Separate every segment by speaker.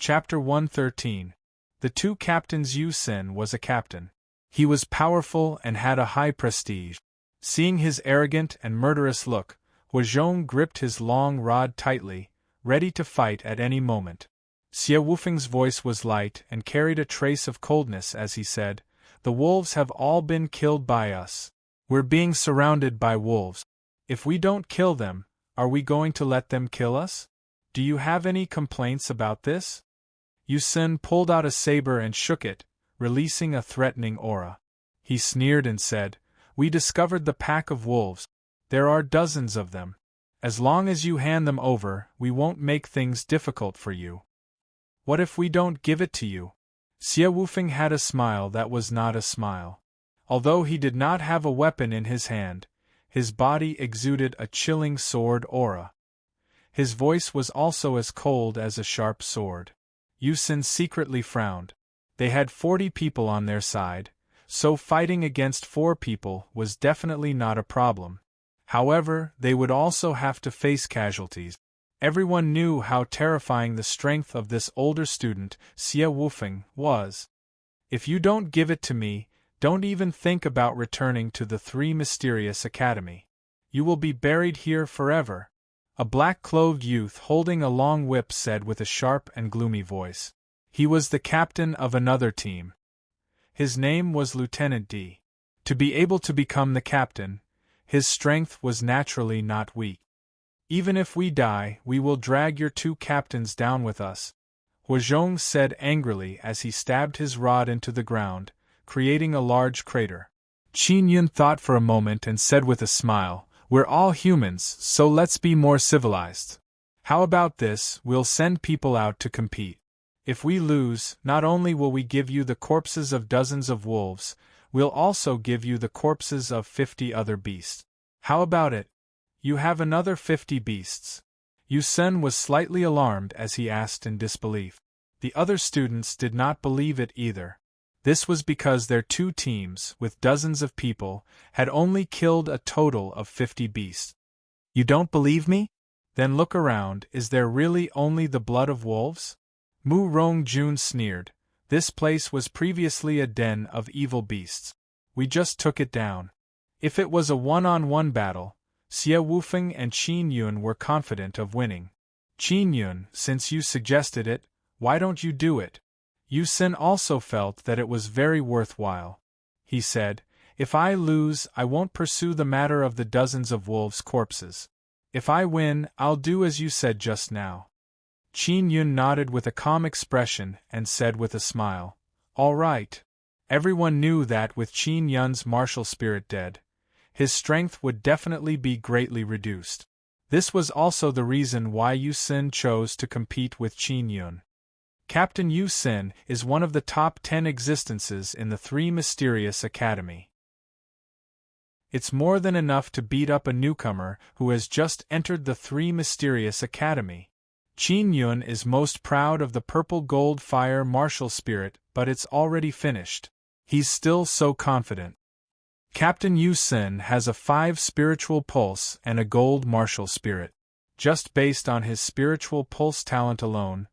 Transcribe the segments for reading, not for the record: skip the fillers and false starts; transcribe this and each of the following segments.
Speaker 1: Chapter 113. The two captains. Yu Sin was a captain. He was powerful and had a high prestige. Seeing his arrogant and murderous look, Huazhong gripped his long rod tightly, ready to fight at any moment. Xie Wufeng's voice was light and carried a trace of coldness as he said, "The wolves have all been killed by us. We're being surrounded by wolves. If we don't kill them, are we going to let them kill us? Do you have any complaints about this?" Yu Sin pulled out a saber and shook it, releasing a threatening aura. He sneered and said, "We discovered the pack of wolves. There are dozens of them. As long as you hand them over, we won't make things difficult for you." "What if we don't give it to you?" Xie Wufeng had a smile that was not a smile. Although he did not have a weapon in his hand, his body exuded a chilling sword aura. His voice was also as cold as a sharp sword. Yu Sin secretly frowned. They had 40 people on their side, so fighting against 4 people was definitely not a problem. However, they would also have to face casualties. Everyone knew how terrifying the strength of this older student, Xie Wufeng, was. "If you don't give it to me, don't even think about returning to the Three Mysterious Academy. You will be buried here forever," a black-clothed youth holding a long whip said with a sharp and gloomy voice. He was the captain of another team. His name was Lieutenant D. To be able to become the captain, his strength was naturally not weak. "Even if we die, we will drag your 2 captains down with us," Huazhong said angrily as he stabbed his rod into the ground, creating a large crater. Qin Yun thought for a moment and said with a smile, "We're all humans, so let's be more civilized. How about this, we'll send people out to compete. If we lose, not only will we give you the corpses of dozens of wolves, we'll also give you the corpses of 50 other beasts. How about it? You have another 50 beasts." Yu Sin was slightly alarmed as he asked in disbelief. The other students did not believe it either. This was because their 2 teams, with dozens of people, had only killed a total of 50 beasts. "You don't believe me? Then look around, is there really only the blood of wolves?" Mu Rongjun sneered. "This place was previously a den of evil beasts. We just took it down." If it was a one-on-one battle, Xie Wufeng and Qin Yun were confident of winning. "Qin Yun, since you suggested it, why don't you do it?" Yu Sin also felt that it was very worthwhile. He said, "If I lose, I won't pursue the matter of the dozens of wolves' corpses. If I win, I'll do as you said just now." Qin Yun nodded with a calm expression and said with a smile, "All right." Everyone knew that with Qin Yun's martial spirit dead, his strength would definitely be greatly reduced. This was also the reason why Yu Sin chose to compete with Qin Yun. Captain Yu Sin is one of the top 10 existences in the Three Mysterious Academy. It's more than enough to beat up a newcomer who has just entered the Three Mysterious Academy. Qin Yun is most proud of the purple gold fire martial spirit, but it's already finished. He's still so confident. Captain Yu Sin has a 5 spiritual pulse and a gold martial spirit. Just based on his spiritual pulse talent alone,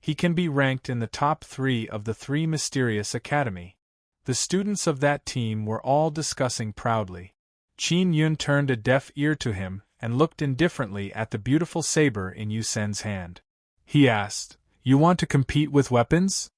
Speaker 1: he can be ranked in the top 3 of the Three Mysterious Academy. The students of that team were all discussing proudly. Qin Yun turned a deaf ear to him and looked indifferently at the beautiful saber in Yu Sin's hand. He asked, "You want to compete with weapons?"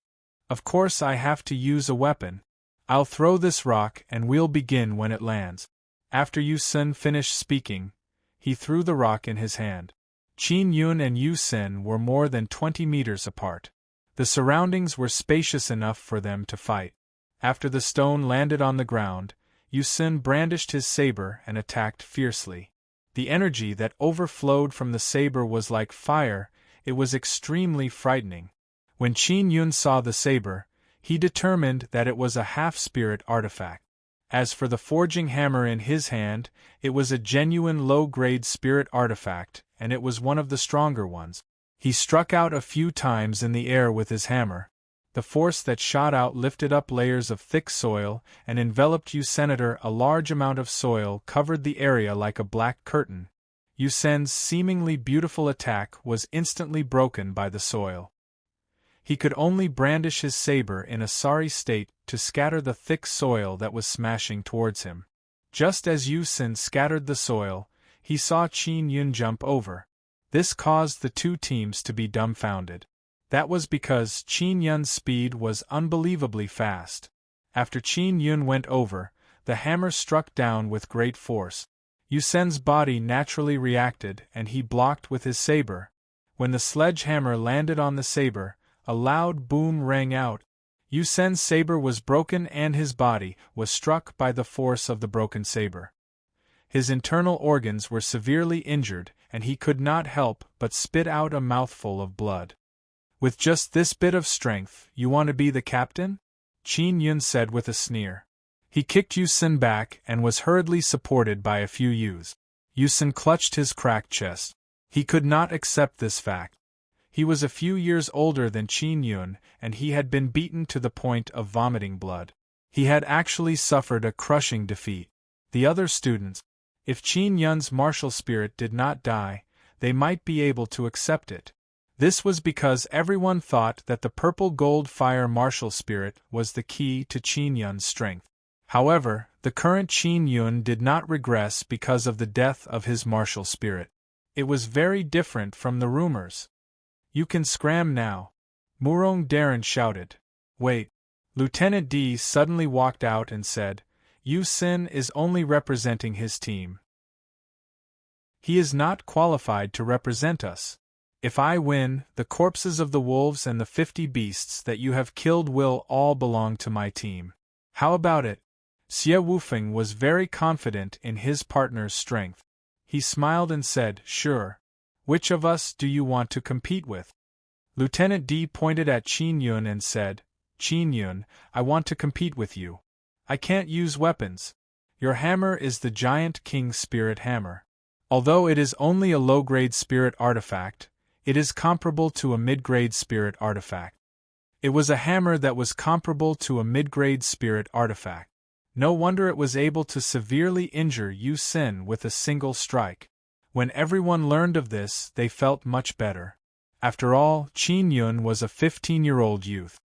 Speaker 1: "Of course I have to use a weapon. I'll throw this rock and we'll begin when it lands." After Yu Sin finished speaking, he threw the rock in his hand. Qin Yun and Yu Sin were more than 20 meters apart. The surroundings were spacious enough for them to fight. After the stone landed on the ground, Yu Sin brandished his saber and attacked fiercely. The energy that overflowed from the saber was like fire. It was extremely frightening. When Qin Yun saw the saber, he determined that it was a half-spirit artifact. As for the forging hammer in his hand, it was a genuine low-grade spirit artifact, and it was one of the stronger ones. He struck out a few times in the air with his hammer. The force that shot out lifted up layers of thick soil and enveloped Yu Senator. A large amount of soil covered the area like a black curtain. Yu Sen's seemingly beautiful attack was instantly broken by the soil. He could only brandish his saber in a sorry state to scatter the thick soil that was smashing towards him. Just as Yu Sin scattered the soil, he saw Qin Yun jump over. This caused the two teams to be dumbfounded. That was because Qin Yun's speed was unbelievably fast. After Qin Yun went over, the hammer struck down with great force. Yu Sen's body naturally reacted and he blocked with his saber. When the sledgehammer landed on the saber, a loud boom rang out. Yu Sen's saber was broken and his body was struck by the force of the broken saber. His internal organs were severely injured and he could not help but spit out a mouthful of blood. With just this bit of strength, you want to be the captain? Qin Yun said with a sneer. He kicked Yu Sin back and was hurriedly supported by a few Yus. Yu Sin clutched his cracked chest. He could not accept this fact. He was a few years older than Qin Yun, and he had been beaten to the point of vomiting blood. He had actually suffered a crushing defeat. The other students, if Qin Yun's martial spirit did not die, they might be able to accept it. This was because everyone thought that the purple gold fire martial spirit was the key to Qin Yun's strength. However, the current Qin Yun did not regress because of the death of his martial spirit. It was very different from the rumors. You can scram now. Murong Darren shouted. Wait. Lieutenant D suddenly walked out and said, Yu Sin is only representing his team. He is not qualified to represent us. If I win, the corpses of the wolves and the 50 beasts that you have killed will all belong to my team. How about it? Xie Wufeng was very confident in his partner's strength. He smiled and said, Sure. Which of us do you want to compete with? Lieutenant D pointed at Qin Yun and said, Qin Yun, I want to compete with you. I can't use weapons. Your hammer is the giant king spirit hammer. Although it is only a low-grade spirit artifact, it is comparable to a mid-grade spirit artifact. It was a hammer that was comparable to a mid-grade spirit artifact. No wonder it was able to severely injure Yu Sin with a single strike. When everyone learned of this, they felt much better. After all, Qin Yun was a 15-year-old youth.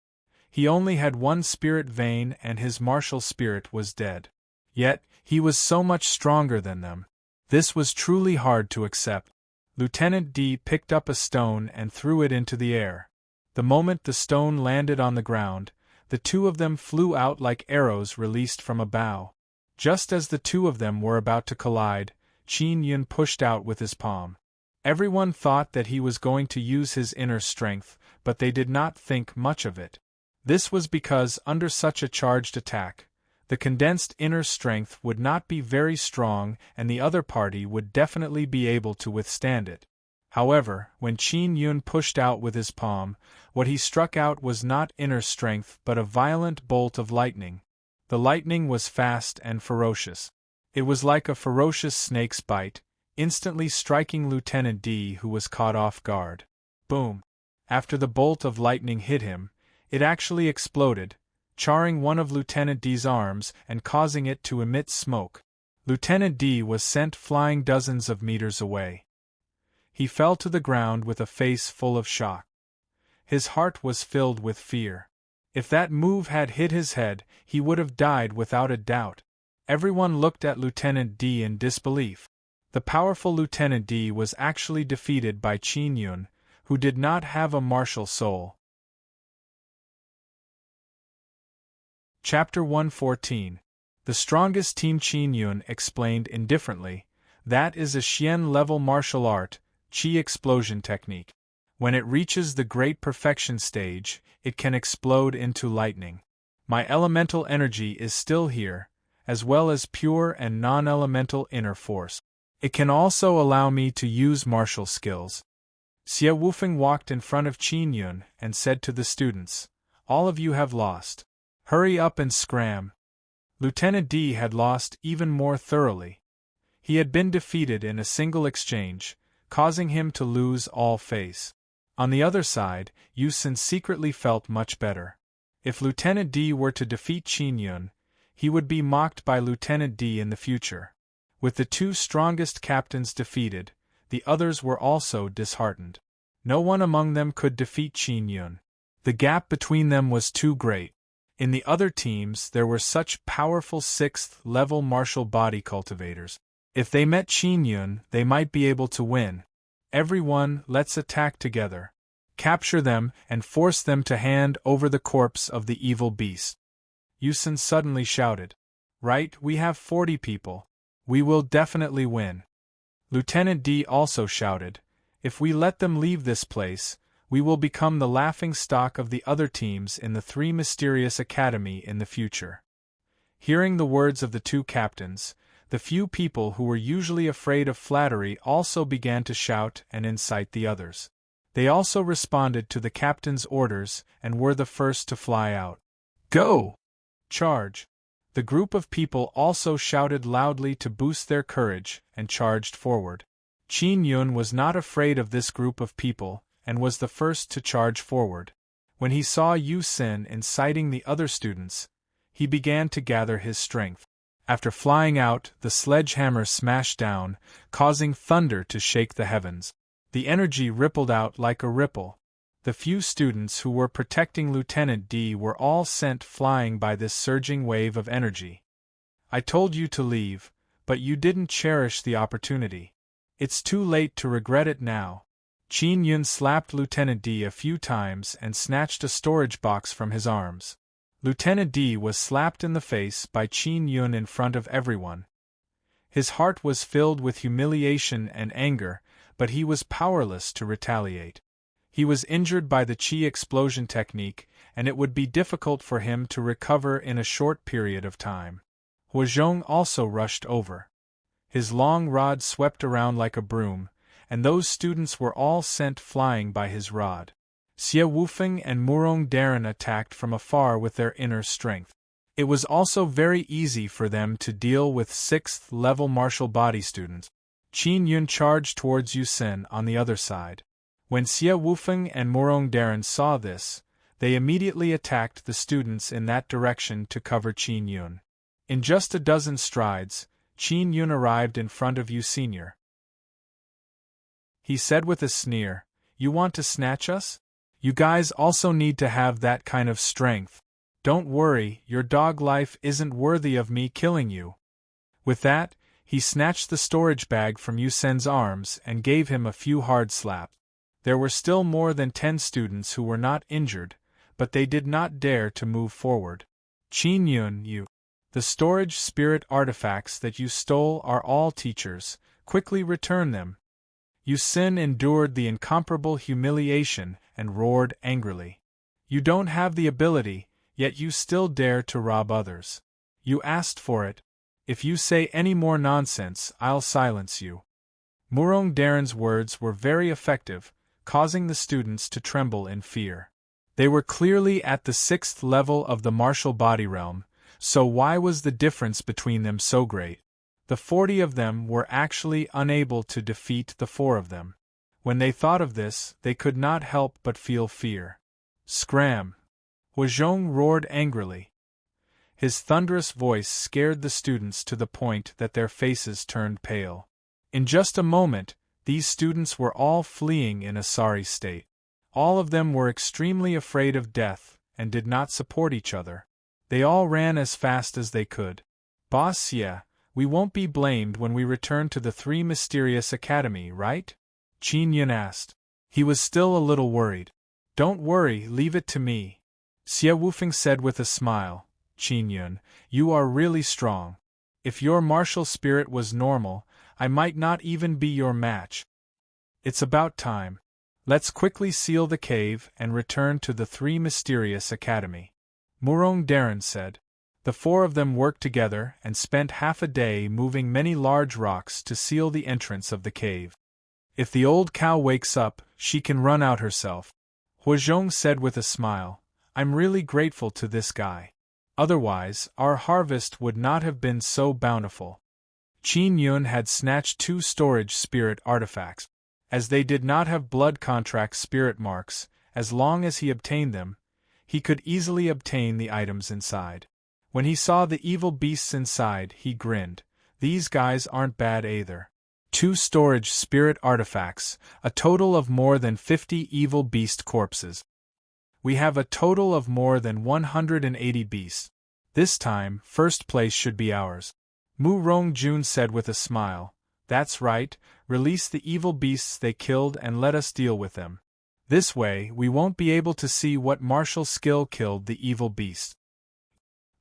Speaker 1: He only had one spirit vein and his martial spirit was dead. Yet, he was so much stronger than them. This was truly hard to accept. Lieutenant D picked up a stone and threw it into the air. The moment the stone landed on the ground, the two of them flew out like arrows released from a bow. Just as the two of them were about to collide, Qin Yun pushed out with his palm. Everyone thought that he was going to use his inner strength, but they did not think much of it. This was because under such a charged attack, the condensed inner strength would not be very strong and the other party would definitely be able to withstand it. However, when Qin Yun pushed out with his palm, what he struck out was not inner strength but a violent bolt of lightning. The lightning was fast and ferocious. It was like a ferocious snake's bite, instantly striking Lieutenant D, who was caught off guard. Boom! After the bolt of lightning hit him, it actually exploded, charring one of Lieutenant D's arms and causing it to emit smoke. Lieutenant D was sent flying dozens of meters away. He fell to the ground with a face full of shock. His heart was filled with fear. If that move had hit his head, he would have died without a doubt. Everyone looked at Lieutenant D in disbelief. The powerful Lieutenant D was actually defeated by Qin Yun, who did not have a martial soul. Chapter 114. The strongest team. Qin Yun explained indifferently, that is a Xian-level martial art, Qi explosion technique. When it reaches the great perfection stage, it can explode into lightning. My elemental energy is still here, as well as pure and non-elemental inner force. It can also allow me to use martial skills. Xie Wufeng walked in front of Qin Yun and said to the students, All of you have lost. Hurry up and scram. Lieutenant D had lost even more thoroughly. He had been defeated in a single exchange, causing him to lose all face. On the other side, Yu Sin secretly felt much better. If Lieutenant D were to defeat Qin Yun, he would be mocked by Lieutenant D in the future. With the two strongest captains defeated, the others were also disheartened. No one among them could defeat Qin Yun. The gap between them was too great. In the other teams there were such powerful 6th-level martial body cultivators. If they met Qin Yun, they might be able to win. Everyone, let's attack together. Capture them and force them to hand over the corpse of the evil beast. Yusen suddenly shouted. Right, we have 40 people. We will definitely win. Lieutenant D also shouted. If we let them leave this place, we will become the laughing stock of the other teams in the Three Mysterious Academy in the future. Hearing the words of the two captains, the few people who were usually afraid of flattery also began to shout and incite the others. They also responded to the captain's orders and were the first to fly out. Go! Charge! The group of people also shouted loudly to boost their courage and charged forward. Qin Yun was not afraid of this group of people and was the first to charge forward. When he saw Yu Xin inciting the other students, he began to gather his strength. After flying out, the sledgehammer smashed down, causing thunder to shake the heavens. The energy rippled out like a ripple. The few students who were protecting Lieutenant D were all sent flying by this surging wave of energy. I told you to leave, but you didn't cherish the opportunity. It's too late to regret it now. Qin Yun slapped Lieutenant D a few times and snatched a storage box from his arms. Lieutenant D was slapped in the face by Qin Yun in front of everyone. His heart was filled with humiliation and anger, but he was powerless to retaliate. He was injured by the Qi explosion technique, and it would be difficult for him to recover in a short period of time. Huazhong also rushed over. His long rod swept around like a broom, and those students were all sent flying by his rod. Xie Wufeng and Murong Daren attacked from afar with their inner strength. It was also very easy for them to deal with 6th-level martial body students. Qin Yun charged towards Yu Xin on the other side. When Xie Wufeng and Murong Daren saw this, they immediately attacked the students in that direction to cover Qin Yun. In just a dozen strides, Qin Yun arrived in front of Yu Senior. He said with a sneer, "You want to snatch us? You guys also need to have that kind of strength. Don't worry, your dog life isn't worthy of me killing you." With that, he snatched the storage bag from Yu Sen's arms and gave him a few hard slaps. There were still more than 10 students who were not injured, but they did not dare to move forward. Qin Yun, the storage spirit artifacts that you stole are all teachers, quickly return them. Yu Xin endured the incomparable humiliation and roared angrily. You don't have the ability, yet you still dare to rob others. You asked for it. If you say any more nonsense, I'll silence you. Murong Daren's words were very effective, causing the students to tremble in fear. They were clearly at the 6th level of the martial body realm, so why was the difference between them so great? The 40 of them were actually unable to defeat the 4 of them. When they thought of this, they could not help but feel fear. Scram! Huazhong roared angrily. His thunderous voice scared the students to the point that their faces turned pale. In just a moment, these students were all fleeing in a sorry state. All of them were extremely afraid of death and did not support each other. They all ran as fast as they could. Boss Xie, we won't be blamed when we return to the Three Mysterious Academy, right? Qin Yun asked. He was still a little worried. Don't worry, leave it to me. Xie Wufeng said with a smile. Qin Yun, you are really strong. If your martial spirit was normal, I might not even be your match. It's about time. Let's quickly seal the cave and return to the Three Mysterious Academy. Murong Daren said. The 4 of them worked together and spent half a day moving many large rocks to seal the entrance of the cave. If the old cow wakes up, she can run out herself. Huazhong said with a smile, I'm really grateful to this guy. Otherwise, our harvest would not have been so bountiful. Qin Yun had snatched 2 storage spirit artifacts. As they did not have blood contract spirit marks, as long as he obtained them, he could easily obtain the items inside. When he saw the evil beasts inside, he grinned. These guys aren't bad either. 2 storage spirit artifacts, a total of more than 50 evil beast corpses. We have a total of more than 180 beasts. This time, first place should be ours. Mu Rongjun said with a smile. That's right, release the evil beasts they killed and let us deal with them. This way, we won't be able to see what martial skill killed the evil beasts.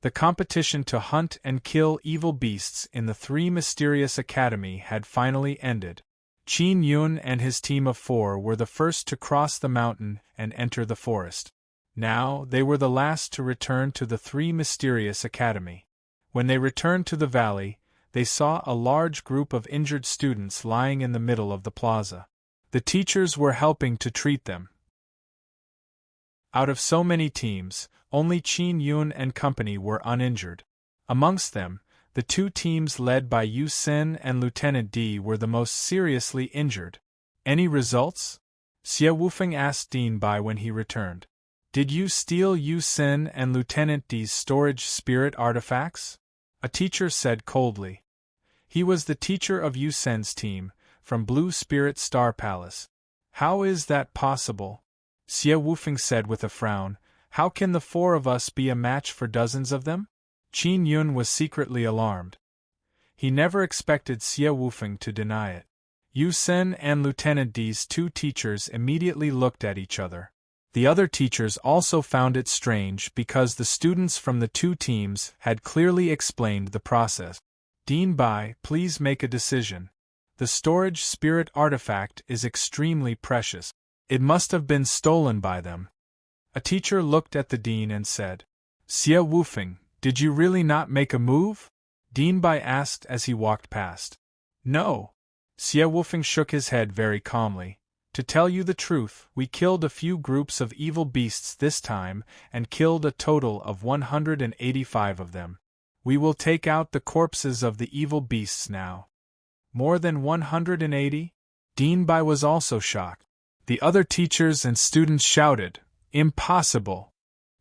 Speaker 1: The competition to hunt and kill evil beasts in the Three Mysterious Academy had finally ended. Qin Yun and his team of 4 were the first to cross the mountain and enter the forest. Now, they were the last to return to the Three Mysterious Academy. When they returned to the valley, they saw a large group of injured students lying in the middle of the plaza. The teachers were helping to treat them. Out of so many teams, only Qin Yun and company were uninjured. Amongst them, the 2 teams led by Yu Sen and Lieutenant D were the most seriously injured. Any results? Xie Wufeng asked Dean Bai when he returned. Did you steal Yu Sen and Lieutenant D's storage spirit artifacts? A teacher said coldly. He was the teacher of Yu Sen's team, from Blue Spirit Star Palace. How is that possible? Xie Wufeng said with a frown. How can the 4 of us be a match for dozens of them? Qin Yun was secretly alarmed. He never expected Xie Wufeng to deny it. Yu Sen and Lieutenant D's 2 teachers immediately looked at each other. The other teachers also found it strange because the students from the 2 teams had clearly explained the process. Dean Bai, please make a decision. The storage spirit artifact is extremely precious. It must have been stolen by them. A teacher looked at the dean and said, Xie Wufeng, did you really not make a move? Dean Bai asked as he walked past. No. Xie Wufeng shook his head very calmly. To tell you the truth, we killed a few groups of evil beasts this time and killed a total of 185 of them. We will take out the corpses of the evil beasts now. More than 180? Dean Bai was also shocked. The other teachers and students shouted, Impossible!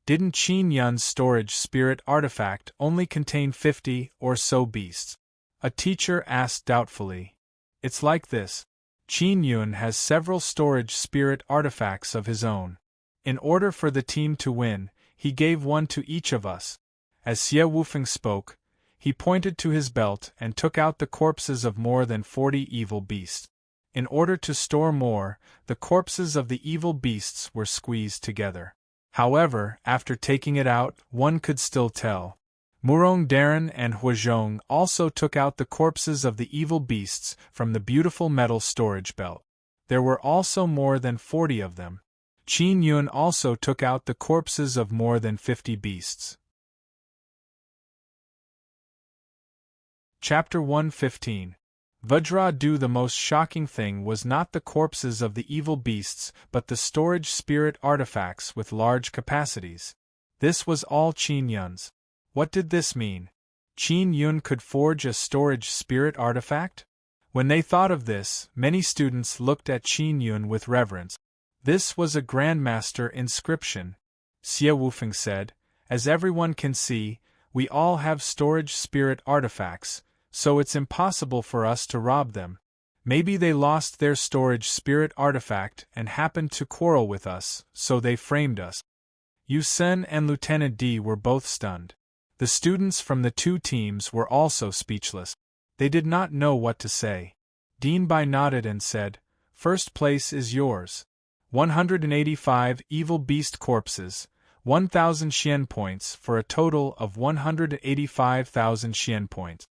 Speaker 1: Didn't Qin Yun's storage spirit artifact only contain 50 or so beasts? A teacher asked doubtfully. It's like this. Qin Yun has several storage spirit artifacts of his own. In order for the team to win, he gave one to each of us. As Xie Wufeng spoke, he pointed to his belt and took out the corpses of more than 40 evil beasts. In order to store more, the corpses of the evil beasts were squeezed together. However, after taking it out, one could still tell. Murong Darren and Huazhong also took out the corpses of the evil beasts from the beautiful metal storage belt. There were also more than 40 of them. Qin Yun also took out the corpses of more than 50 beasts. Chapter 115. Vajra Du. The most shocking thing was not the corpses of the evil beasts but the storage spirit artifacts with large capacities. This was all Qin Yun's. What did this mean? Qin Yun could forge a storage spirit artifact? When they thought of this, many students looked at Qin Yun with reverence. This was a Grandmaster inscription, Xie Wufeng said. As everyone can see, we all have storage spirit artifacts, so it's impossible for us to rob them. Maybe they lost their storage spirit artifact and happened to quarrel with us, so they framed us. Yu Sen and Lieutenant D were both stunned. The students from the 2 teams were also speechless. They did not know what to say. Dean Bai nodded and said, First place is yours. 185 evil beast corpses, 1,000 Xian points for a total of 185,000 Xian points.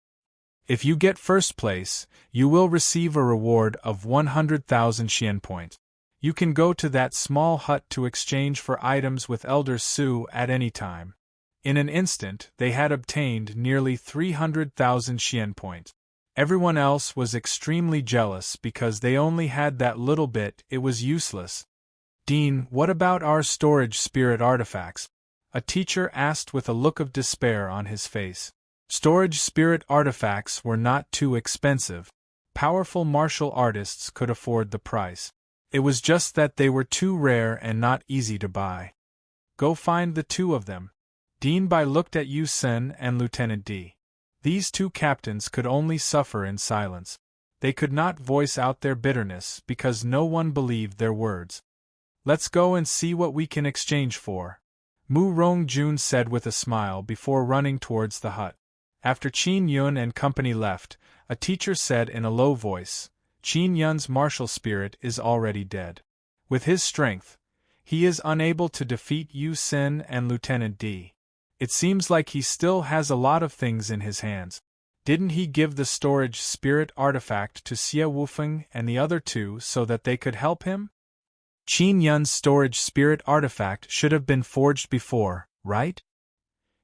Speaker 1: If you get first place, you will receive a reward of 100,000 Xian points. You can go to that small hut to exchange for items with Elder Su at any time. In an instant, they had obtained nearly 300,000 Xian points. Everyone else was extremely jealous because they only had that little bit. It was useless. Dean, what about our storage spirit artifacts? A teacher asked with a look of despair on his face. Storage spirit artifacts were not too expensive. Powerful martial artists could afford the price. It was just that they were too rare and not easy to buy. Go find the 2 of them. Dean Bai looked at Yu Sen and Lieutenant D. These 2 captains could only suffer in silence. They could not voice out their bitterness because no one believed their words. Let's go and see what we can exchange for, Mu Rongjun said with a smile before running towards the hut. After Qin Yun and company left, a teacher said in a low voice, Qin Yun's martial spirit is already dead. With his strength, he is unable to defeat Yu Sin and Lieutenant D. It seems like he still has a lot of things in his hands. Didn't he give the storage spirit artifact to Xie Wufeng and the other two so that they could help him? Qin Yun's storage spirit artifact should have been forged before, right?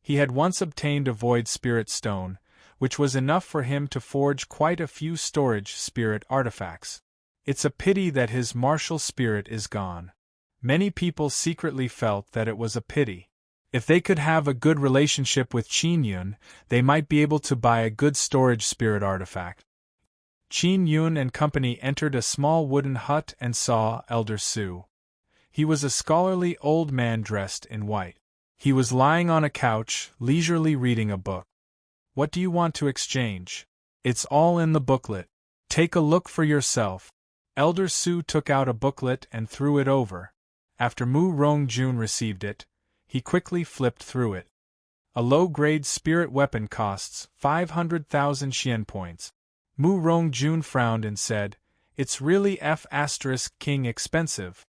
Speaker 1: He had once obtained a void spirit stone, which was enough for him to forge quite a few storage spirit artifacts. It's a pity that his martial spirit is gone. Many people secretly felt that it was a pity. If they could have a good relationship with Qin Yun, they might be able to buy a good storage spirit artifact. Qin Yun and company entered a small wooden hut and saw Elder Su. He was a scholarly old man dressed in white. He was lying on a couch, leisurely reading a book. What do you want to exchange? It's all in the booklet. Take a look for yourself. Elder Su took out a booklet and threw it over. After Mu Rongjun received it, he quickly flipped through it. A low-grade spirit weapon costs 500,000 Xian points. Mu Rongjun frowned and said, "It's really F***king expensive.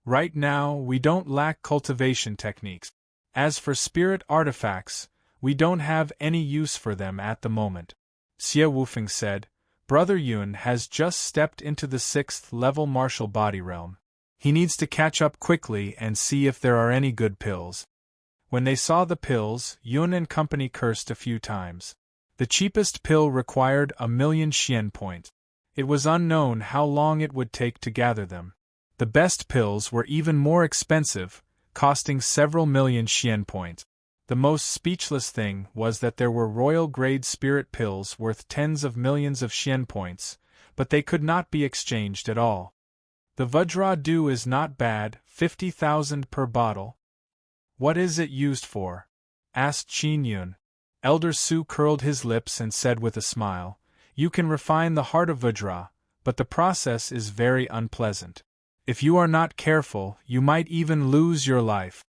Speaker 1: Right now, we don't lack cultivation techniques. As for spirit artifacts, we don't have any use for them at the moment." Xie Wufeng said, "Brother Yun has just stepped into the 6th level martial body realm. He needs to catch up quickly and see if there are any good pills." When they saw the pills, Yun and company cursed a few times. The cheapest pill required 1,000,000 Xian points. It was unknown how long it would take to gather them. The best pills were even more expensive, costing several million Xian points. The most speechless thing was that there were royal-grade spirit pills worth tens of millions of Xian points, but they could not be exchanged at all. The Vajra Dew is not bad, 50,000 per bottle. What is it used for? Asked Qin Yun. Elder Su curled his lips and said with a smile, "You can refine the heart of Vajra, but the process is very unpleasant. If you are not careful, you might even lose your life."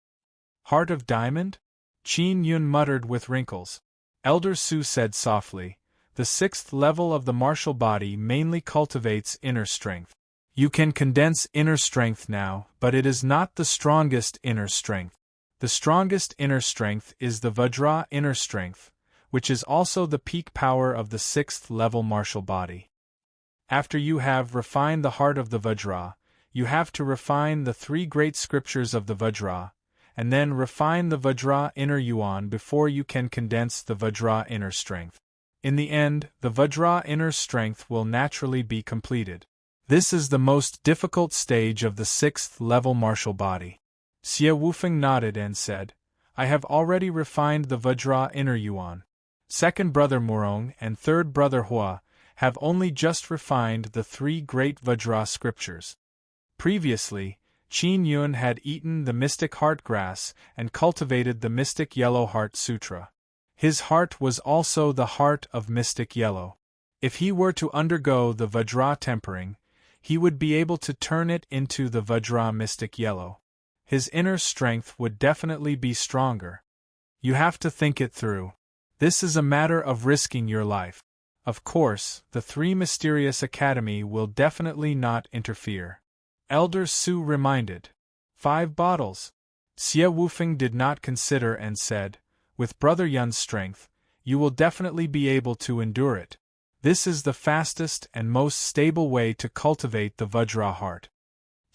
Speaker 1: Heart of diamond? Qin Yun muttered with wrinkles. Elder Su said softly, "The 6th level of the martial body mainly cultivates inner strength. You can condense inner strength now, but it is not the strongest inner strength. The strongest inner strength is the Vajra inner strength, which is also the peak power of the 6th level martial body. After you have refined the heart of the Vajra, you have to refine the 3 great scriptures of the Vajra, and then refine the Vajra inner yuan before you can condense the Vajra inner strength. In the end, the Vajra inner strength will naturally be completed. This is the most difficult stage of the 6th level martial body." Xie Wufeng nodded and said, "I have already refined the Vajra inner yuan. Second brother Murong and third brother Hua have only just refined the 3 great Vajra scriptures." Previously, Qin Yun had eaten the mystic heart grass and cultivated the mystic yellow heart sutra. His heart was also the heart of mystic yellow. If he were to undergo the Vajra tempering, he would be able to turn it into the Vajra mystic yellow. His inner strength would definitely be stronger. You have to think it through. This is a matter of risking your life. Of course, the 3 Mysterious Academy will definitely not interfere. Elder Su reminded. 5 bottles. Xie Wufeng did not consider and said, "With Brother Yun's strength, you will definitely be able to endure it. This is the fastest and most stable way to cultivate the Vajra heart."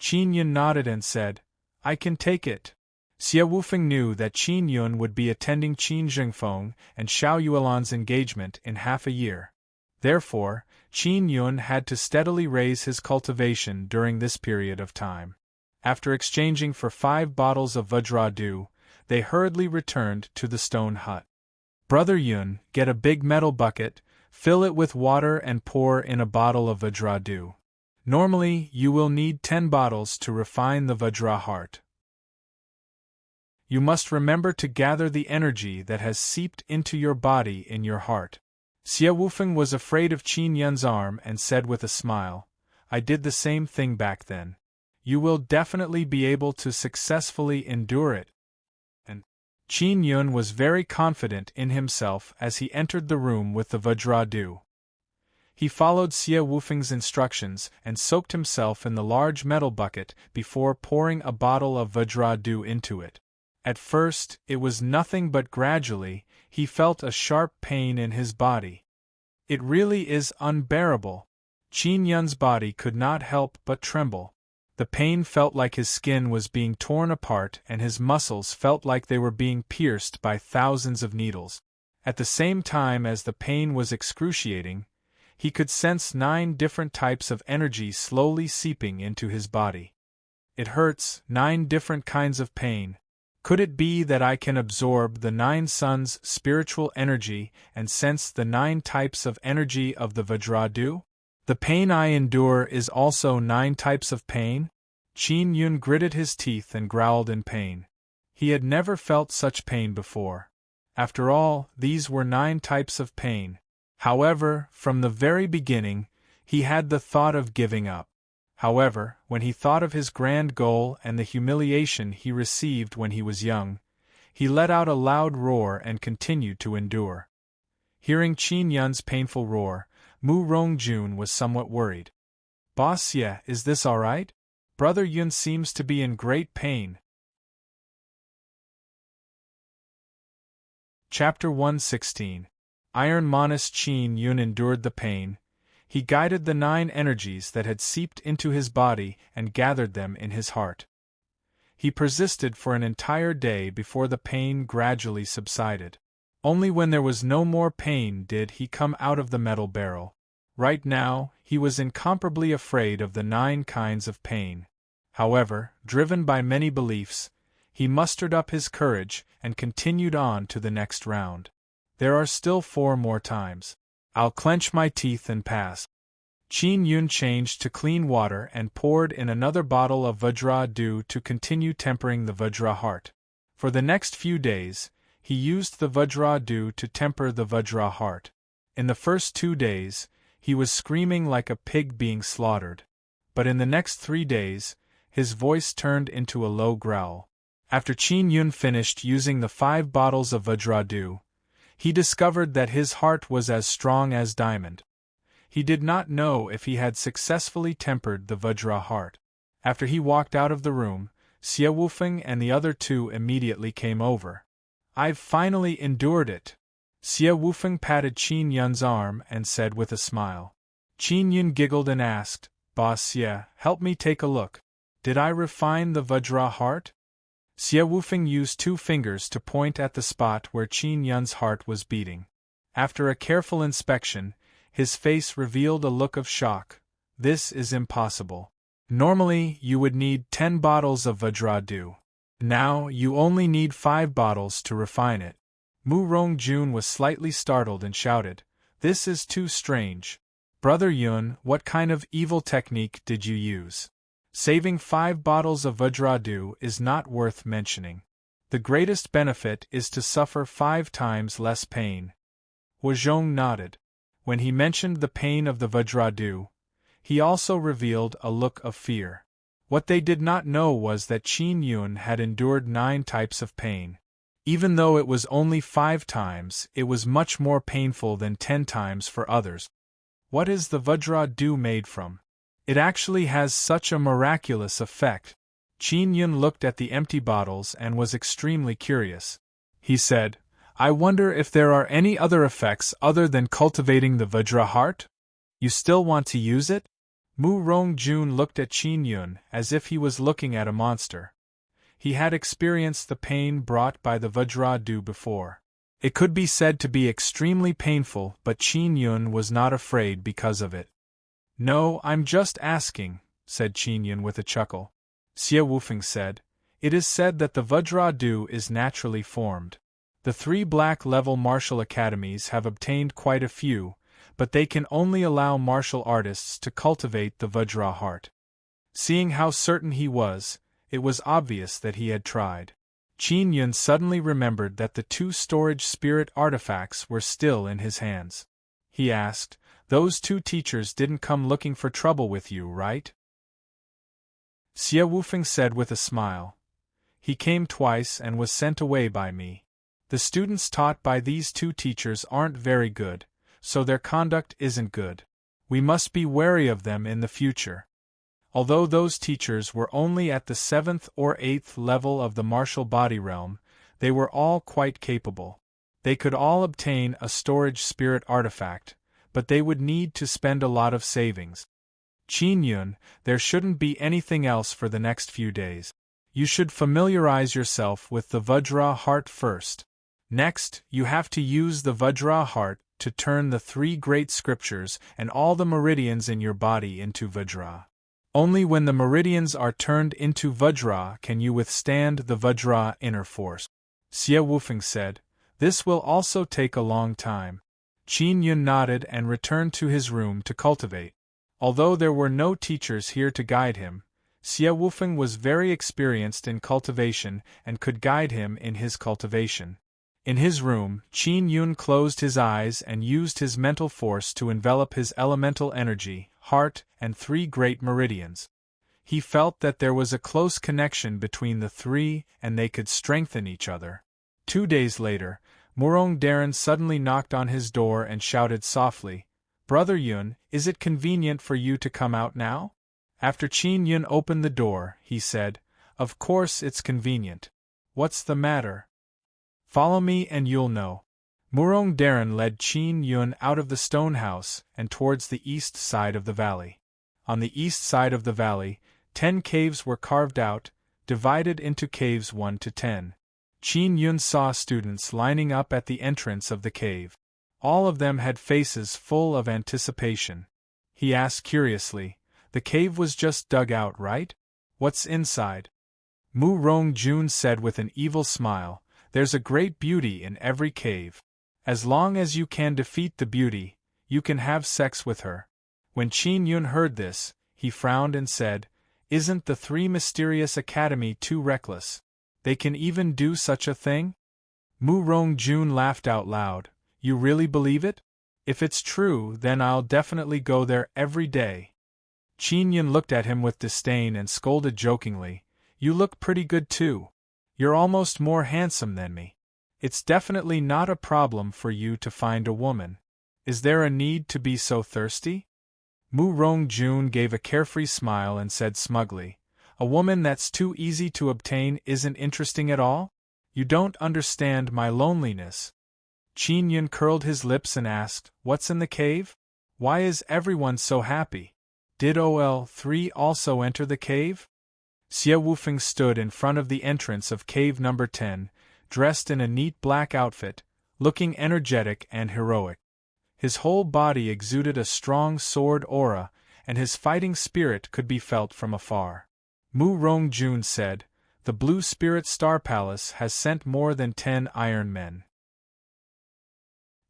Speaker 1: Qin Yun nodded and said, "I can take it." Xie Wufeng knew that Qin Yun would be attending Qin Zhengfeng and Xiao Yuelan's engagement in half a year. Therefore, Qin Yun had to steadily raise his cultivation during this period of time. After exchanging for 5 bottles of Vajra Dew, they hurriedly returned to the stone hut. "Brother Yun, get a big metal bucket, fill it with water and pour in a bottle of Vajra Dew. Normally, you will need 10 bottles to refine the Vajra heart. You must remember to gather the energy that has seeped into your body in your heart." Xie Wufeng was afraid of Qin Yun's arm and said with a smile, "I did the same thing back then. you will definitely be able to successfully endure it. And Qin Yun was very confident in himself as he entered the room with the Vajradu. He followed Xie Wufeng's instructions and soaked himself in the large metal bucket before pouring a bottle of Vajradu into it. At first, it was nothing, but gradually, he felt a sharp pain in his body. It really is unbearable. Qin Yun's body could not help but tremble. The pain felt like his skin was being torn apart and his muscles felt like they were being pierced by thousands of needles. At the same time as the pain was excruciating, he could sense 9 different types of energy slowly seeping into his body. It hurts, 9 different kinds of pain. Could it be that I can absorb the 9 suns' spiritual energy and sense the 9 types of energy of the Vajradu? The pain I endure is also 9 types of pain? Qin Yun gritted his teeth and growled in pain. He had never felt such pain before. After all, these were 9 types of pain. However, from the very beginning, he had the thought of giving up. However, when he thought of his grand goal and the humiliation he received when he was young, he let out a loud roar and continued to endure. Hearing Qin Yun's painful roar, Mu Rongjun was somewhat worried. "Boss Ye, is this all right? Brother Yun seems to be in great pain." Chapter 116. Iron Monist Qin Yun endured the pain. He guided the 9 energies that had seeped into his body and gathered them in his heart. He persisted for an entire day before the pain gradually subsided. Only when there was no more pain did he come out of the metal barrel. Right now, he was incomparably afraid of the 9 kinds of pain. However, driven by many beliefs, he mustered up his courage and continued on to the next round. There are still 4 more times. I'll clench my teeth and pass. Qin Yun changed to clean water and poured in another bottle of Vajradu to continue tempering the Vajra heart. For the next few days, he used the Vajradu to temper the Vajra heart. In the first 2 days, he was screaming like a pig being slaughtered. But in the next 3 days, his voice turned into a low growl. After Qin Yun finished using the 5 bottles of Vajradu, he discovered that his heart was as strong as diamond. He did not know if he had successfully tempered the Vajra heart. After he walked out of the room, Xie Wufeng and the other 2 immediately came over. "I've finally endured it." Xie Wufeng patted Qin Yun's arm and said with a smile. Qin Yun giggled and asked, "Boss Xie, help me take a look. Did I refine the Vajra heart?" Xie Wufeng used 2 fingers to point at the spot where Qin Yun's heart was beating. After a careful inspection, his face revealed a look of shock. "This is impossible. Normally, you would need 10 bottles of Vajradu. Now, you only need 5 bottles to refine it." Mu Rongjun was slightly startled and shouted, "This is too strange. Brother Yun, what kind of evil technique did you use? Saving 5 bottles of Vajradu is not worth mentioning. The greatest benefit is to suffer 5 times less pain." Huazhong nodded. When he mentioned the pain of the Vajradu, he also revealed a look of fear. What they did not know was that Qin Yun had endured 9 types of pain. Even though it was only 5 times, it was much more painful than 10 times for others. What is the Vajradu made from? It actually has such a miraculous effect. Qin Yun looked at the empty bottles and was extremely curious. He said, "I wonder if there are any other effects other than cultivating the Vajra heart? You still want to use it?" Mu Rongjun looked at Qin Yun as if he was looking at a monster. He had experienced the pain brought by the Vajradu before. It could be said to be extremely painful, but Qin Yun was not afraid because of it. "No, I'm just asking," said Qin Yun with a chuckle. Xie Wufeng said, "It is said that the Vajradu is naturally formed. The 3 black-level martial academies have obtained quite a few, but they can only allow martial artists to cultivate the Vajra heart." Seeing how certain he was, it was obvious that he had tried. Qin Yun suddenly remembered that the 2 storage spirit artifacts were still in his hands. He asked, "Those 2 teachers didn't come looking for trouble with you, right?" Xie Wufeng said with a smile. He came twice and was sent away by me. The students taught by these two teachers aren't very good, so their conduct isn't good. We must be wary of them in the future. Although those teachers were only at the 7th or 8th level of the martial body realm, they were all quite capable. They could all obtain a storage spirit artifact, but they would need to spend a lot of savings. Qin Yun, there shouldn't be anything else for the next few days. You should familiarize yourself with the Vajra heart first. Next, you have to use the Vajra heart to turn the 3 great scriptures and all the meridians in your body into Vajra. Only when the meridians are turned into Vajra can you withstand the Vajra inner force. Xie Wufeng said, this will also take a long time. Qin Yun nodded and returned to his room to cultivate. Although there were no teachers here to guide him, Xie Wufeng was very experienced in cultivation and could guide him in his cultivation. In his room, Qin Yun closed his eyes and used his mental force to envelop his elemental energy, heart, and 3 great meridians. He felt that there was a close connection between the 3 and they could strengthen each other. 2 days later, Murong Darren suddenly knocked on his door and shouted softly, Brother Yun, is it convenient for you to come out now? After Qin Yun opened the door, he said, Of course it's convenient. What's the matter? Follow me and you'll know. Murong Darren led Qin Yun out of the stone house and towards the east side of the valley. On the east side of the valley, 10 caves were carved out, divided into caves 1 to 10. Qin Yun saw students lining up at the entrance of the cave. All of them had faces full of anticipation. He asked curiously, the cave was just dug out, right? What's inside? Mu Rongjun said with an evil smile, there's a great beauty in every cave. As long as you can defeat the beauty, you can have sex with her. When Qin Yun heard this, he frowned and said, Isn't the 3 Mysterious Academy too reckless? They can even do such a thing? Mu Rongjun laughed out loud. You really believe it? If it's true, then I'll definitely go there every day. Qin Yun looked at him with disdain and scolded jokingly, You look pretty good too. You're almost more handsome than me. It's definitely not a problem for you to find a woman. Is there a need to be so thirsty? Mu Rongjun gave a carefree smile and said smugly, A woman that's too easy to obtain isn't interesting at all? You don't understand my loneliness. Qin Yun curled his lips and asked, What's in the cave? Why is everyone so happy? Did OL3 also enter the cave? Xie Wufeng stood in front of the entrance of cave number 10, dressed in a neat black outfit, looking energetic and heroic. His whole body exuded a strong sword aura, and his fighting spirit could be felt from afar. Mu Rongjun said, The Blue Spirit Star Palace has sent more than 10 Iron Men.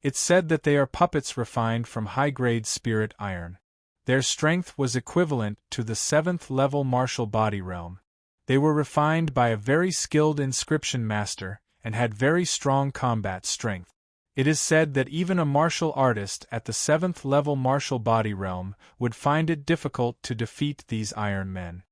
Speaker 1: It's said that they are puppets refined from high-grade spirit iron. Their strength was equivalent to the 7th level martial body realm. They were refined by a very skilled inscription master, and had very strong combat strength. It is said that even a martial artist at the 7th level martial body realm would find it difficult to defeat these Iron Men.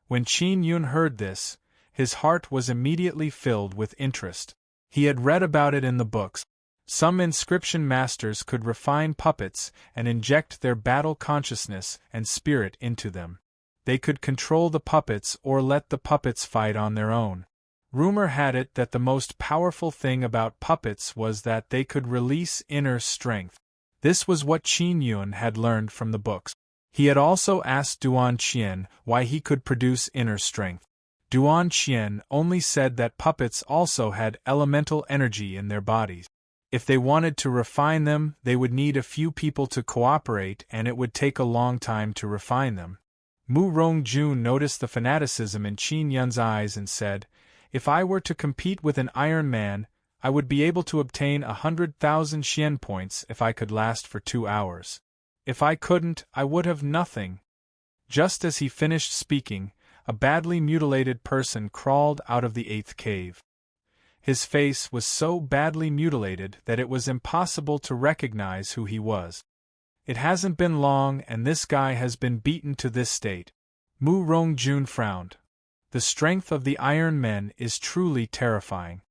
Speaker 1: When Qin Yun heard this, his heart was immediately filled with interest. He had read about it in the books. Some inscription masters could refine puppets and inject their battle consciousness and spirit into them. They could control the puppets or let the puppets fight on their own. Rumor had it that the most powerful thing about puppets was that they could release inner strength. This was what Qin Yun had learned from the books. He had also asked Duan Qian why he could produce inner strength. Duan Qian only said that puppets also had elemental energy in their bodies. If they wanted to refine them, they would need a few people to cooperate, and it would take a long time to refine them. Mu Rongjun noticed the fanaticism in Qin Yun's eyes and said, If I were to compete with an Iron Man, I would be able to obtain 100,000 Xian points if I could last for 2 hours. If I couldn't, I would have nothing. Just as he finished speaking, a badly mutilated person crawled out of the 8th cave. His face was so badly mutilated that it was impossible to recognize who he was. It hasn't been long and this guy has been beaten to this state. Mu Rongjun frowned. The strength of the Iron Men is truly terrifying.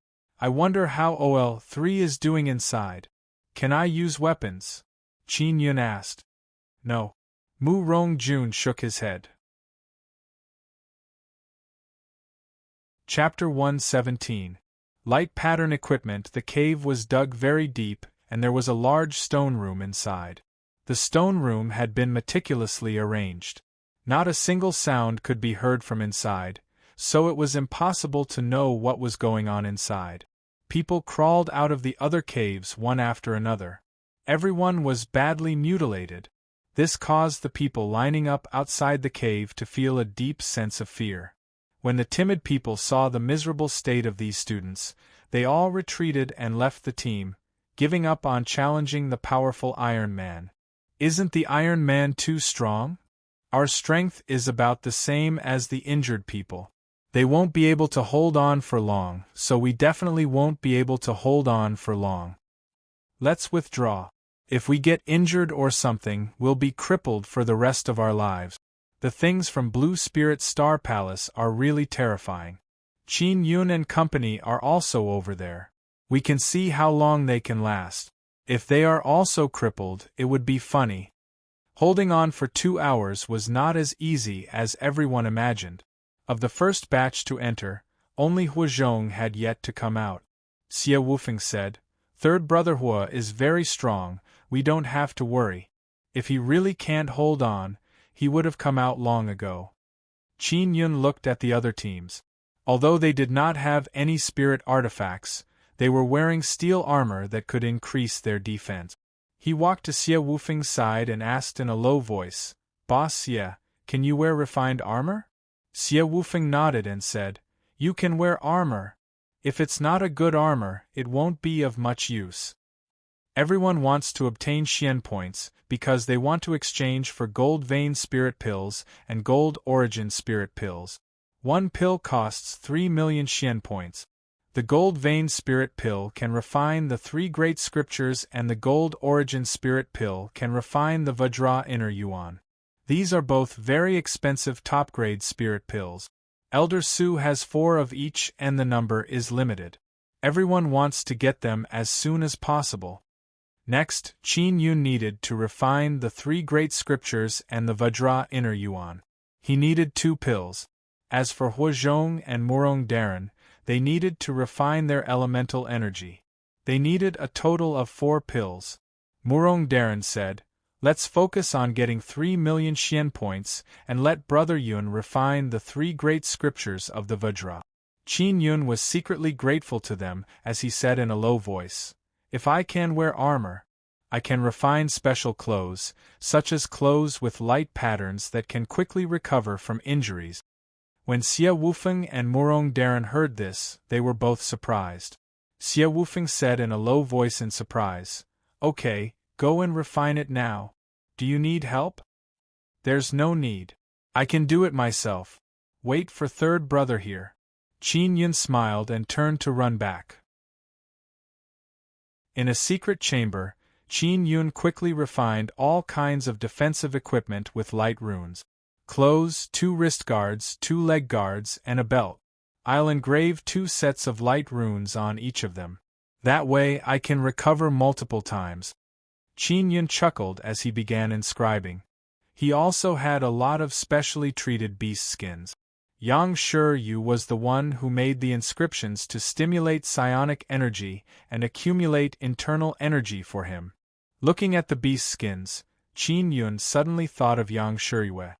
Speaker 1: I wonder how OL-3 is doing inside. Can I use weapons? Qin Yun asked. No. Mu Rongjun shook his head. Chapter 117. Light pattern equipment. The cave was dug very deep, and there was a large stone room inside. The stone room had been meticulously arranged. Not a single sound could be heard from inside, so it was impossible to know what was going on inside. People crawled out of the other caves one after another. Everyone was badly mutilated. This caused the people lining up outside the cave to feel a deep sense of fear. When the timid people saw the miserable state of these students, they all retreated and left the team, giving up on challenging the powerful Iron Man. Isn't the Iron Man too strong? Our strength is about the same as the injured people. They won't be able to hold on for long, so we definitely won't be able to hold on for long. Let's withdraw. If we get injured or something, we'll be crippled for the rest of our lives. The things from Blue Spirit Star Palace are really terrifying. Qin Yun and company are also over there. We can see how long they can last. If they are also crippled, it would be funny. Holding on for 2 hours was not as easy as everyone imagined. Of the first batch to enter, only Huazhong had yet to come out. Xie Wufeng said, "Third brother Hua is very strong, we don't have to worry. If he really can't hold on, he would have come out long ago." Qin Yun looked at the other teams. Although they did not have any spirit artifacts, they were wearing steel armor that could increase their defense. He walked to Xie Wufeng's side and asked in a low voice, "Boss Xie, can you wear refined armor?" Xie Wufeng nodded and said, "You can wear armor. If it's not a good armor, it won't be of much use." Everyone wants to obtain Xian points, because they want to exchange for gold vein spirit pills and gold origin spirit pills. One pill costs 3 million Xian points. The gold vein spirit pill can refine the 3 great scriptures and the gold origin spirit pill can refine the Vajra inner yuan. These are both very expensive top-grade spirit pills. Elder Su has 4 of each and the number is limited. Everyone wants to get them as soon as possible. Next, Qin Yun needed to refine the 3 great scriptures and the Vajra inner yuan. He needed 2 pills. As for Huazhong and Murong Darren, they needed to refine their elemental energy. They needed a total of 4 pills. Murong Darren said, "Let's focus on getting 3 million Xian points and let Brother Yun refine the 3 great scriptures of the Vajra." Qin Yun was secretly grateful to them as he said in a low voice, "If I can wear armor, I can refine special clothes, such as clothes with light patterns that can quickly recover from injuries." When Xie Wufeng and Murong Darren heard this, they were both surprised. Xie Wufeng said in a low voice in surprise, "Okay, go and refine it now. Do you need help?" "There's no need. I can do it myself. Wait for third brother here." Qin Yun smiled and turned to run back. In a secret chamber, Qin Yun quickly refined all kinds of defensive equipment with light runes. Clothes, 2 wrist guards, 2 leg guards, and a belt. I'll engrave 2 sets of light runes on each of them. That way I can recover multiple times. Qin Yun chuckled as he began inscribing. He also had a lot of specially treated beast skins. Yang Shiyu was the one who made the inscriptions to stimulate psionic energy and accumulate internal energy for him. Looking at the beast skins, Qin Yun suddenly thought of Yang Shiyu.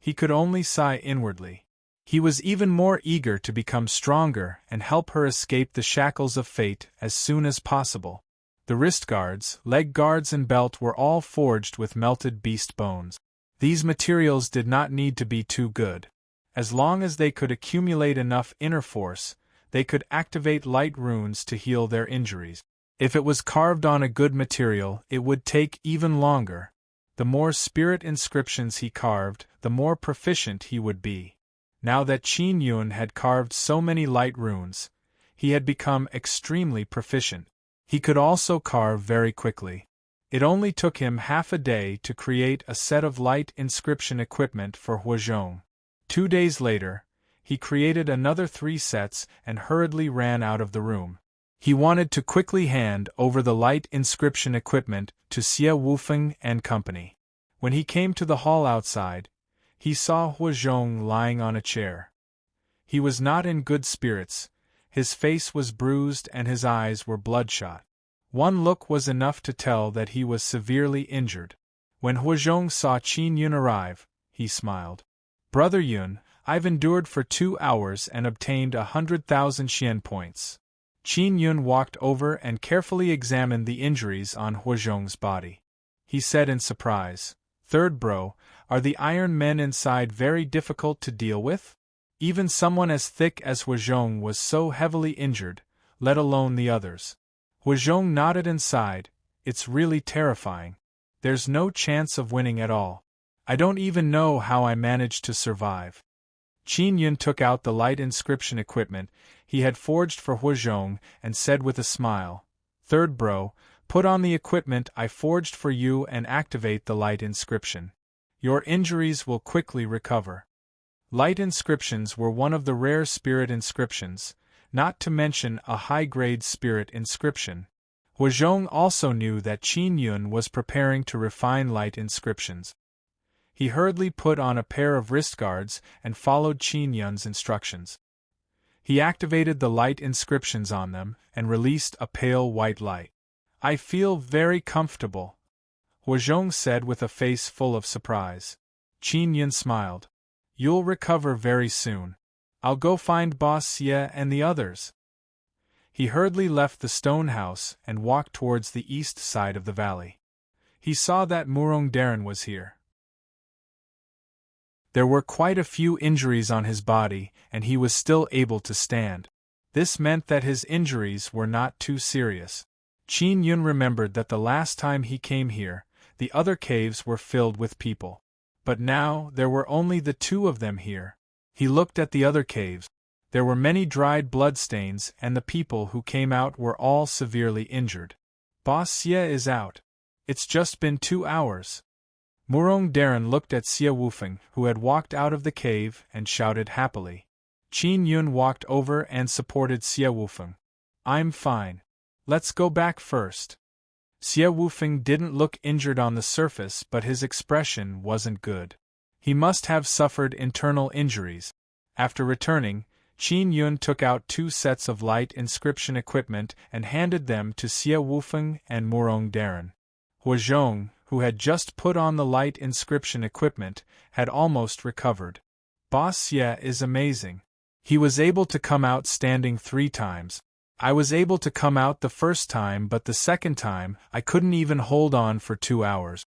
Speaker 1: He could only sigh inwardly. He was even more eager to become stronger and help her escape the shackles of fate as soon as possible. The wrist guards, leg guards and belt were all forged with melted beast bones. These materials did not need to be too good. As long as they could accumulate enough inner force, they could activate light runes to heal their injuries. If it was carved on a good material, it would take even longer. The more spirit inscriptions he carved, the more proficient he would be. Now that Qin Yun had carved so many light runes, he had become extremely proficient. He could also carve very quickly. It only took him half a day to create a set of light inscription equipment for Huazhong. 2 days later, he created another 3 sets and hurriedly ran out of the room. He wanted to quickly hand over the light inscription equipment to Xie Wufeng and company. When he came to the hall outside, he saw Huazhong lying on a chair. He was not in good spirits, his face was bruised and his eyes were bloodshot. One look was enough to tell that he was severely injured. When Huazhong saw Qin Yun arrive, he smiled. "Brother Yun, I've endured for 2 hours and obtained 100,000 Xian points." Qin Yun walked over and carefully examined the injuries on Huazhong's body. He said in surprise, "Third bro, are the iron men inside very difficult to deal with? Even someone as thick as Huazhong was so heavily injured, let alone the others." Huazhong nodded and sighed, "It's really terrifying. There's no chance of winning at all. I don't even know how I managed to survive." Qin Yun took out the light inscription equipment he had forged for Huazhong and said with a smile, "Third bro, put on the equipment I forged for you and activate the light inscription. Your injuries will quickly recover." Light inscriptions were one of the rare spirit inscriptions, not to mention a high-grade spirit inscription. Huazhong also knew that Qin Yun was preparing to refine light inscriptions. He hurriedly put on a pair of wrist guards and followed Qin Yun's instructions. He activated the light inscriptions on them and released a pale white light. "I feel very comfortable," Huazhong said with a face full of surprise. Qin Yun smiled. "You'll recover very soon. I'll go find Boss Xie and the others." He hurriedly left the stone house and walked towards the east side of the valley. He saw that Murong Daran was here. There were quite a few injuries on his body, and he was still able to stand. This meant that his injuries were not too serious. Qin Yun remembered that the last time he came here, the other caves were filled with people. But now there were only the 2 of them here. He looked at the other caves. There were many dried bloodstains, and the people who came out were all severely injured. "Boss Xie is out. It's just been 2 hours." Murong Daran looked at Xie Wufeng, who had walked out of the cave, and shouted happily. Qin Yun walked over and supported Xie Wufeng. "I'm fine. Let's go back first." Xie Wufeng didn't look injured on the surface, but his expression wasn't good. He must have suffered internal injuries. After returning, Qin Yun took out 2 sets of light inscription equipment and handed them to Xie Wufeng and Murong Daran. Huazhong, who had just put on the light inscription equipment, had almost recovered. "Boss Xie is amazing. He was able to come out standing 3 times. I was able to come out the first time, but the second time, I couldn't even hold on for 2 hours."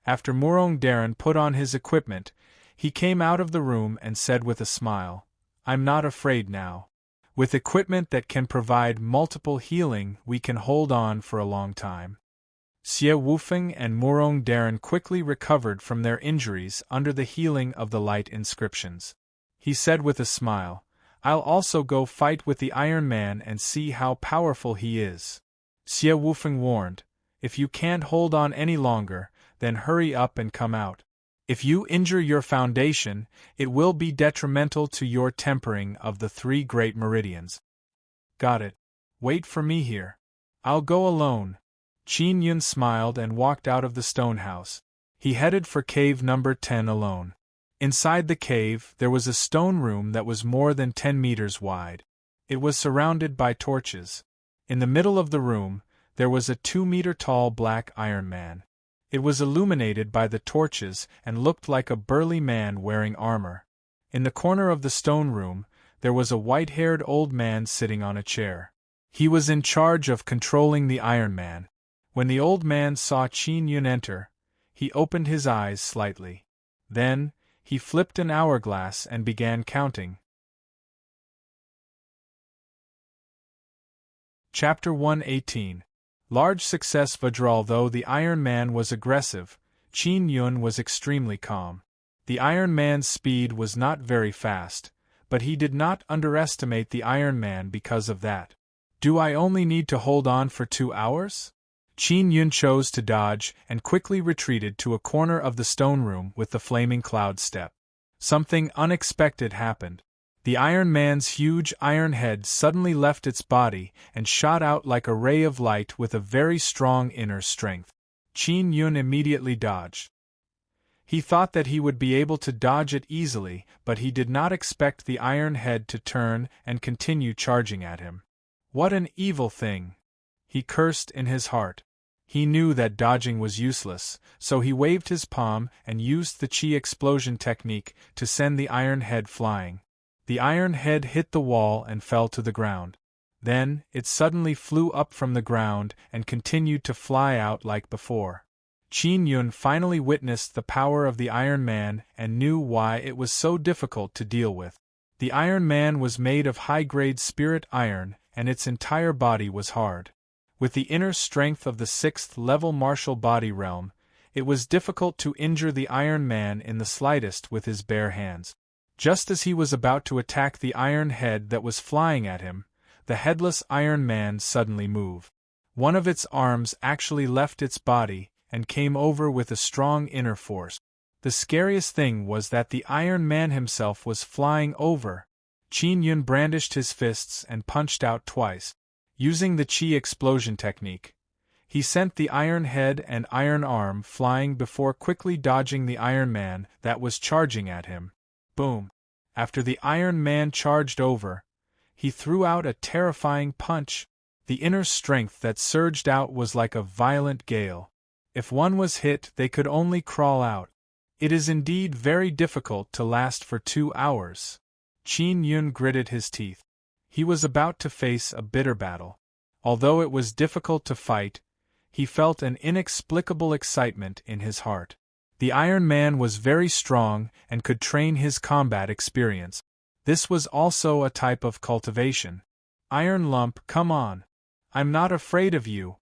Speaker 1: After Murong Daran put on his equipment, he came out of the room and said with a smile, "I'm not afraid now. With equipment that can provide multiple healing, we can hold on for a long time." Xie Wufeng and Murong Daran quickly recovered from their injuries under the healing of the light inscriptions. He said with a smile, "I'll also go fight with the Iron Man and see how powerful he is." Xie Wufeng warned, "If you can't hold on any longer, then hurry up and come out. If you injure your foundation, it will be detrimental to your tempering of the 3 great meridians." "Got it. Wait for me here. I'll go alone." Qin Yun smiled and walked out of the stone house. He headed for cave number 10 alone. Inside the cave, there was a stone room that was more than 10 meters wide. It was surrounded by torches. In the middle of the room, there was a 2-meter-tall black Iron Man. It was illuminated by the torches and looked like a burly man wearing armor. In the corner of the stone room, there was a white-haired old man sitting on a chair. He was in charge of controlling the Iron Man. When the old man saw Qin Yun enter, he opened his eyes slightly. Then, he flipped an hourglass and began counting. Chapter 118. Large success. Although the Iron Man was aggressive, Qin Yun was extremely calm. The Iron Man's speed was not very fast, but he did not underestimate the Iron Man because of that. "Do I only need to hold on for 2 hours?" Qin Yun chose to dodge and quickly retreated to a corner of the stone room with the flaming cloud step. Something unexpected happened. The Iron Man's huge iron head suddenly left its body and shot out like a ray of light with a very strong inner strength. Qin Yun immediately dodged. He thought that he would be able to dodge it easily, but he did not expect the iron head to turn and continue charging at him. What an evil thing! He cursed in his heart. He knew that dodging was useless, so he waved his palm and used the Qi explosion technique to send the iron head flying. The iron head hit the wall and fell to the ground. Then, it suddenly flew up from the ground and continued to fly out like before. Qin Yun finally witnessed the power of the Iron Man and knew why it was so difficult to deal with. The Iron Man was made of high-grade spirit iron, and its entire body was hard. With the inner strength of the 6th-level martial body realm, it was difficult to injure the Iron Man in the slightest with his bare hands. Just as he was about to attack the iron head that was flying at him, the headless Iron Man suddenly moved. One of its arms actually left its body and came over with a strong inner force. The scariest thing was that the Iron Man himself was flying over. Qin Yun brandished his fists and punched out twice. Using the Qi explosion technique, he sent the iron head and iron arm flying before quickly dodging the Iron Man that was charging at him. Boom! After the Iron Man charged over, he threw out a terrifying punch. The inner strength that surged out was like a violent gale. If one was hit, they could only crawl out. It is indeed very difficult to last for 2 hours. Qin Yun gritted his teeth. He was about to face a bitter battle. Although it was difficult to fight, he felt an inexplicable excitement in his heart. The Iron Man was very strong and could train his combat experience. This was also a type of cultivation. Iron Lump, come on. I'm not afraid of you.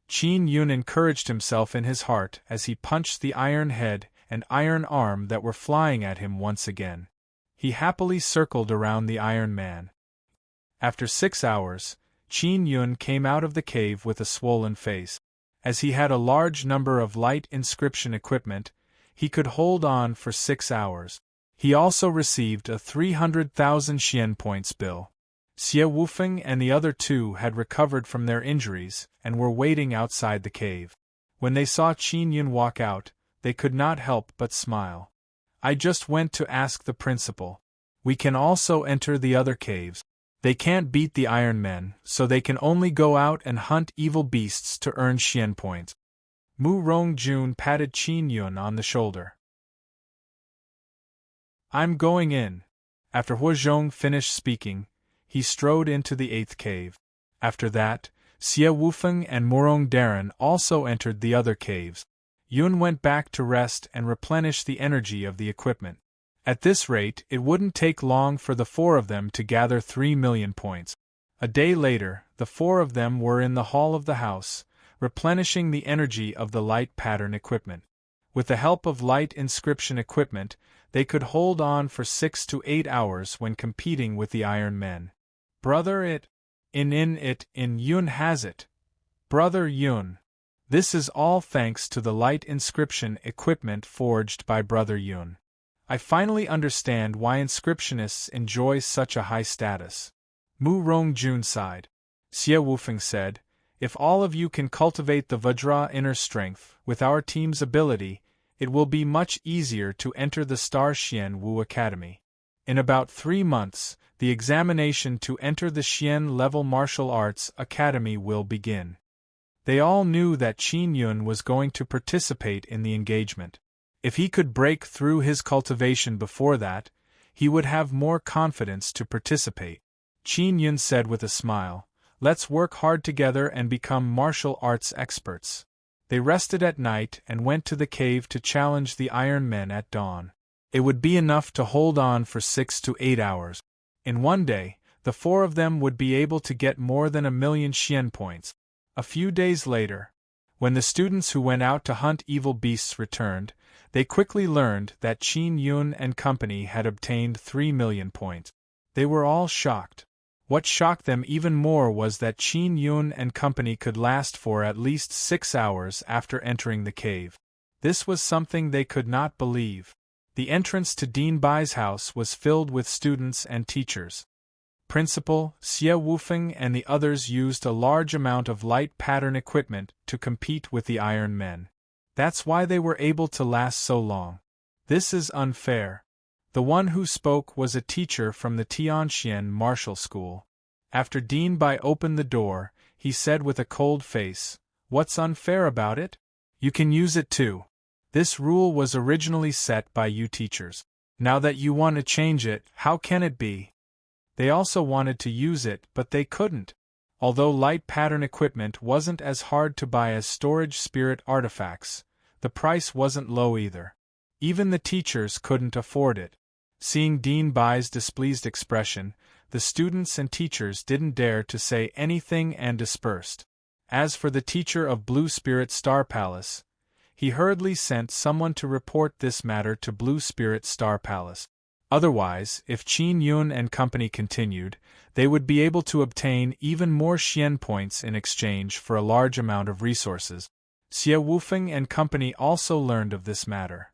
Speaker 1: Qin Yun encouraged himself in his heart as he punched the iron head and iron arm that were flying at him once again. He happily circled around the Iron Man. After 6 hours, Qin Yun came out of the cave with a swollen face. As he had a large number of light inscription equipment, he could hold on for 6 hours. He also received a 300,000 Xian points bill. Xie Wufeng and the other 2 had recovered from their injuries and were waiting outside the cave. When they saw Qin Yun walk out, they could not help but smile. I just went to ask the principal. We can also enter the other caves. They can't beat the Iron Men, so they can only go out and hunt evil beasts to earn Xian points. Mu Rongjun patted Qin Yun on the shoulder. I'm going in. After Huozhong finished speaking, he strode into the 8th cave. After that, Xie Wufeng and Murong Darren also entered the other caves. Yun went back to rest and replenish the energy of the equipment. At this rate, it wouldn't take long for the 4 of them to gather 3 million points. A day later, the 4 of them were in the hall of the house, replenishing the energy of the light pattern equipment. With the help of light inscription equipment, they could hold on for 6 to 8 hours when competing with the Iron Men. Brother Yun has it. Brother Yun. This is all thanks to the light inscription equipment forged by Brother Yun. I finally understand why inscriptionists enjoy such a high status. Mu Rongjun sighed. Xie Wufeng said, if all of you can cultivate the Vajra inner strength with our team's ability, it will be much easier to enter the Star Xian Wu Academy. In about 3 months, the examination to enter the Xian Level Martial Arts Academy will begin. They all knew that Qin Yun was going to participate in the engagement. If he could break through his cultivation before that, he would have more confidence to participate. Qin Yun said with a smile, let's work hard together and become martial arts experts. They rested at night and went to the cave to challenge the Iron Men at dawn. It would be enough to hold on for 6 to 8 hours. In one day, the 4 of them would be able to get more than 1 million Xian points. A few days later, when the students who went out to hunt evil beasts returned, they quickly learned that Qin Yun and company had obtained 3 million points. They were all shocked. What shocked them even more was that Qin Yun and company could last for at least 6 hours after entering the cave. This was something they could not believe. The entrance to Dean Bai's house was filled with students and teachers. Principal, Xie Wufeng and the others used a large amount of light pattern equipment to compete with the Iron Men. That's why they were able to last so long. This is unfair. The one who spoke was a teacher from the Tianxian Martial School. After Dean Bai opened the door, he said with a cold face, "What's unfair about it? You can use it too. This rule was originally set by you teachers. Now that you want to change it, how can it be?" They also wanted to use it, but they couldn't. Although light pattern equipment wasn't as hard to buy as storage spirit artifacts, the price wasn't low either. Even the teachers couldn't afford it. Seeing Dean Bai's displeased expression, the students and teachers didn't dare to say anything and dispersed. As for the teacher of Blue Spirit Star Palace, he hurriedly sent someone to report this matter to Blue Spirit Star Palace. Otherwise, if Qin Yun and company continued, they would be able to obtain even more Xian points in exchange for a large amount of resources. Xie Wufeng and company also learned of this matter.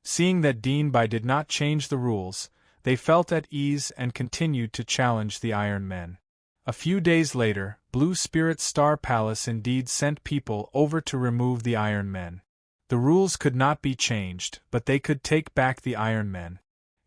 Speaker 1: Seeing that Dean Bai did not change the rules, they felt at ease and continued to challenge the Iron Men. A few days later, Blue Spirit Star Palace indeed sent people over to remove the Iron Men. The rules could not be changed, but they could take back the Iron Men.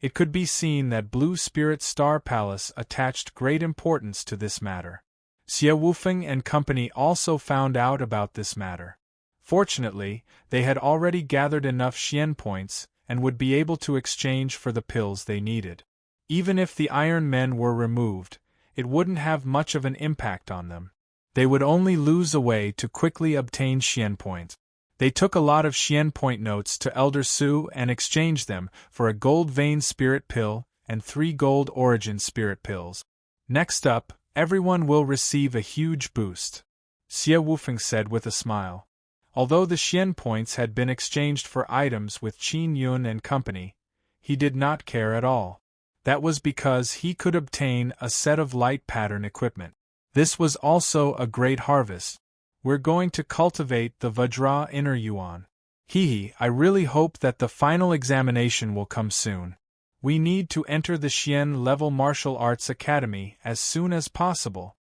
Speaker 1: It could be seen that Blue Spirit Star Palace attached great importance to this matter. Xie Wufeng and company also found out about this matter. Fortunately, they had already gathered enough Xian points and would be able to exchange for the pills they needed. Even if the Iron Men were removed, it wouldn't have much of an impact on them. They would only lose a way to quickly obtain Xian points. They took a lot of Xian point notes to Elder Su and exchanged them for a gold vein spirit pill and 3 gold origin spirit pills. Next up, everyone will receive a huge boost, Xie Wufeng said with a smile. Although the Xian points had been exchanged for items with Qin Yun and company, he did not care at all. That was because he could obtain a set of light pattern equipment. This was also a great harvest. We're going to cultivate the Vajra inner yuan. I really hope that the final examination will come soon. We need to enter the Xian level martial arts academy as soon as possible.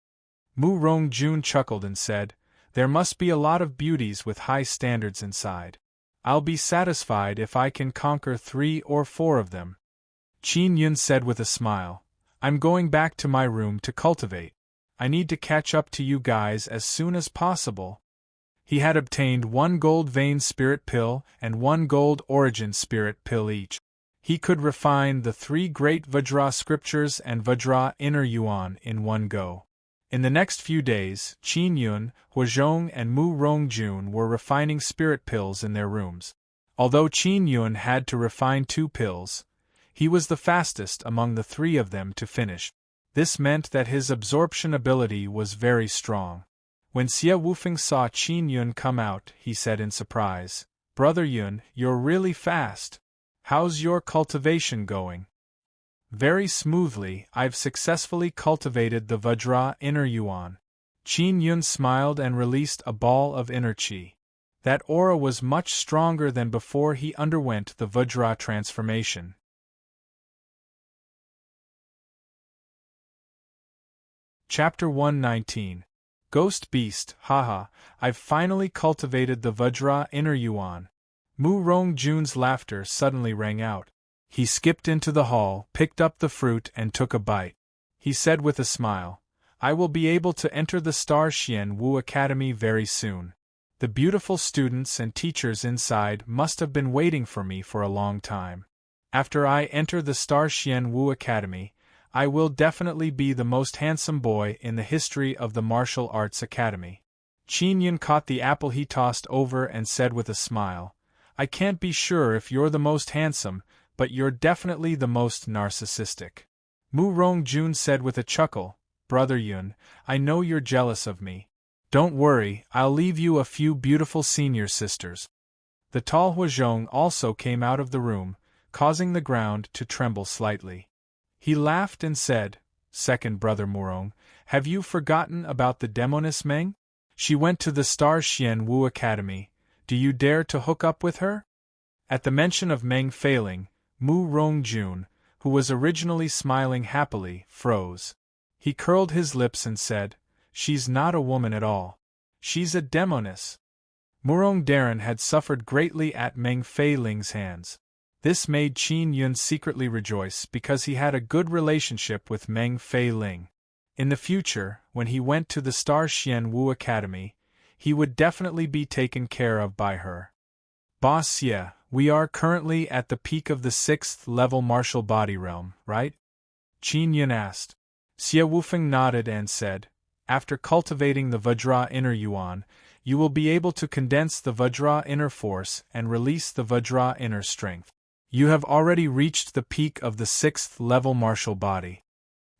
Speaker 1: Mu Rongjun chuckled and said, "There must be a lot of beauties with high standards inside. I'll be satisfied if I can conquer 3 or 4 of them." Qin Yun said with a smile, "I'm going back to my room to cultivate. I need to catch up to you guys as soon as possible." He had obtained 1 gold vein spirit pill and 1 gold origin spirit pill each. He could refine the 3 great Vajra scriptures and Vajra inner yuan in one go. In the next few days, Qin Yun, Huazhong and Mu Rongjun were refining spirit pills in their rooms. Although Qin Yun had to refine 2 pills, he was the fastest among the 3 of them to finish. This meant that his absorption ability was very strong. When Xie Wufeng saw Qin Yun come out, he said in surprise, "Brother Yun, you're really fast. How's your cultivation going?" "Very smoothly. I've successfully cultivated the Vajra inner yuan." Qin Yun smiled and released a ball of inner qi. That aura was much stronger than before he underwent the Vajra transformation. Chapter 119. Ghost Beast, haha, I've finally cultivated the Vajra inner yuan. Mu Rongjun's laughter suddenly rang out. He skipped into the hall, picked up the fruit and took a bite. He said with a smile, "I will be able to enter the Star Xian Wu Academy very soon. The beautiful students and teachers inside must have been waiting for me for a long time. After I enter the Star Xian Wu Academy, I will definitely be the most handsome boy in the history of the Martial Arts Academy." Qin Yun caught the apple he tossed over and said with a smile, "I can't be sure if you're the most handsome, but you're definitely the most narcissistic." Mu Rongjun said with a chuckle, "Brother Yun, I know you're jealous of me. Don't worry, I'll leave you a few beautiful senior sisters." The tall Huazhong also came out of the room, causing the ground to tremble slightly. He laughed and said, "Second brother Murong, have you forgotten about the Demoness Meng? She went to the Star Xian Wu Academy. Do you dare to hook up with her?" At the mention of Meng Feiling, Mu Rongjun, who was originally smiling happily, froze. He curled his lips and said, "She's not a woman at all. She's a demoness." Murong Daran had suffered greatly at Meng Feiling's hands. This made Qin Yun secretly rejoice because he had a good relationship with Meng Feiling. In the future, when he went to the Star Xian Wu Academy, he would definitely be taken care of by her. Boss Xie, we are currently at the peak of the 6th level martial body realm, right? Qin Yun asked. Xie Wufeng nodded and said, after cultivating the Vajra inner yuan, you will be able to condense the Vajra inner force and release the Vajra inner strength. You have already reached the peak of the 6th level martial body.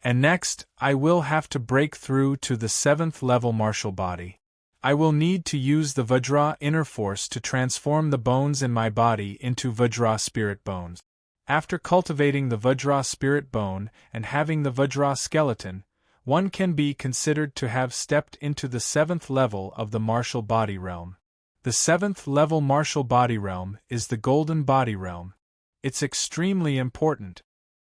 Speaker 1: And next, I will have to break through to the 7th level martial body. I will need to use the Vajra inner force to transform the bones in my body into Vajra spirit bones. After cultivating the Vajra spirit bone and having the Vajra skeleton, one can be considered to have stepped into the 7th level of the martial body realm. The 7th level martial body realm is the golden body realm. It's extremely important.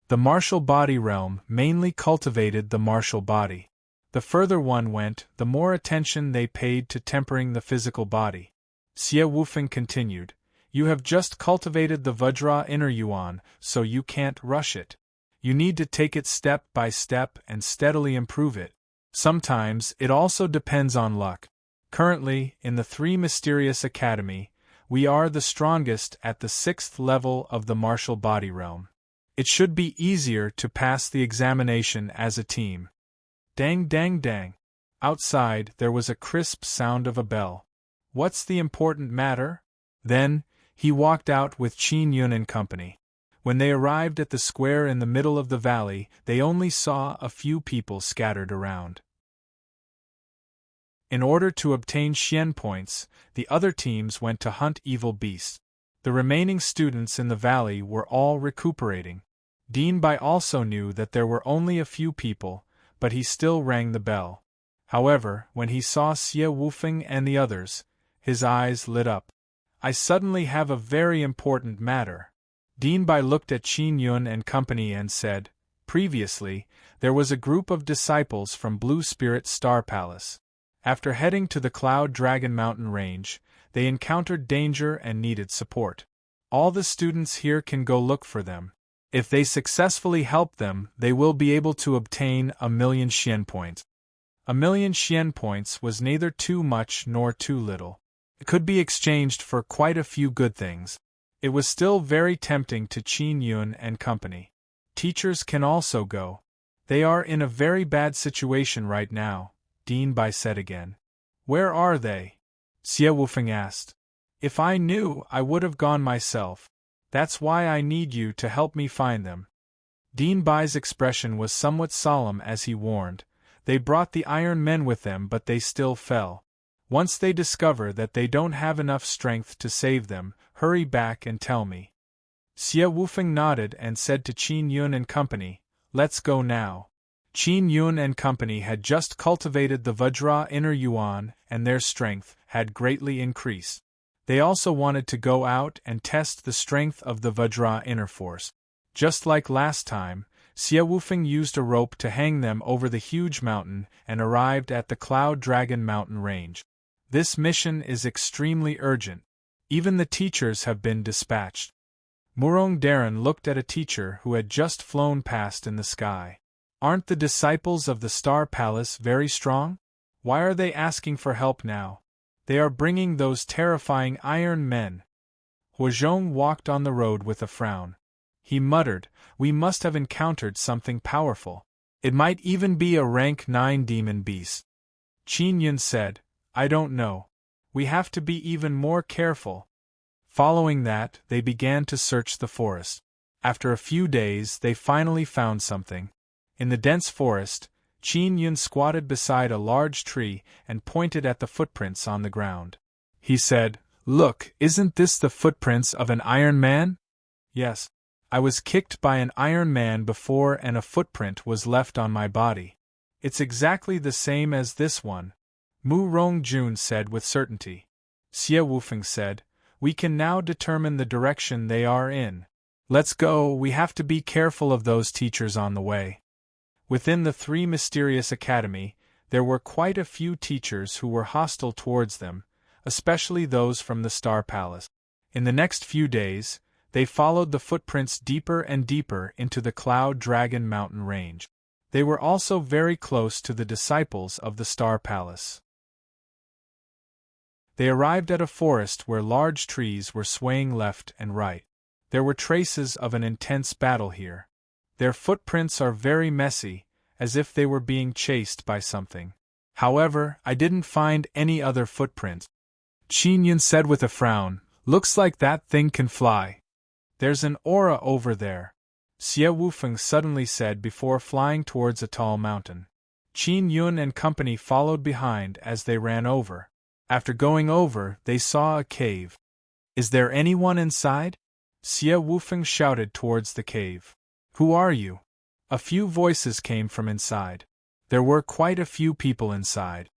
Speaker 1: The martial body realm mainly cultivated the martial body. The further one went, the more attention they paid to tempering the physical body. Xie Wufeng continued, you have just cultivated the Vajra inner yuan, so you can't rush it. You need to take it step by step and steadily improve it. Sometimes it also depends on luck. Currently, in the Three Mysterious Academy, we are the strongest at the 6th level of the martial body realm. It should be easier to pass the examination as a team. Dang dang dang. Outside there was a crisp sound of a bell. What's the important matter? Then, he walked out with Qin Yun and company. When they arrived at the square in the middle of the valley, they only saw a few people scattered around. In order to obtain Xian points, the other teams went to hunt evil beasts. The remaining students in the valley were all recuperating. Dean Bai also knew that there were only a few people, but he still rang the bell. However, when he saw Xie Wufeng and the others, his eyes lit up. I suddenly have a very important matter. Dean Bai looked at Qin Yun and company and said, previously, there was a group of disciples from Blue Spirit Star Palace. After heading to the Cloud Dragon Mountain Range, they encountered danger and needed support. All the students here can go look for them. If they successfully help them, they will be able to obtain 1,000,000 Xian points. 1,000,000 Xian points was neither too much nor too little. It could be exchanged for quite a few good things. It was still very tempting to Qin Yun and company. Teachers can also go. They are in a very bad situation right now, Dean Bai said again. Where are they? Xie Wufeng asked. If I knew, I would have gone myself. That's why I need you to help me find them. Dean Bai's expression was somewhat solemn as he warned. They brought the Iron Men with them, but they still fell. Once they discover that they don't have enough strength to save them, hurry back and tell me. Xie Wufeng nodded and said to Qin Yun and company, let's go now. Qin Yun and company had just cultivated the Vajra inner yuan, and their strength had greatly increased. They also wanted to go out and test the strength of the Vajra inner force. Just like last time, Xie Wufeng used a rope to hang them over the huge mountain and arrived at the Cloud Dragon Mountain Range. This mission is extremely urgent. Even the teachers have been dispatched. Murong Daran looked at a teacher who had just flown past in the sky. Aren't the disciples of the Star Palace very strong? Why are they asking for help now? They are bringing those terrifying Iron Men. Huozhong walked on the road with a frown. He muttered, we must have encountered something powerful. It might even be a rank 9 demon beast. Qin Yun said, I don't know. We have to be even more careful. Following that, they began to search the forest. After a few days, they finally found something. In the dense forest, Qin Yun squatted beside a large tree and pointed at the footprints on the ground. He said, look, isn't this the footprints of an Iron Man? Yes. I was kicked by an Iron Man before and a footprint was left on my body. It's exactly the same as this one, Mu Rongjun said with certainty. Xie Wufeng said, We can now determine the direction they are in. Let's go, we have to be careful of those teachers on the way. Within the Three Mysterious Academy, there were quite a few teachers who were hostile towards them, especially those from the Star Palace. In the next few days, they followed the footprints deeper and deeper into the Cloud Dragon Mountain range. They were also very close to the disciples of the Star Palace. They arrived at a forest where large trees were swaying left and right. There were traces of an intense battle here. Their footprints are very messy, as if they were being chased by something. However, I didn't find any other footprints. Qin Yun said with a frown, "Looks like that thing can fly." "There's an aura over there," Xie Wufeng suddenly said before flying towards a tall mountain. Qin Yun and company followed behind as they ran over. After going over, they saw a cave. "Is there anyone inside?" Xie Wufeng shouted towards the cave. "Who are you?" A few voices came from inside. There were quite a few people inside.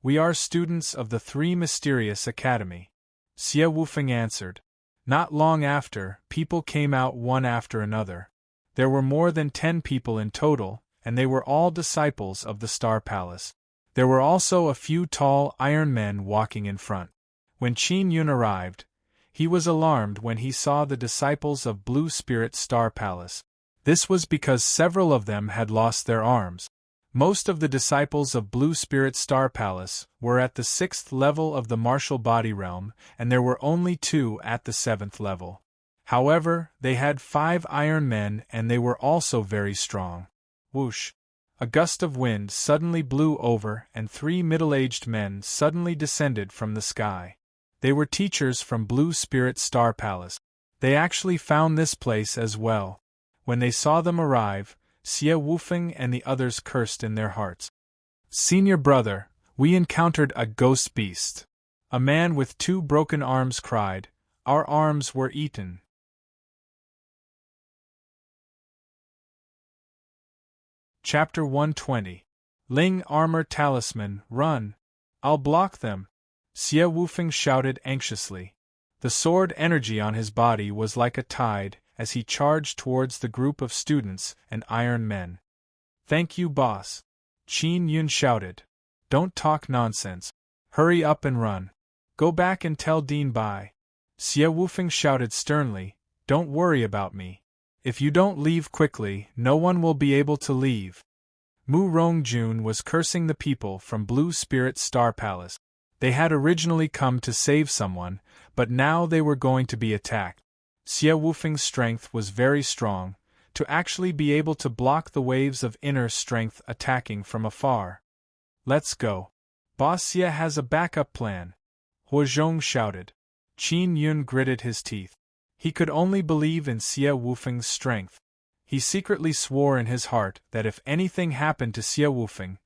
Speaker 1: "We are students of the Three Mysterious Academy," Xie Wufeng answered. Not long after, people came out one after another. There were more than 10 people in total, and they were all disciples of the Star Palace. There were also a few tall iron men walking in front. When Qin Yun arrived, he was alarmed when he saw the disciples of Blue Spirit Star Palace. This was because several of them had lost their arms. Most of the disciples of Blue Spirit Star Palace were at the 6th level of the martial body realm, and there were only 2 at the 7th level. However, they had 5 iron men and they were also very strong. Whoosh! A gust of wind suddenly blew over and 3 middle-aged men suddenly descended from the sky. They were teachers from Blue Spirit Star Palace. They actually found this place as well. When they saw them arrive, Xie Wufeng and the others cursed in their hearts. "Senior brother, we encountered a ghost beast." A man with 2 broken arms cried, "Our arms were eaten." Chapter 120. Ling Armor Talisman, run! I'll block them! Xie Wufeng shouted anxiously. The sword energy on his body was like a tide as he charged towards the group of students and iron men. "Thank you, boss," Qin Yun shouted. "Don't talk nonsense. Hurry up and run. Go back and tell Dean bye." Xie Wufeng shouted sternly, "Don't worry about me. If you don't leave quickly, no one will be able to leave." Mu Rongjun was cursing the people from Blue Spirit Star Palace. They had originally come to save someone, but now they were going to be attacked. Xie Wufeng's strength was very strong, to actually be able to block the waves of inner strength attacking from afar. "Let's go. Boss Xie has a backup plan," Huozhong shouted. Qin Yun gritted his teeth. He could only believe in Xie Wufeng's strength. He secretly swore in his heart that if anything happened to Xie Wufeng,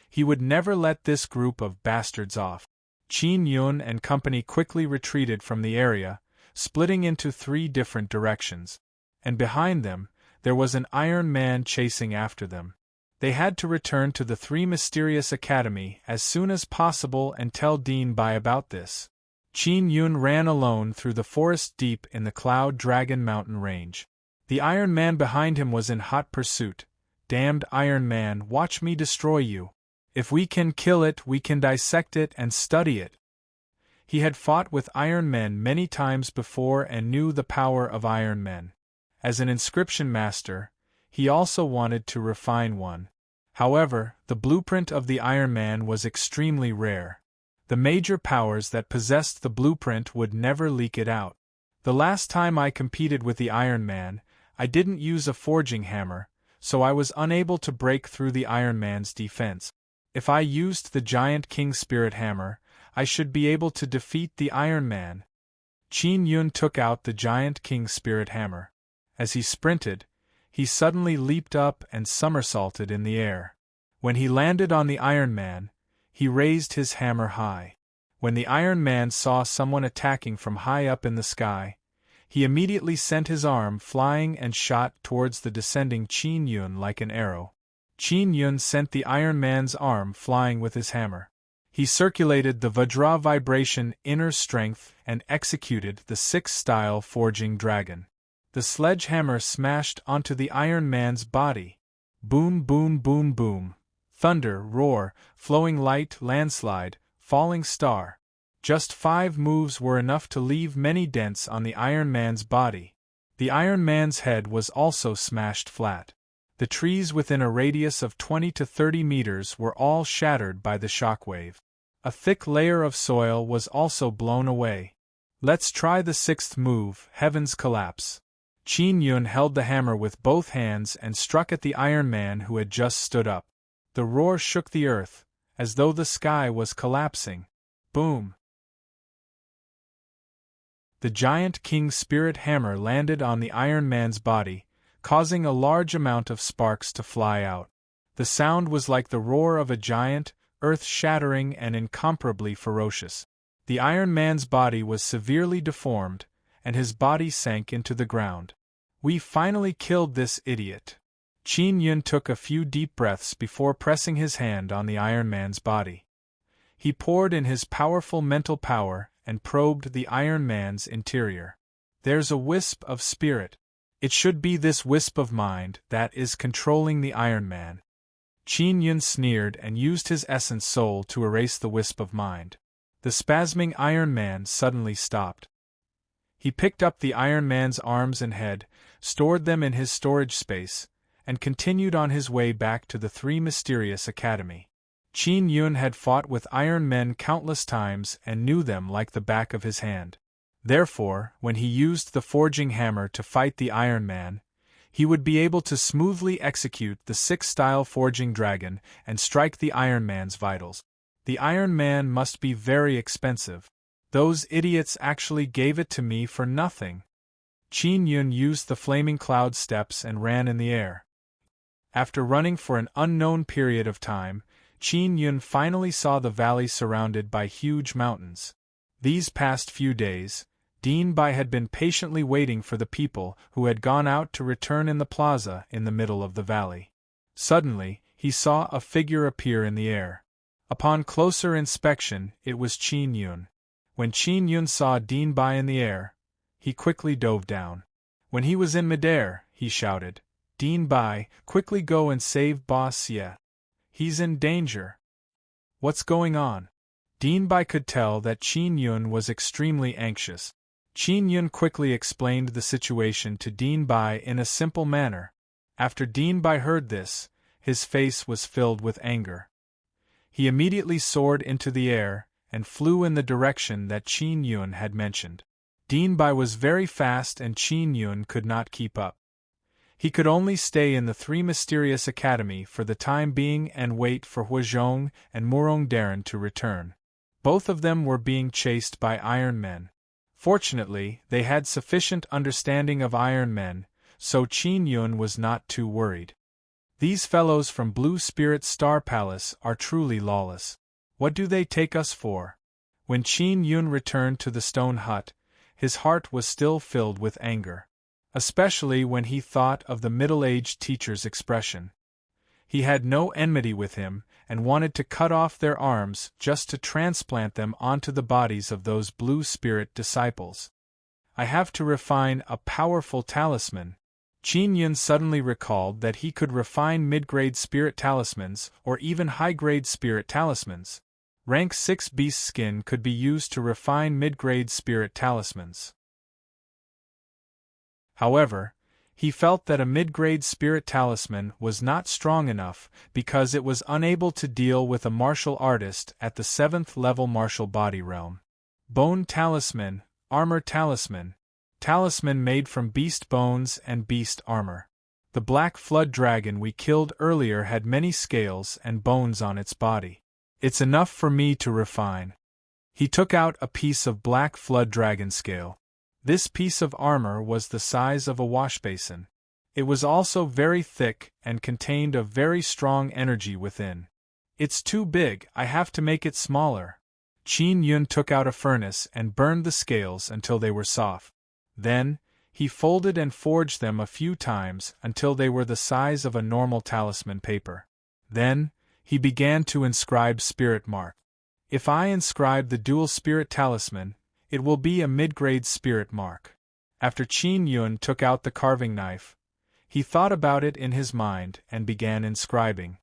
Speaker 1: he would never let this group of bastards off. Qin Yun and company quickly retreated from the area, splitting into 3 different directions. And behind them, there was an Iron Man chasing after them. They had to return to the Three Mysterious Academy as soon as possible and tell Dean bye about this. Qin Yun ran alone through the forest deep in the Cloud Dragon Mountain range. The Iron Man behind him was in hot pursuit. "Damned Iron Man, watch me destroy you. If we can kill it, we can dissect it and study it." He had fought with Iron Men many times before and knew the power of Iron Men. As an inscription master, he also wanted to refine one. However, the blueprint of the Iron Man was extremely rare. The major powers that possessed the blueprint would never leak it out. The last time I competed with the Iron Man, I didn't use a forging hammer, so I was unable to break through the Iron Man's defense. If I used the giant King Spirit Hammer, I should be able to defeat the Iron Man. Qin Yun took out the giant King Spirit Hammer. As he sprinted, he suddenly leaped up and somersaulted in the air. When he landed on the Iron Man, he raised his hammer high. When the Iron Man saw someone attacking from high up in the sky, he immediately sent his arm flying and shot towards the descending Qin Yun like an arrow. Qin Yun sent the Iron Man's arm flying with his hammer. He circulated the Vajra vibration inner strength and executed the 6th-style forging dragon. The sledgehammer smashed onto the Iron Man's body. Boom, boom, boom, boom. Thunder, roar, flowing light, landslide, falling star. Just 5 moves were enough to leave many dents on the Iron Man's body. The Iron Man's head was also smashed flat. The trees within a radius of 20 to 30 meters were all shattered by the shockwave. A thick layer of soil was also blown away. Let's try the 6th move, Heaven's Collapse. Qin Yun held the hammer with both hands and struck at the Iron Man who had just stood up. The roar shook the earth, as though the sky was collapsing. Boom! The giant King Spirit hammer landed on the Iron Man's body, causing a large amount of sparks to fly out. The sound was like the roar of a giant, earth-shattering and incomparably ferocious. The Iron Man's body was severely deformed, and his body sank into the ground. We finally killed this idiot. Qin Yun took a few deep breaths before pressing his hand on the Iron Man's body. He poured in his powerful mental power and probed the Iron Man's interior. There's a wisp of spirit. It should be this wisp of mind that is controlling the Iron Man. Qin Yun sneered and used his essence soul to erase the wisp of mind. The spasming Iron Man suddenly stopped. He picked up the Iron Man's arms and head, stored them in his storage space, and continued on his way back to the 3 Mysterious Academy. Qin Yun had fought with Iron Men countless times and knew them like the back of his hand. Therefore, when he used the forging hammer to fight the Iron Man, he would be able to smoothly execute the 6th-style forging dragon and strike the Iron Man's vitals. The Iron Man must be very expensive. Those idiots actually gave it to me for nothing. Qin Yun used the flaming cloud steps and ran in the air. After running for an unknown period of time, Qin Yun finally saw the valley surrounded by huge mountains. These past few days, Dean Bai had been patiently waiting for the people who had gone out to return in the plaza in the middle of the valley. Suddenly, he saw a figure appear in the air. Upon closer inspection, it was Qin Yun. When Qin Yun saw Dean Bai in the air, he quickly dove down. When he was in midair, he shouted, "Dean Bai, quickly go and save Boss Ye. He's in danger." "What's going on?" Dean Bai could tell that Qin Yun was extremely anxious. Qin Yun quickly explained the situation to Dean Bai in a simple manner. After Dean Bai heard this, his face was filled with anger. He immediately soared into the air and flew in the direction that Qin Yun had mentioned. Dean Bai was very fast and Qin Yun could not keep up. He could only stay in the 3 Mysterious Academy for the time being and wait for Huazhong and Murong Darren to return. Both of them were being chased by Iron Men. Fortunately, they had sufficient understanding of Iron Men, so Qin Yun was not too worried. These fellows from Blue Spirit Star Palace are truly lawless. What do they take us for? When Qin Yun returned to the stone hut, his heart was still filled with anger. Especially when he thought of the middle-aged teacher's expression. He had no enmity with him, and wanted to cut off their arms just to transplant them onto the bodies of those Blue Spirit disciples. I have to refine a powerful talisman. Qin Yun suddenly recalled that he could refine mid-grade spirit talismans or even high-grade spirit talismans. Rank 6 beast skin could be used to refine mid-grade spirit talismans. However, he felt that a mid-grade spirit talisman was not strong enough because it was unable to deal with a martial artist at the 7th level martial body realm. Bone talisman, armor talisman. Talisman made from beast bones and beast armor. The black flood dragon we killed earlier had many scales and bones on its body. It's enough for me to refine. He took out a piece of black flood dragon scale. This piece of armor was the size of a washbasin. It was also very thick and contained a very strong energy within. It's too big, I have to make it smaller. Qin Yun took out a furnace and burned the scales until they were soft. Then, he folded and forged them a few times until they were the size of a normal talisman paper. Then, he began to inscribe spirit mark. If I inscribe the dual spirit talisman, it will be a mid-grade spirit mark. After Qin Yun took out the carving knife, he thought about it in his mind and began inscribing.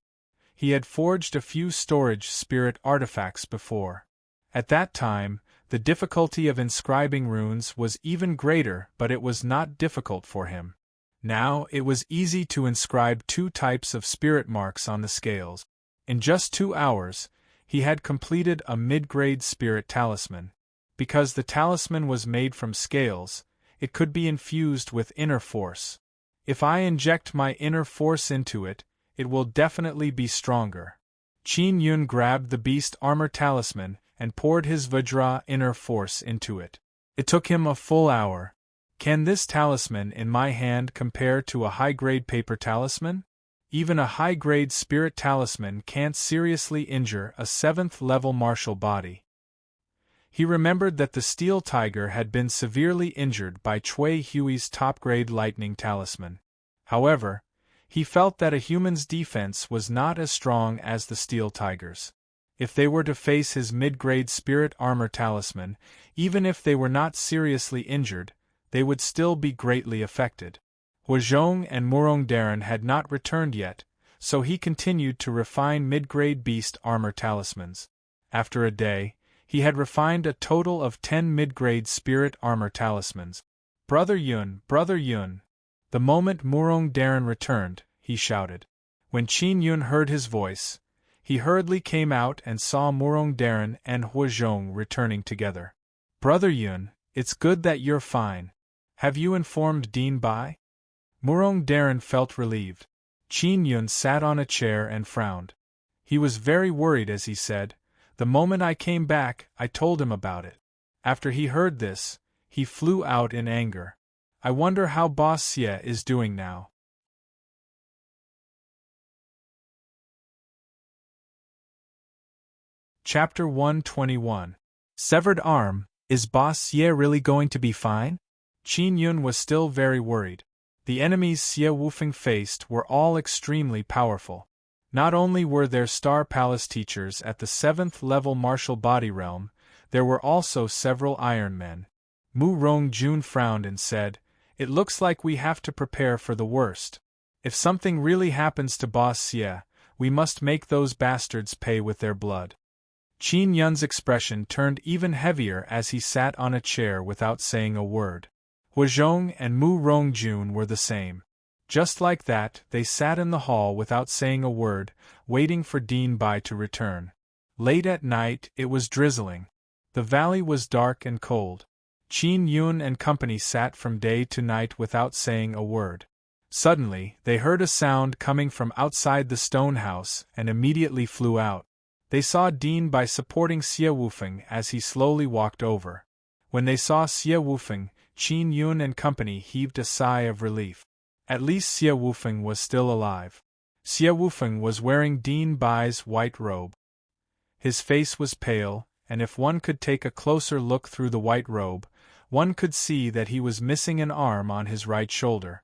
Speaker 1: He had forged a few storage spirit artifacts before. At that time, the difficulty of inscribing runes was even greater, but it was not difficult for him. Now it was easy to inscribe 2 types of spirit marks on the scales. In just 2 hours, he had completed a mid-grade spirit talisman. Because the talisman was made from scales, it could be infused with inner force. If I inject my inner force into it, it will definitely be stronger. Qin Yun grabbed the beast armor talisman and poured his Vajra inner force into it. It took him a full hour. Can this talisman in my hand compare to a high-grade paper talisman? Even a high-grade spirit talisman can't seriously injure a 7th-level martial body. He remembered that the steel tiger had been severely injured by Cui Hui's top-grade lightning talisman. However, he felt that a human's defense was not as strong as the steel tiger's. If they were to face his mid-grade spirit armor talisman, even if they were not seriously injured, they would still be greatly affected. Huazhong and Murong Darren had not returned yet, so he continued to refine mid-grade beast armor talismans. After a day, he had refined a total of 10 mid-grade spirit armor talismans. Brother Yun! Brother Yun! The moment Murong Darren returned, he shouted. When Qin Yun heard his voice, he hurriedly came out and saw Murong Darren and Huazhong returning together. Brother Yun, it's good that you're fine. Have you informed Dean Bai? Murong Darren felt relieved. Qin Yun sat on a chair and frowned. He was very worried as he said, "The moment I came back, I told him about it." After he heard this, he flew out in anger. I wonder how Boss Xie is doing now. Chapter 121. Severed Arm. Is Boss Xie really going to be fine? Qin Yun was still very worried. The enemies Xie Wufeng faced were all extremely powerful. Not only were there Star Palace teachers at the 7th-level martial body realm, there were also several Iron Men. Mu Rongjun frowned and said, "It looks like we have to prepare for the worst. If something really happens to Boss Xie, we must make those bastards pay with their blood." Qin Yun's expression turned even heavier as he sat on a chair without saying a word. Huazhong and Mu Rongjun were the same. Just like that, they sat in the hall without saying a word, waiting for Dean Bai to return. Late at night, it was drizzling. The valley was dark and cold. Qin Yun and company sat from day to night without saying a word. Suddenly, they heard a sound coming from outside the stone house and immediately flew out. They saw Dean Bai supporting Xie Wufeng as he slowly walked over. When they saw Xie Wufeng, Qin Yun and company heaved a sigh of relief. At least Xie Wufeng was still alive. Xie Wufeng was wearing Dean Bai's white robe. His face was pale, and if one could take a closer look through the white robe, one could see that he was missing an arm on his right shoulder.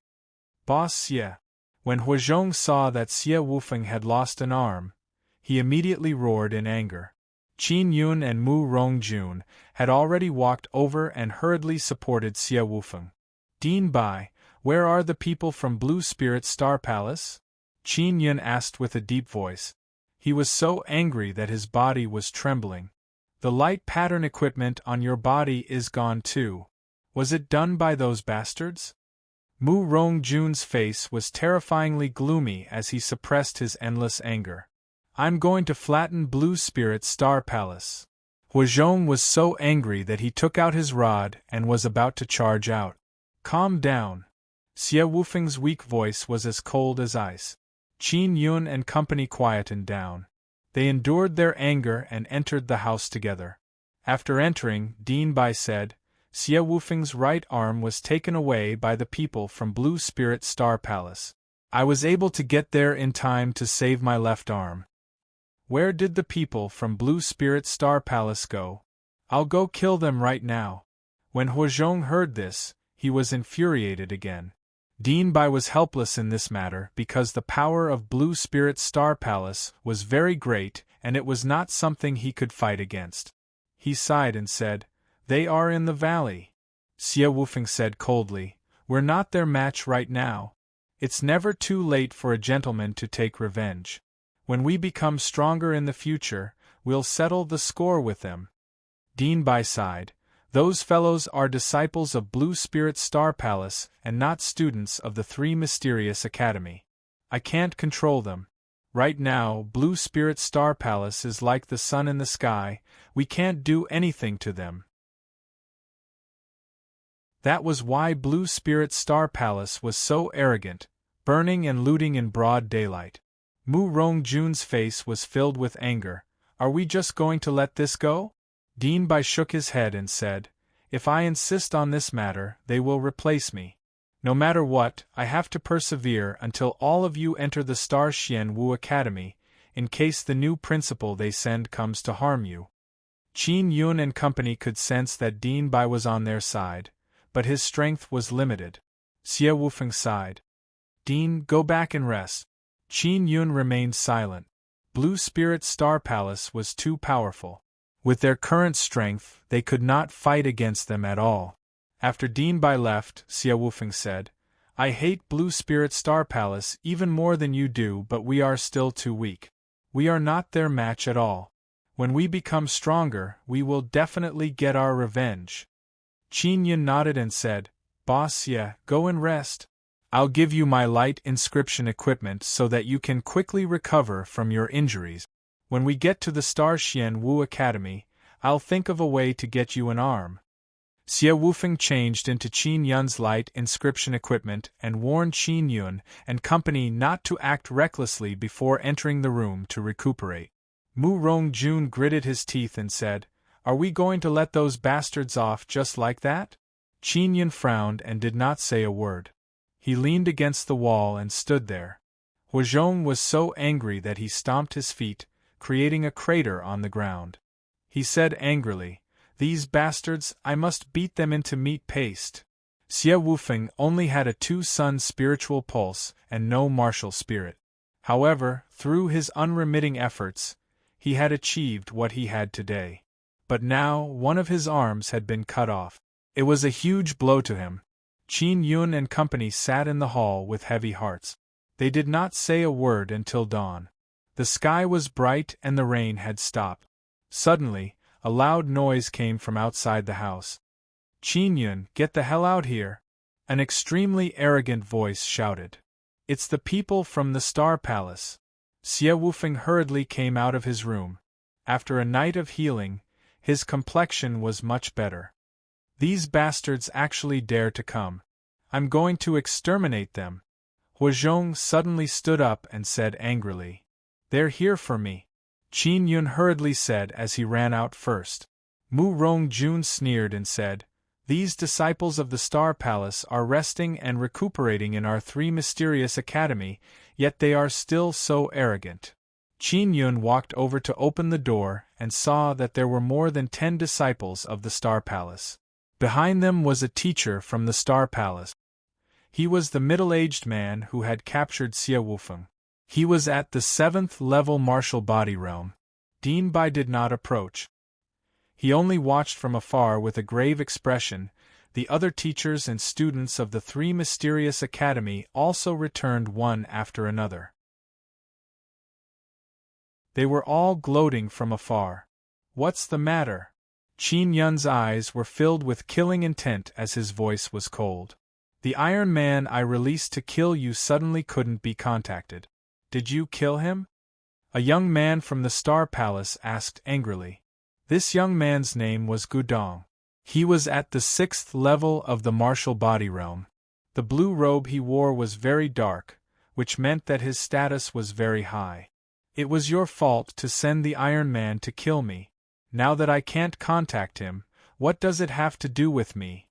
Speaker 1: Boss Xie. When Huazhong saw that Xie Wufeng had lost an arm, he immediately roared in anger. Qin Yun and Mu Rongjun had already walked over and hurriedly supported Xie Wufeng. Dean Bai, where are the people from Blue Spirit Star Palace? Qin Yun asked with a deep voice. He was so angry that his body was trembling. The light pattern equipment on your body is gone too. Was it done by those bastards? Mu Rongjun's face was terrifyingly gloomy as he suppressed his endless anger. I'm going to flatten Blue Spirit Star Palace. Huazhong was so angry that he took out his rod and was about to charge out. Calm down. Xie Wufeng's weak voice was as cold as ice. Qin Yun and company quietened down. They endured their anger and entered the house together. After entering, Dean Bai said, Xie Wufeng's right arm was taken away by the people from Blue Spirit Star Palace. I was able to get there in time to save my left arm. Where did the people from Blue Spirit Star Palace go? I'll go kill them right now. When Huazhong heard this, he was infuriated again. Dean Bai was helpless in this matter because the power of Blue Spirit Star Palace was very great and it was not something he could fight against. He sighed and said, "They are in the valley." Xie Wufeng said coldly, "We're not their match right now. It's never too late for a gentleman to take revenge. When we become stronger in the future, we'll settle the score with them." Dean Bai sighed. "Those fellows are disciples of Blue Spirit Star Palace and not students of the Three Mysterious Academy. I can't control them. Right now, Blue Spirit Star Palace is like the sun in the sky, we can't do anything to them." That was why Blue Spirit Star Palace was so arrogant, burning and looting in broad daylight. Mu Rongjun's face was filled with anger. "Are we just going to let this go?" Dean Bai shook his head and said, "If I insist on this matter, they will replace me. No matter what, I have to persevere until all of you enter the Star Xian Wu Academy, in case the new principal they send comes to harm you." Qin Yun and company could sense that Dean Bai was on their side, but his strength was limited. Xie Wufeng sighed. "Dean, go back and rest." Qin Yun remained silent. Blue Spirit Star Palace was too powerful. With their current strength, they could not fight against them at all. After Dean Bai left, Xie Wufeng said, "I hate Blue Spirit Star Palace even more than you do, but we are still too weak. We are not their match at all. When we become stronger, we will definitely get our revenge." Qin Yun nodded and said, "Boss Xie, go and rest. I'll give you my light inscription equipment so that you can quickly recover from your injuries. When we get to the Star Xian Wu Academy, I'll think of a way to get you an arm." Xie Wufeng changed into Qin Yun's light inscription equipment and warned Qin Yun and company not to act recklessly before entering the room to recuperate. Mu Rongjun gritted his teeth and said, "Are we going to let those bastards off just like that?" Qin Yun frowned and did not say a word. He leaned against the wall and stood there. Huazhong was so angry that he stomped his feet, creating a crater on the ground. He said angrily, "These bastards, I must beat them into meat paste." Xie Wufeng only had a two-sun spiritual pulse and no martial spirit. However, through his unremitting efforts, he had achieved what he had today. But now, one of his arms had been cut off. It was a huge blow to him. Qin Yun and company sat in the hall with heavy hearts. They did not say a word until dawn. The sky was bright and the rain had stopped. Suddenly, a loud noise came from outside the house. "Qin Yun, get the hell out here!" An extremely arrogant voice shouted. "It's the people from the Star Palace." Xie Wufeng hurriedly came out of his room. After a night of healing, his complexion was much better. "These bastards actually dare to come. I'm going to exterminate them." Huazhong suddenly stood up and said angrily, "They're here for me." Qin Yun hurriedly said as he ran out first. Mu Rongjun sneered and said, "These disciples of the Star Palace are resting and recuperating in our Three Mysterious Academy, yet they are still so arrogant." Qin Yun walked over to open the door and saw that there were more than 10 disciples of the Star Palace. Behind them was a teacher from the Star Palace. He was the middle-aged man who had captured Xie Wufeng. He was at the 7th level martial body realm. Dean Bai did not approach. He only watched from afar with a grave expression. The other teachers and students of the Three Mysterious Academy also returned one after another. They were all gloating from afar. "What's the matter?" Qin Yun's eyes were filled with killing intent as his voice was cold. "The Iron Man I released to kill you suddenly couldn't be contacted. Did you kill him?" A young man from the Star Palace asked angrily. This young man's name was Gudong. He was at the 6th level of the martial body realm. The blue robe he wore was very dark, which meant that his status was very high. "It was your fault to send the Iron Man to kill me. Now that I can't contact him, what does it have to do with me?"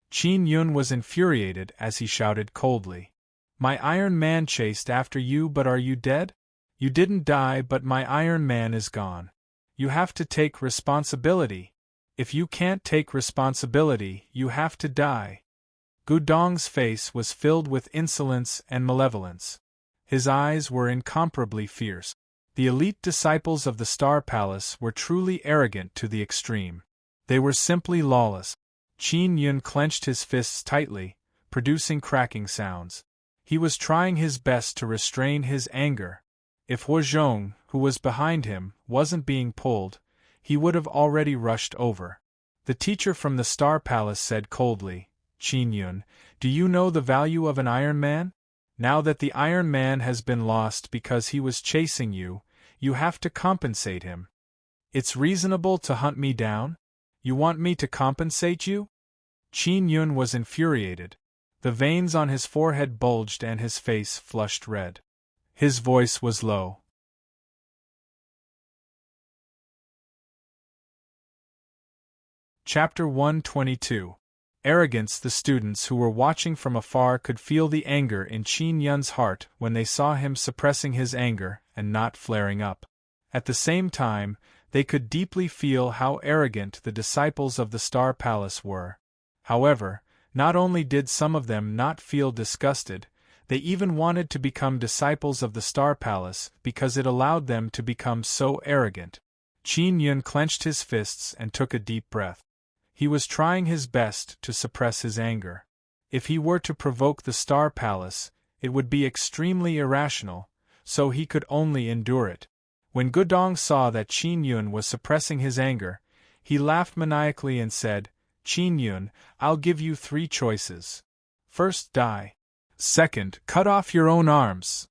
Speaker 1: Qin Yun was infuriated as he shouted coldly. "My Iron Man chased after you, but are you dead? You didn't die, but my Iron Man is gone. You have to take responsibility. If you can't take responsibility, you have to die." Gudong's face was filled with insolence and malevolence. His eyes were incomparably fierce. The elite disciples of the Star Palace were truly arrogant to the extreme. They were simply lawless. Qin Yun clenched his fists tightly, producing cracking sounds. He was trying his best to restrain his anger. If Huozhong, who was behind him, wasn't being pulled, he would have already rushed over. The teacher from the Star Palace said coldly, "Qin Yun, do you know the value of an Iron Man? Now that the Iron Man has been lost because he was chasing you, you have to compensate him. It's reasonable to hunt me down? You want me to compensate you?" Qin Yun was infuriated. The veins on his forehead bulged and his face flushed red. His voice was low. Chapter 122. Arrogance. The students who were watching from afar could feel the anger in Qin Yun's heart when they saw him suppressing his anger and not flaring up. At the same time, they could deeply feel how arrogant the disciples of the Star Palace were. However, not only did some of them not feel disgusted, they even wanted to become disciples of the Star Palace because it allowed them to become so arrogant. Qin Yun clenched his fists and took a deep breath. He was trying his best to suppress his anger. If he were to provoke the Star Palace, it would be extremely irrational, so he could only endure it. When Gudong saw that Qin Yun was suppressing his anger, he laughed maniacally and said, "Qin Yun, I'll give you 3 choices. First, die. Second, cut off your own arms.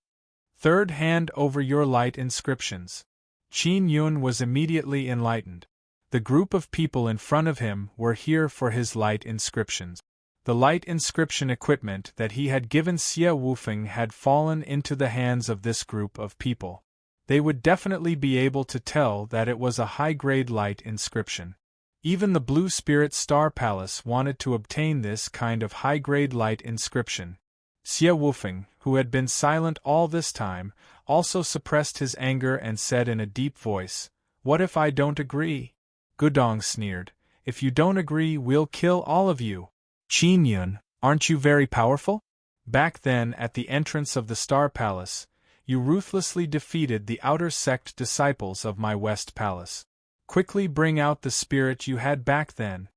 Speaker 1: Third, hand over your light inscriptions." Qin Yun was immediately enlightened. The group of people in front of him were here for his light inscriptions. The light inscription equipment that he had given Xie Wufeng had fallen into the hands of this group of people. They would definitely be able to tell that it was a high-grade light inscription. Even the Blue Spirit Star Palace wanted to obtain this kind of high-grade light inscription. Xie Wufeng, who had been silent all this time, also suppressed his anger and said in a deep voice, "What if I don't agree?" Gudong sneered, "If you don't agree, we'll kill all of you. Qin Yun, aren't you very powerful? Back then, at the entrance of the Star Palace, you ruthlessly defeated the outer sect disciples of my West Palace. Quickly bring out the spirit you had back then."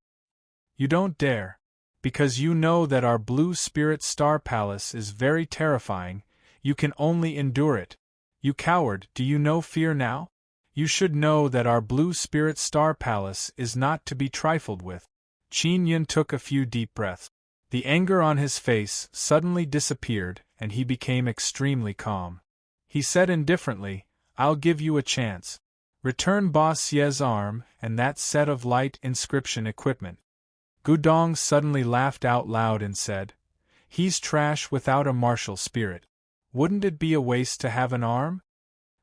Speaker 1: "You don't dare. Because you know that our Blue Spirit Star Palace is very terrifying, you can only endure it. You coward, do you know fear now? You should know that our Blue Spirit Star Palace is not to be trifled with." Qin Yun took a few deep breaths. The anger on his face suddenly disappeared and he became extremely calm. He said indifferently, "I'll give you a chance. Return Boss Xie's arm and that set of light inscription equipment." Gudong suddenly laughed out loud and said, "He's trash without a martial spirit. Wouldn't it be a waste to have an arm?"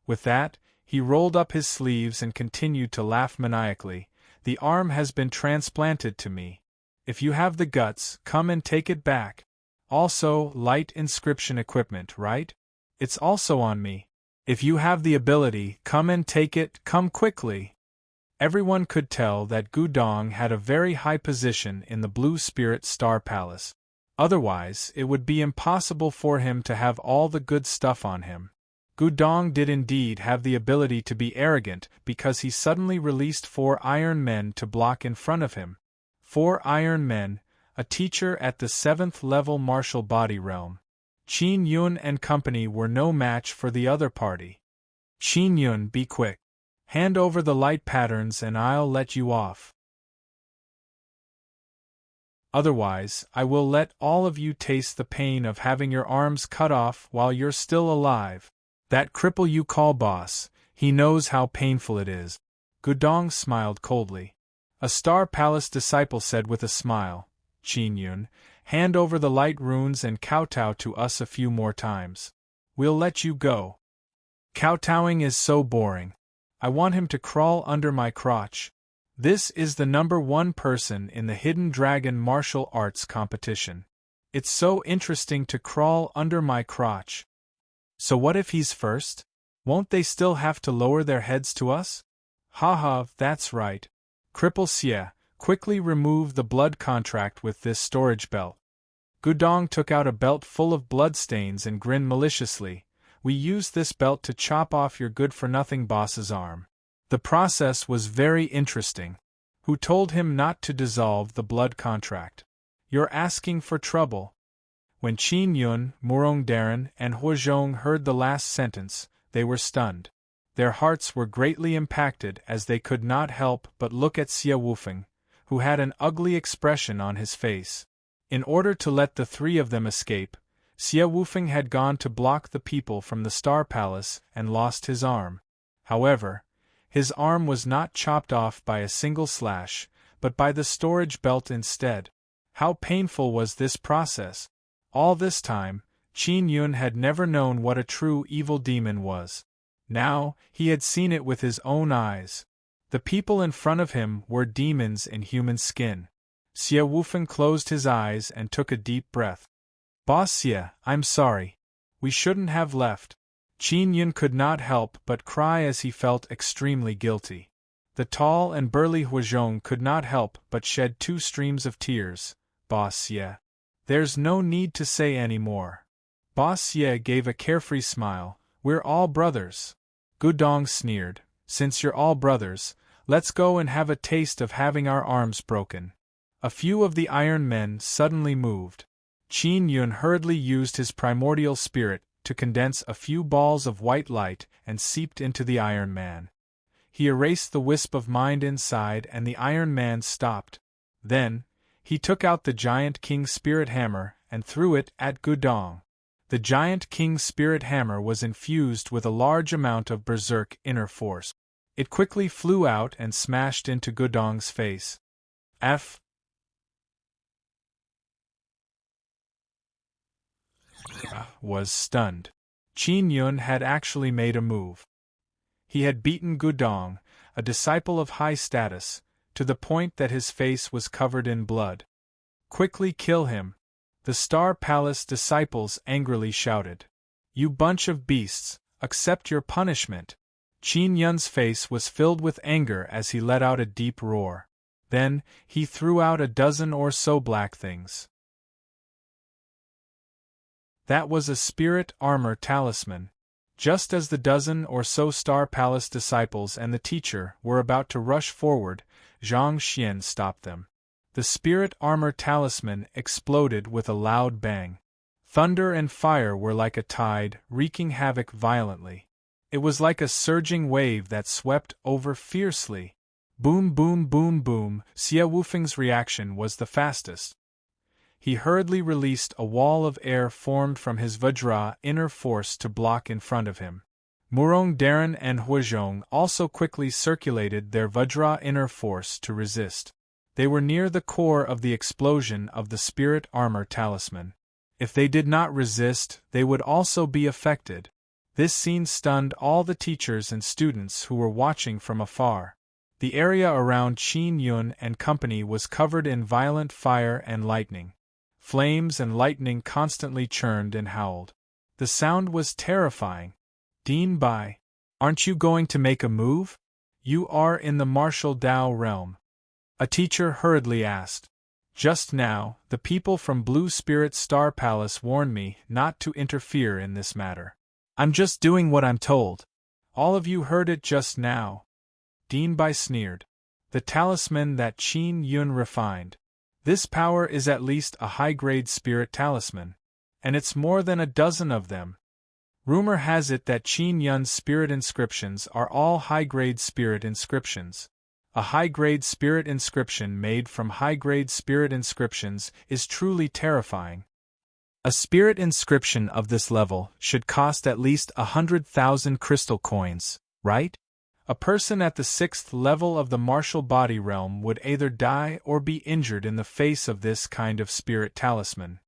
Speaker 1: With that, he rolled up his sleeves and continued to laugh maniacally. "The arm has been transplanted to me. If you have the guts, come and take it back. Also, light inscription equipment, right? It's also on me. If you have the ability, come and take it, come quickly." Everyone could tell that Gudong had a very high position in the Blue Spirit Star Palace. Otherwise, it would be impossible for him to have all the good stuff on him. Gudong did indeed have the ability to be arrogant because he suddenly released 4 Iron Men to block in front of him. 4 Iron Men, a teacher at the 7th level martial body realm. Qin Yun and company were no match for the other party. "Qin Yun, be quick. Hand over the light patterns and I'll let you off. Otherwise, I will let all of you taste the pain of having your arms cut off while you're still alive. That cripple you call boss, he knows how painful it is." Gudong smiled coldly. A Star Palace disciple said with a smile, "Qin Yun, hand over the light runes and kowtow to us a few more times. We'll let you go." "Kowtowing is so boring. I want him to crawl under my crotch." This is the #1 person in the Hidden Dragon martial arts competition. It's so interesting to crawl under my crotch. So what if he's first? Won't they still have to lower their heads to us? Haha, that's right. Cripple Xie, quickly remove the blood contract with this storage belt. Gudong took out a belt full of bloodstains and grinned maliciously. We used this belt to chop off your good-for-nothing boss's arm. The process was very interesting. Who told him not to dissolve the blood contract? You're asking for trouble. When Qin Yun, Murong Darren, and Huozhong heard the last sentence, they were stunned. Their hearts were greatly impacted as they could not help but look at Xie Wufeng, who had an ugly expression on his face. In order to let the three of them escape, Xie Wufeng had gone to block the people from the Star Palace and lost his arm. However, his arm was not chopped off by a single slash, but by the storage belt instead. How painful was this process? All this time, Qin Yun had never known what a true evil demon was. Now, he had seen it with his own eyes. The people in front of him were demons in human skin. Xie Wufeng closed his eyes and took a deep breath. Boss Xie, I'm sorry. We shouldn't have left. Qin Yun could not help but cry as he felt extremely guilty. The tall and burly Huozhong could not help but shed 2 streams of tears. Boss Xie. There's no need to say any more. Boss Xie gave a carefree smile. We're all brothers. Gudong sneered. Since you're all brothers, let's go and have a taste of having our arms broken. A few of the Iron Men suddenly moved. Qin Yun hurriedly used his primordial spirit to condense a few balls of white light and seeped into the Iron Man. He erased the wisp of mind inside and the Iron Man stopped. Then, he took out the Giant King Spirit Hammer and threw it at Gudong. The Giant King Spirit Hammer was infused with a large amount of berserk inner force. It quickly flew out and smashed into Gudong's face. F. was stunned. Qin Yun had actually made a move. He had beaten Gudong, a disciple of high status, to the point that his face was covered in blood. Quickly kill him! The Star Palace disciples angrily shouted. You bunch of beasts, accept your punishment! Qin Yun's face was filled with anger as he let out a deep roar. Then, he threw out a dozen or so black things. That was a spirit armor talisman. Just as the dozen or so Star Palace disciples and the teacher were about to rush forward, Zhang Xian stopped them. The spirit armor talisman exploded with a loud bang. Thunder and fire were like a tide, wreaking havoc violently. It was like a surging wave that swept over fiercely. Boom, boom, boom, boom. Xie Wufeng's reaction was the fastest. He hurriedly released a wall of air formed from his Vajra inner force to block in front of him. Murong Darren and Huozhong also quickly circulated their Vajra inner force to resist. They were near the core of the explosion of the spirit armor talisman. If they did not resist, they would also be affected. This scene stunned all the teachers and students who were watching from afar. The area around Qin Yun and company was covered in violent fire and lightning. Flames and lightning constantly churned and howled. The sound was terrifying. Dean Bai, aren't you going to make a move? You are in the martial Dao realm. A teacher hurriedly asked. Just now, the people from Blue Spirit Star Palace warned me not to interfere in this matter. I'm just doing what I'm told. All of you heard it just now. Dean Bai sneered. The talisman that Qin Yun refined. This power is at least a high-grade spirit talisman. And it's more than a dozen of them. Rumor has it that Qin Yun's spirit inscriptions are all high-grade spirit inscriptions. A high-grade spirit inscription made from high-grade spirit inscriptions is truly terrifying. A spirit inscription of this level should cost at least 100,000 crystal coins, right? A person at the 6th level of the martial body realm would either die or be injured in the face of this kind of spirit talisman.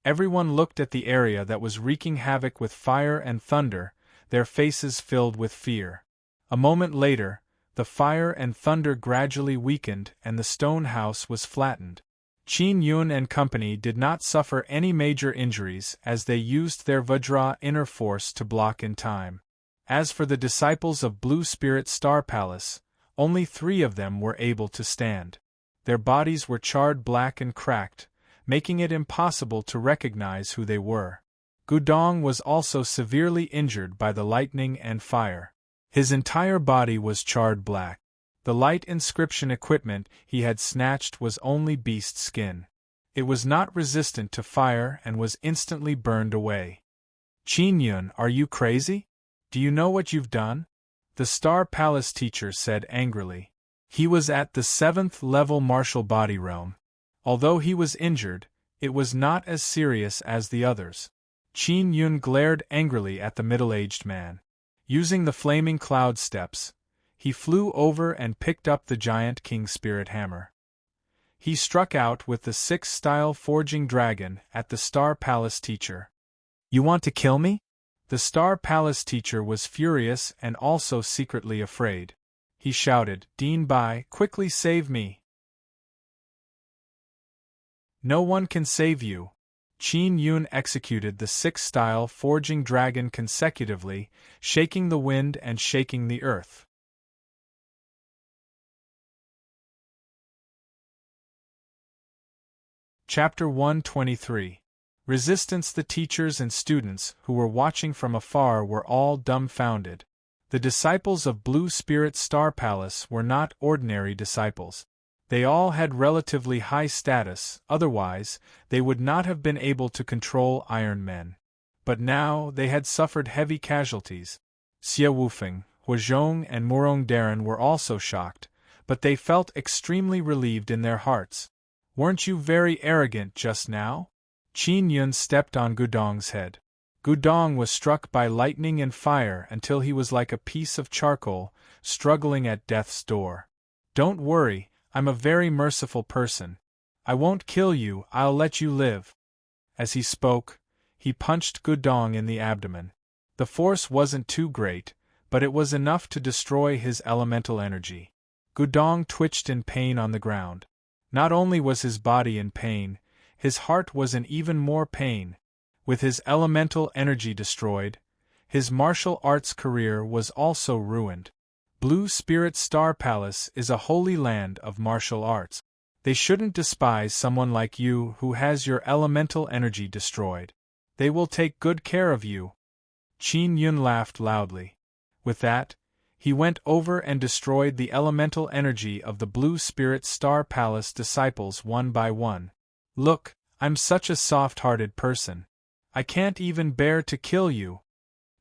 Speaker 1: Everyone looked at the area that was wreaking havoc with fire and thunder, their faces filled with fear. A moment later, the fire and thunder gradually weakened and the stone house was flattened. Qin Yun and company did not suffer any major injuries as they used their Vajra inner force to block in time. As for the disciples of Blue Spirit Star Palace, only 3 of them were able to stand. Their bodies were charred black and cracked, making it impossible to recognize who they were. Gudong was also severely injured by the lightning and fire. His entire body was charred black. The light inscription equipment he had snatched was only beast skin. It was not resistant to fire and was instantly burned away. Qin Yun, are you crazy? Do you know what you've done? The Star Palace teacher said angrily. He was at the 7th level martial body realm. Although he was injured, it was not as serious as the others. Qin Yun glared angrily at the middle-aged man. Using the flaming cloud steps, he flew over and picked up the giant King Spirit Hammer. He struck out with the 6th-style forging dragon at the Star Palace teacher. You want to kill me? The Star Palace teacher was furious and also secretly afraid. He shouted, Dean Bai, quickly save me! No one can save you. Qin Yun executed the 6th-style forging dragon consecutively, shaking the wind and shaking the earth. Chapter 123. Resistance. The teachers and students who were watching from afar were all dumbfounded. The disciples of Blue Spirit Star Palace were not ordinary disciples. They all had relatively high status, otherwise, they would not have been able to control Iron Men. But now, they had suffered heavy casualties. Xie Wufeng, Huazhong and Murong Darren were also shocked, but they felt extremely relieved in their hearts. Weren't you very arrogant just now? Qin Yun stepped on Gudong's head. Gudong was struck by lightning and fire until he was like a piece of charcoal, struggling at death's door. Don't worry, I'm a very merciful person. I won't kill you, I'll let you live. As he spoke, he punched Gudong in the abdomen. The force wasn't too great, but it was enough to destroy his elemental energy. Gudong twitched in pain on the ground. Not only was his body in pain, his heart was in even more pain. With his elemental energy destroyed, his martial arts career was also ruined. Blue Spirit Star Palace is a holy land of martial arts. They shouldn't despise someone like you who has your elemental energy destroyed. They will take good care of you. Qin Yun laughed loudly. With that, he went over and destroyed the elemental energy of the Blue Spirit Star Palace disciples one by one. Look, I'm such a soft-hearted person. I can't even bear to kill you.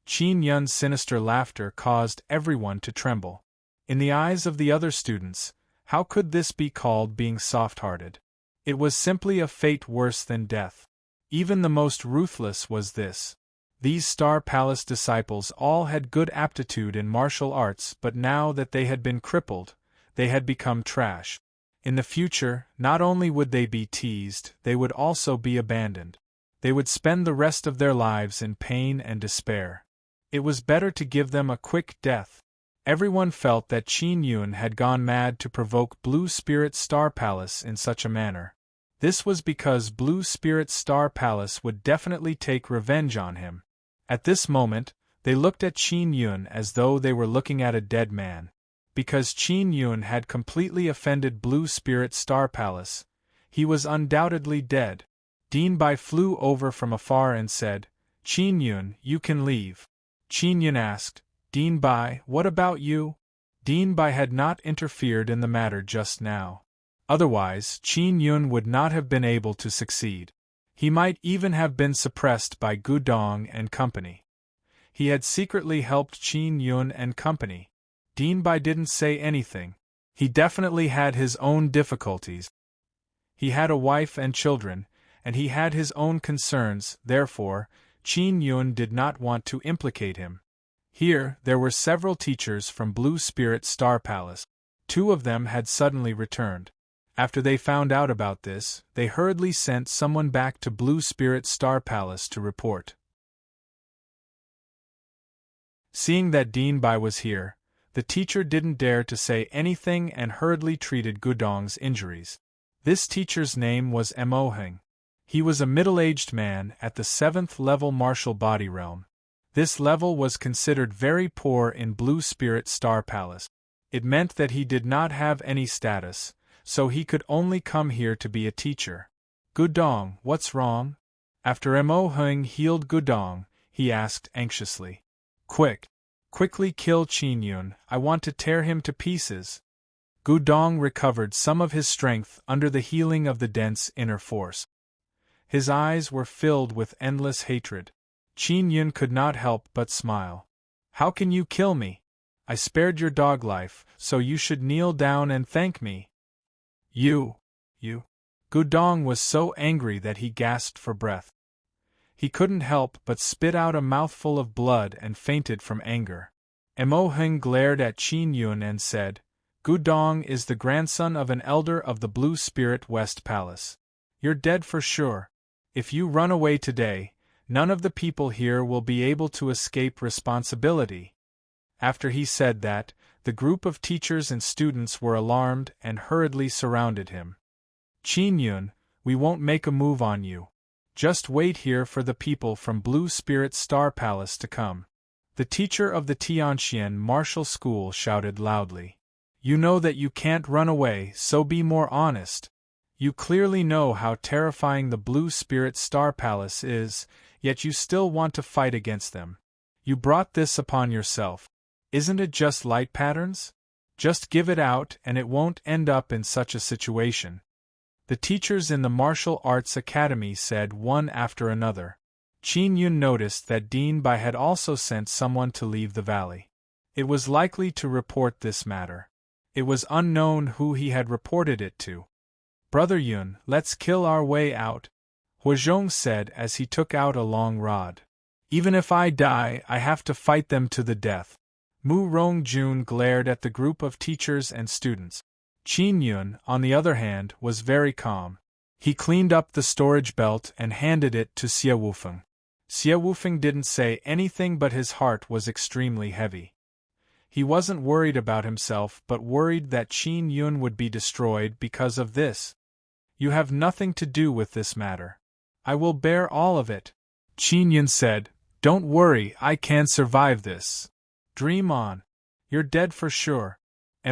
Speaker 1: Qin Yun's sinister laughter caused everyone to tremble. In the eyes of the other students, how could this be called being soft-hearted? It was simply a fate worse than death. Even the most ruthless was this. These Star Palace disciples all had good aptitude in martial arts, but now that they had been crippled, they had become trash. In the future, not only would they be teased, they would also be abandoned. They would spend the rest of their lives in pain and despair. It was better to give them a quick death. Everyone felt that Qin Yun had gone mad to provoke Blue Spirit Star Palace in such a manner. This was because Blue Spirit Star Palace would definitely take revenge on him. At this moment, they looked at Qin Yun as though they were looking at a dead man. Because Qin Yun had completely offended Blue Spirit Star Palace, he was undoubtedly dead. Dean Bai flew over from afar and said, Qin Yun, you can leave. Qin Yun asked, Dean Bai, what about you? Dean Bai had not interfered in the matter just now. Otherwise, Qin Yun would not have been able to succeed. He might even have been suppressed by Gudong and company. He had secretly helped Qin Yun and company. Dean Bai didn't say anything. He definitely had his own difficulties. He had a wife and children, and he had his own concerns, therefore, Qin Yun did not want to implicate him. Here, there were several teachers from Blue Spirit Star Palace. 2 of them had suddenly returned. After they found out about this, they hurriedly sent someone back to Blue Spirit Star Palace to report. Seeing that Dean Bai was here, the teacher didn't dare to say anything and hurriedly treated Gudong's injuries. This teacher's name was Mo Heng. He was a middle-aged man at the 7th level martial body realm. This level was considered very poor in Blue Spirit Star Palace. It meant that he did not have any status, so he could only come here to be a teacher. Gudong, what's wrong? After Mo Hung healed Gudong, he asked anxiously. Quickly kill Qin Yun, I want to tear him to pieces. Gudong recovered some of his strength under the healing of the dense inner force. His eyes were filled with endless hatred. Qin Yun could not help but smile. How can you kill me? I spared your dog life, so you should kneel down and thank me. You. Gudong was so angry that he gasped for breath. He couldn't help but spit out a mouthful of blood and fainted from anger. Mo Hung glared at Qin Yun and said, Gudong is the grandson of an elder of the Blue Spirit West Palace. You're dead for sure. If you run away today, none of the people here will be able to escape responsibility. After he said that, the group of teachers and students were alarmed and hurriedly surrounded him. Qin Yun, we won't make a move on you. Just wait here for the people from Blue Spirit Star Palace to come. The teacher of the Tianxian Martial School shouted loudly. You know that you can't run away, so be more honest. You clearly know how terrifying the Blue Spirit Star Palace is, yet you still want to fight against them. You brought this upon yourself. Isn't it just light patterns? Just give it out and it won't end up in such a situation. The teachers in the Martial Arts Academy said one after another. Qin Yun noticed that Dean Bai had also sent someone to leave the valley. It was likely to report this matter. It was unknown who he had reported it to. Brother Yun, let's kill our way out, Huazhong said as he took out a long rod. Even if I die, I have to fight them to the death. Mu Rongjun glared at the group of teachers and students. Qin Yun, on the other hand, was very calm. He cleaned up the storage belt and handed it to Xie Wufeng. Xie Wufeng didn't say anything, but his heart was extremely heavy. He wasn't worried about himself but worried that Qin Yun would be destroyed because of this. You have nothing to do with this matter. I will bear all of it. Qin Yun said, Don't worry, I can survive this. Dream on. You're dead for sure.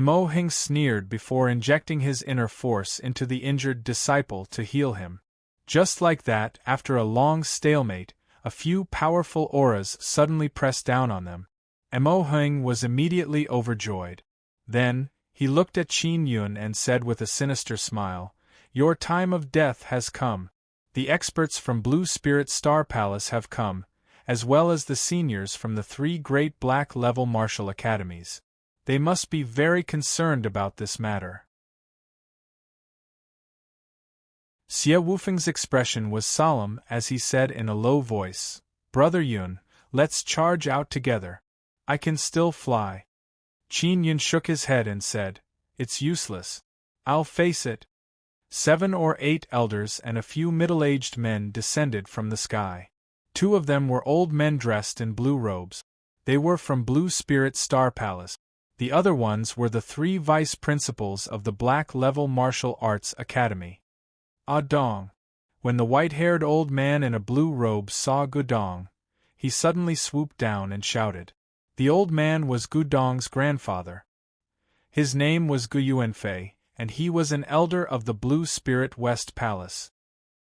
Speaker 1: Mo Hung sneered before injecting his inner force into the injured disciple to heal him. Just like that, after a long stalemate, a few powerful auras suddenly pressed down on them. Mo Hung was immediately overjoyed. Then, he looked at Qin Yun and said with a sinister smile, Your time of death has come. The experts from Blue Spirit Star Palace have come, as well as the seniors from the 3 great black-level martial academies. They must be very concerned about this matter. Xie Wufeng's expression was solemn as he said in a low voice, Brother Yun, let's charge out together. I can still fly. Qin Yun shook his head and said, It's useless. I'll face it. 7 or 8 elders and a few middle-aged men descended from the sky. 2 of them were old men dressed in blue robes. They were from Blue Spirit Star Palace. The other ones were the 3 vice principals of the Black-Level Martial Arts Academy. Dong. When the white-haired old man in a blue robe saw Gudong, he suddenly swooped down and shouted. The old man was Gudong's grandfather. His name was Gu Yuanfei, and he was an elder of the Blue Spirit West Palace.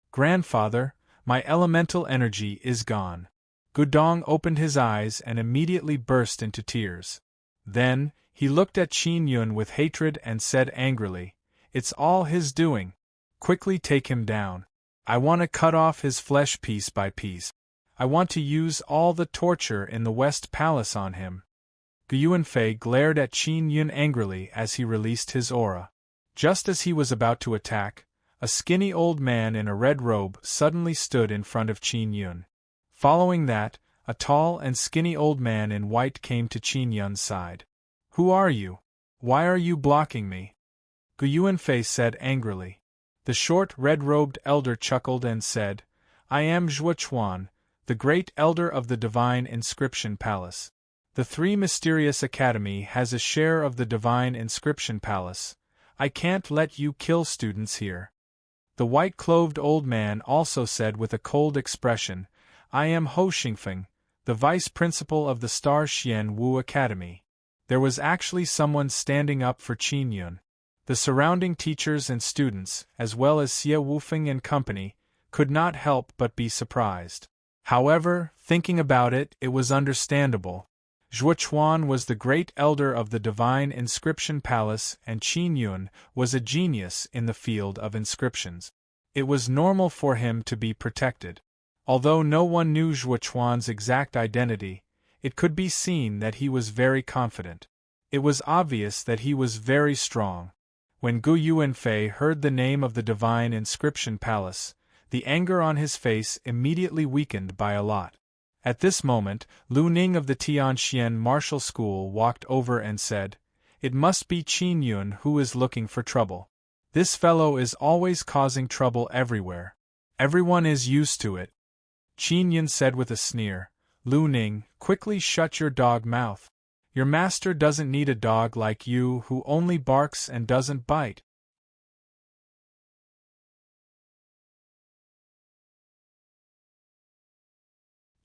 Speaker 1: Grandfather, my elemental energy is gone. Gudong opened his eyes and immediately burst into tears. Then, he looked at Qin Yun with hatred and said angrily, It's all his doing. Quickly take him down. I want to cut off his flesh piece by piece. I want to use all the torture in the West Palace on him. Gu Yuanfei glared at Qin Yun angrily as he released his aura. Just as he was about to attack, a skinny old man in a red robe suddenly stood in front of Qin Yun. Following that, a tall and skinny old man in white came to Qin Yun's side. Who are you? Why are you blocking me? Gu Yuanfei said angrily. The short, red-robed elder chuckled and said, I am Zhuo Chuan, the great elder of the Divine Inscription Palace. The 3 Mysterious Academy has a share of the Divine Inscription Palace. I can't let you kill students here. The white-clothed old man also said with a cold expression, I am Ho Xingfeng, the vice principal of the Star Xian Wu Academy. There was actually someone standing up for Qin Yun. The surrounding teachers and students, as well as Xie Wufeng and company, could not help but be surprised. However, thinking about it, it was understandable. Zhuo Chuan was the great elder of the Divine Inscription Palace and Qin Yun was a genius in the field of inscriptions. It was normal for him to be protected. Although no one knew Zhuo Chuan's exact identity, it could be seen that he was very confident. It was obvious that he was very strong. When Gu Yuanfei heard the name of the Divine Inscription Palace, the anger on his face immediately weakened by a lot. At this moment, Lu Ning of the Tianxian Martial School walked over and said, "It must be Qin Yun who is looking for trouble. This fellow is always causing trouble everywhere. Everyone is used to it." Qin Yun said with a sneer, "Lu Ning, quickly shut your dog mouth. Your master doesn't need a dog like you who only barks and doesn't bite."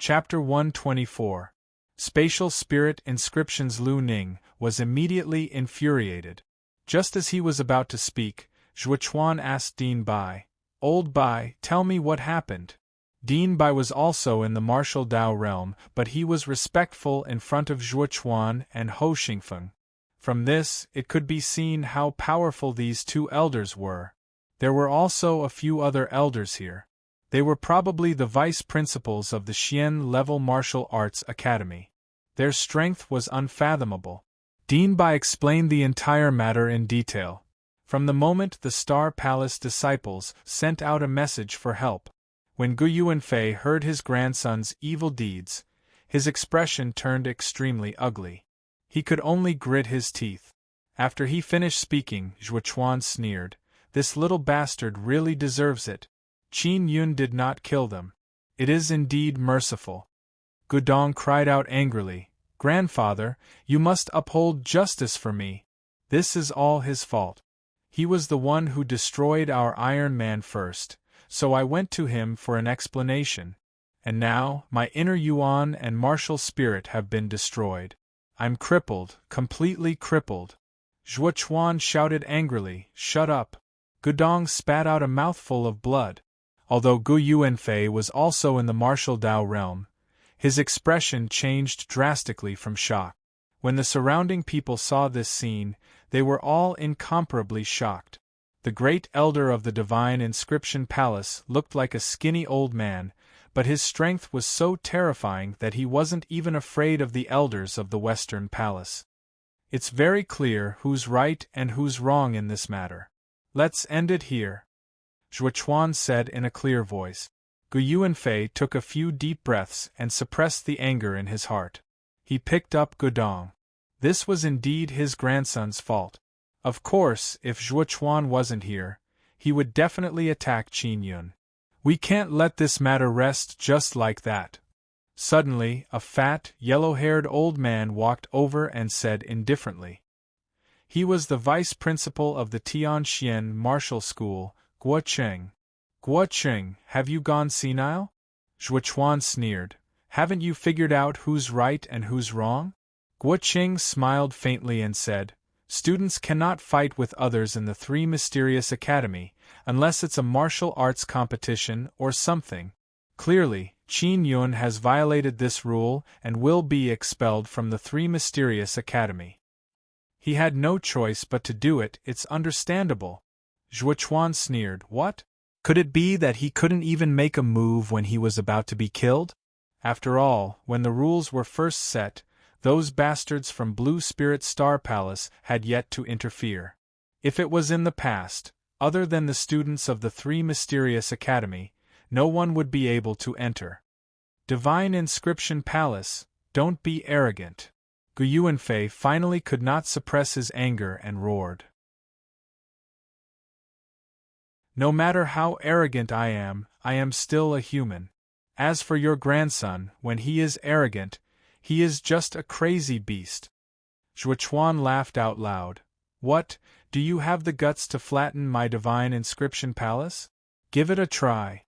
Speaker 1: Chapter 124. Spatial Spirit Inscriptions. Lu Ning was immediately infuriated. Just as he was about to speak, Zhuo Chuan asked Dean Bai, "Old Bai, tell me what happened." Dean Bai was also in the martial Dao realm, but he was respectful in front of Zhuo Chuan and Ho Xingfeng. From this, it could be seen how powerful these two elders were. There were also a few other elders here. They were probably the vice principals of the Xian Level Martial Arts Academy. Their strength was unfathomable. Dean Bai explained the entire matter in detail. From the moment the Star Palace disciples sent out a message for help. When Gu Yuanfei heard his grandson's evil deeds, his expression turned extremely ugly. He could only grit his teeth. After he finished speaking, Zhuo Chuan sneered, "This little bastard really deserves it. Qin Yun did not kill them. It is indeed merciful." Gudong cried out angrily, "Grandfather, you must uphold justice for me. This is all his fault. He was the one who destroyed our Iron Man first, so I went to him for an explanation. And now, my inner Yuan and martial spirit have been destroyed. I'm crippled, completely crippled." Zhuo Chuan shouted angrily, "Shut up." Gudong spat out a mouthful of blood. Although Gu Yuanfei was also in the martial Dao realm, his expression changed drastically from shock. When the surrounding people saw this scene, they were all incomparably shocked. The great elder of the Divine Inscription Palace looked like a skinny old man, but his strength was so terrifying that he wasn't even afraid of the elders of the Western Palace. It's very clear who's right and who's wrong in this matter. Let's end it here," Zhuo Chuan said in a clear voice. Gu Yuanfei took a few deep breaths and suppressed the anger in his heart. He picked up Gudong. This was indeed his grandson's fault. Of course, if Zhuo Chuan wasn't here, he would definitely attack Qin Yun. "We can't let this matter rest just like that." Suddenly, a fat, yellow-haired old man walked over and said indifferently. He was the vice principal of the Tianxian Martial School, Guo Cheng. "Guo Cheng, have you gone senile?" Zhuo Chuan sneered. "Haven't you figured out who's right and who's wrong?" Guo Cheng smiled faintly and said, "Students cannot fight with others in the Three Mysterious Academy, unless it's a martial arts competition or something. Clearly, Qin Yun has violated this rule and will be expelled from the Three Mysterious Academy. He had no choice but to do it, it's understandable." Zhuo Chuan sneered, "What? Could it be that he couldn't even make a move when he was about to be killed? After all, when the rules were first set, those bastards from Blue Spirit Star Palace had yet to interfere. If it was in the past, other than the students of the Three Mysterious Academy, no one would be able to enter. Divine Inscription Palace, don't be arrogant." Gu Yuanfei finally could not suppress his anger and roared. "No matter how arrogant I am still a human. As for your grandson, when he is arrogant, he is just a crazy beast." Zhuo Chuan laughed out loud. "What, do you have the guts to flatten my Divine Inscription Palace? Give it a try."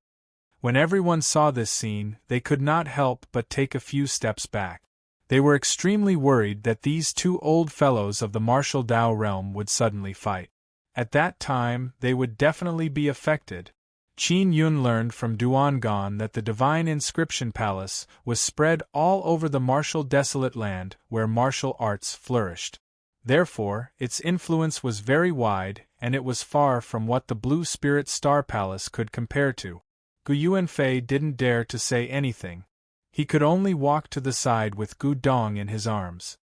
Speaker 1: When everyone saw this scene, they could not help but take a few steps back. They were extremely worried that these two old fellows of the martial Dao realm would suddenly fight. At that time, they would definitely be affected. Qin Yun learned from Duangon that the divine inscription palace was spread all over the martial desolate land where martial arts flourished. Therefore, its influence was very wide, and it was far from what the Blue Spirit Star Palace could compare to. Gu Yuanfei didn't dare to say anything. He could only walk to the side with Gu Dong in his arms.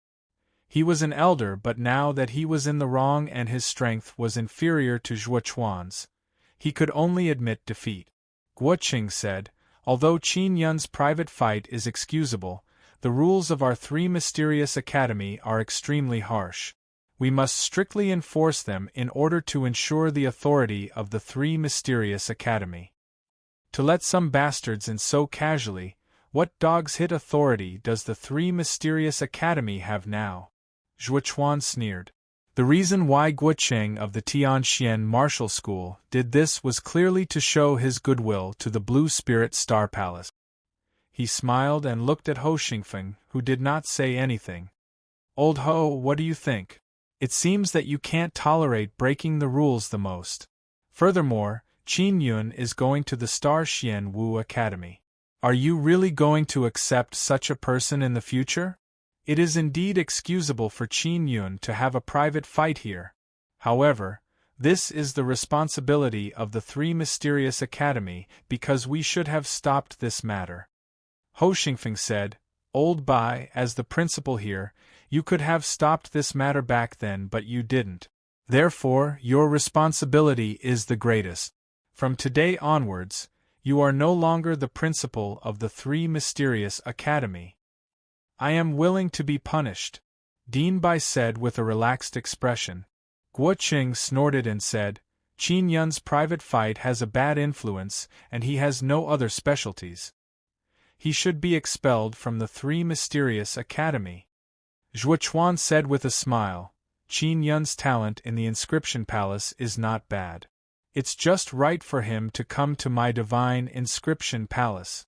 Speaker 1: He was an elder, but now that he was in the wrong and his strength was inferior to Zhuo Chuan's, he could only admit defeat. Guo Qing said, "Although Qin Yun's private fight is excusable, the rules of our Three Mysterious Academy are extremely harsh. We must strictly enforce them in order to ensure the authority of the Three Mysterious Academy. To let some bastards in so casually, what dog's hit authority does the Three Mysterious Academy have now?" Zhuo Chuan sneered. The reason why Guo Qing of the Tianxian Martial School did this was clearly to show his goodwill to the Blue Spirit Star Palace. He smiled and looked at Ho Xingfeng, who did not say anything. "Old Ho, what do you think? It seems that you can't tolerate breaking the rules the most. Furthermore, Qin Yun is going to the Star Xian Wu Academy. Are you really going to accept such a person in the future? It is indeed excusable for Qin Yun to have a private fight here. However, this is the responsibility of the Three Mysterious Academy because we should have stopped this matter." Ho Xingfeng said, "Old Bai, as the principal here, you could have stopped this matter back then, but you didn't. Therefore, your responsibility is the greatest. From today onwards, you are no longer the principal of the Three Mysterious Academy." "I am willing to be punished," Dean Bai said with a relaxed expression. Guo Qing snorted and said, "Qin Yun's private fight has a bad influence, and he has no other specialties. He should be expelled from the Three Mysterious Academy." Zhuo Chuan said with a smile, "Qin Yun's talent in the Inscription Palace is not bad. It's just right for him to come to my Divine Inscription Palace."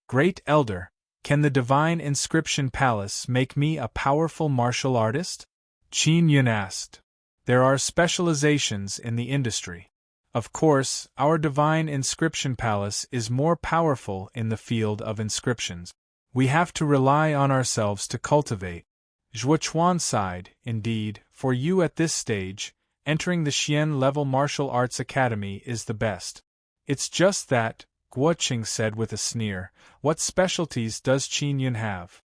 Speaker 1: "Great Elder, can the Divine Inscription Palace make me a powerful martial artist?" Qin Yun asked. "There are specializations in the industry. Of course, our Divine Inscription Palace is more powerful in the field of inscriptions. We have to rely on ourselves to cultivate." Zhuo Chuan sighed. "Indeed, for you at this stage, entering the Xian level martial arts academy is the best. It's just that," Guo Qing said with a sneer, "what specialties does Qin Yun have?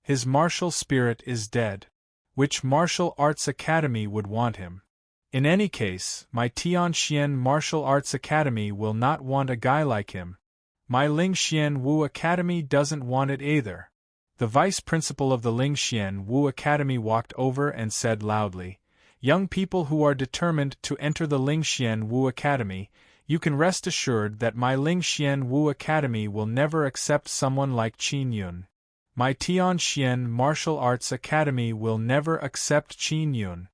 Speaker 1: His martial spirit is dead. Which martial arts academy would want him? In any case, my Tianxian Martial Arts Academy will not want a guy like him. My Lingxian Wu Academy doesn't want it either." The vice principal of the Lingxian Wu Academy walked over and said loudly, "Young people who are determined to enter the Lingxian Wu Academy, you can rest assured that my Lingxian Wu Academy will never accept someone like Qin Yun. My Tianxian Martial Arts Academy will never accept Qin Yun."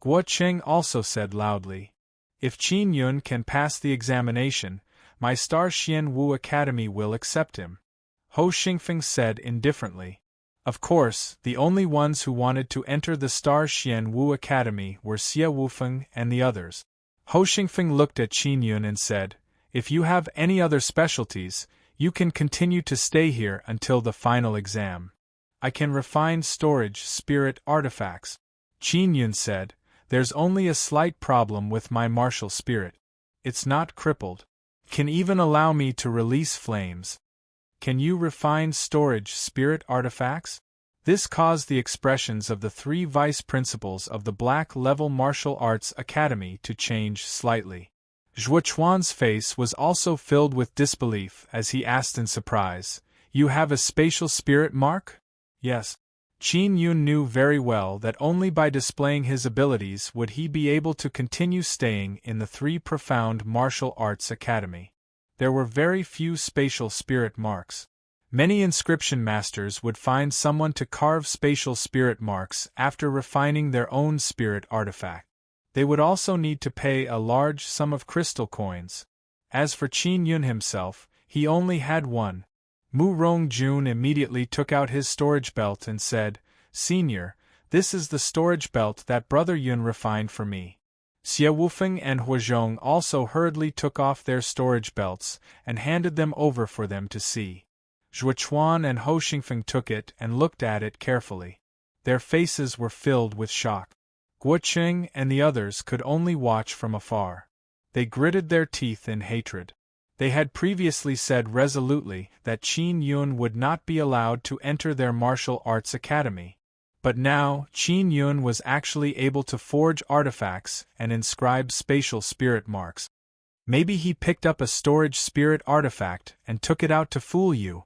Speaker 1: Guo Qing also said loudly, "If Qin Yun can pass the examination, my Star Xian Wu Academy will accept him." Ho Xingfeng said indifferently. Of course, the only ones who wanted to enter the Star Xian Wu Academy were Xia Wufeng and the others. Ho Xingfeng looked at Qin Yun and said, "If you have any other specialties, you can continue to stay here until the final exam. I can refine storage spirit artifacts." Qin Yun said, "There's only a slight problem with my martial spirit. It's not crippled. Can even allow me to release flames." "Can you refine storage spirit artifacts?" This caused the expressions of the three vice principals of the Black Level Martial Arts Academy to change slightly. Zhuo Chuan's face was also filled with disbelief as he asked in surprise, "You have a spatial spirit mark?" "Yes." Qin Yun knew very well that only by displaying his abilities would he be able to continue staying in the Three Profound Martial Arts Academy. There were very few spatial spirit marks. Many inscription masters would find someone to carve spatial spirit marks after refining their own spirit artifact. They would also need to pay a large sum of crystal coins. As for Qin Yun himself, he only had one. Mu Rongjun immediately took out his storage belt and said, "Senior, This is the storage belt that Brother Yun refined for me. Xie Wufeng and Huazhong also hurriedly took off their storage belts and handed them over for them to see. Zhuochuan and Ho Xingfeng took it and looked at it carefully. Their faces were filled with shock. Guo Qing and the others could only watch from afar. They gritted their teeth in hatred. They had previously said resolutely that Qin Yun would not be allowed to enter their martial arts academy. But now, Qin Yun was actually able to forge artifacts and inscribe spatial spirit marks. Maybe he picked up a storage spirit artifact and took it out to fool you.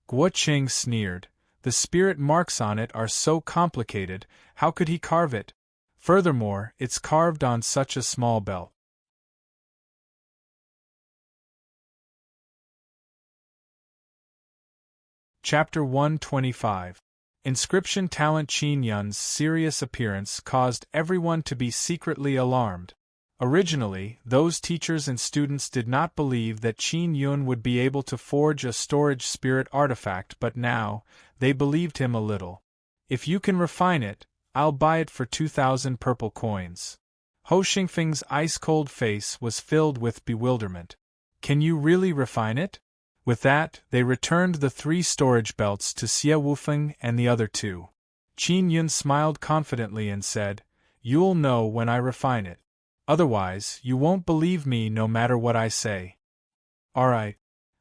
Speaker 1: Guo Qing sneered. The spirit marks on it are so complicated, how could he carve it? Furthermore, it's carved on such a small belt. Chapter 125. Inscription talent. Qin Yun's serious appearance caused everyone to be secretly alarmed. Originally, those teachers and students did not believe that Qin Yun would be able to forge a storage spirit artifact, but now, they believed him a little. If you can refine it, I'll buy it for 2,000 purple coins. Ho Xingfeng's ice-cold face was filled with bewilderment. Can you really refine it? With that, they returned the 3 storage belts to Xie Wufeng and the other 2. Qin Yun smiled confidently and said, "You'll know when I refine it. Otherwise, you won't believe me no matter what I say." "Alright."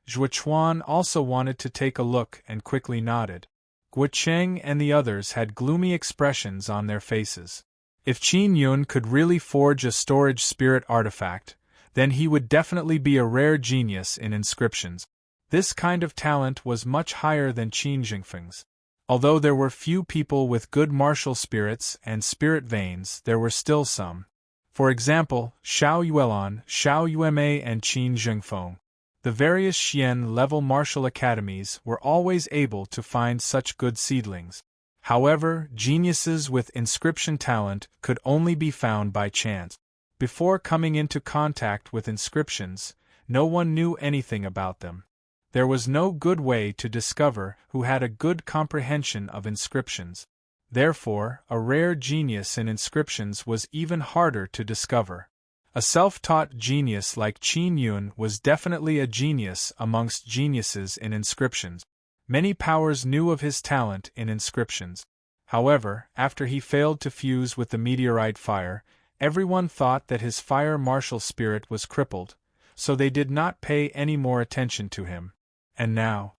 Speaker 1: Zhuochuan also wanted to take a look and quickly nodded. Guo Cheng and the others had gloomy expressions on their faces. If Qin Yun could really forge a storage spirit artifact, then he would definitely be a rare genius in inscriptions. This kind of talent was much higher than Qin Jingfeng's. Although there were few people with good martial spirits and spirit veins, there were still some. For example, Xiao Yuelan, Xiao Yuemei and Qin Zhengfeng. The various Xian-level martial academies were always able to find such good seedlings. However, geniuses with inscription talent could only be found by chance. Before coming into contact with inscriptions, no one knew anything about them. There was no good way to discover who had a good comprehension of inscriptions. Therefore, a rare genius in inscriptions was even harder to discover. A self-taught genius like Qin Yun was definitely a genius amongst geniuses in inscriptions. Many powers knew of his talent in inscriptions. However, after he failed to fuse with the meteorite fire, everyone thought that his fire martial spirit was crippled, so they did not pay any more attention to him. And now,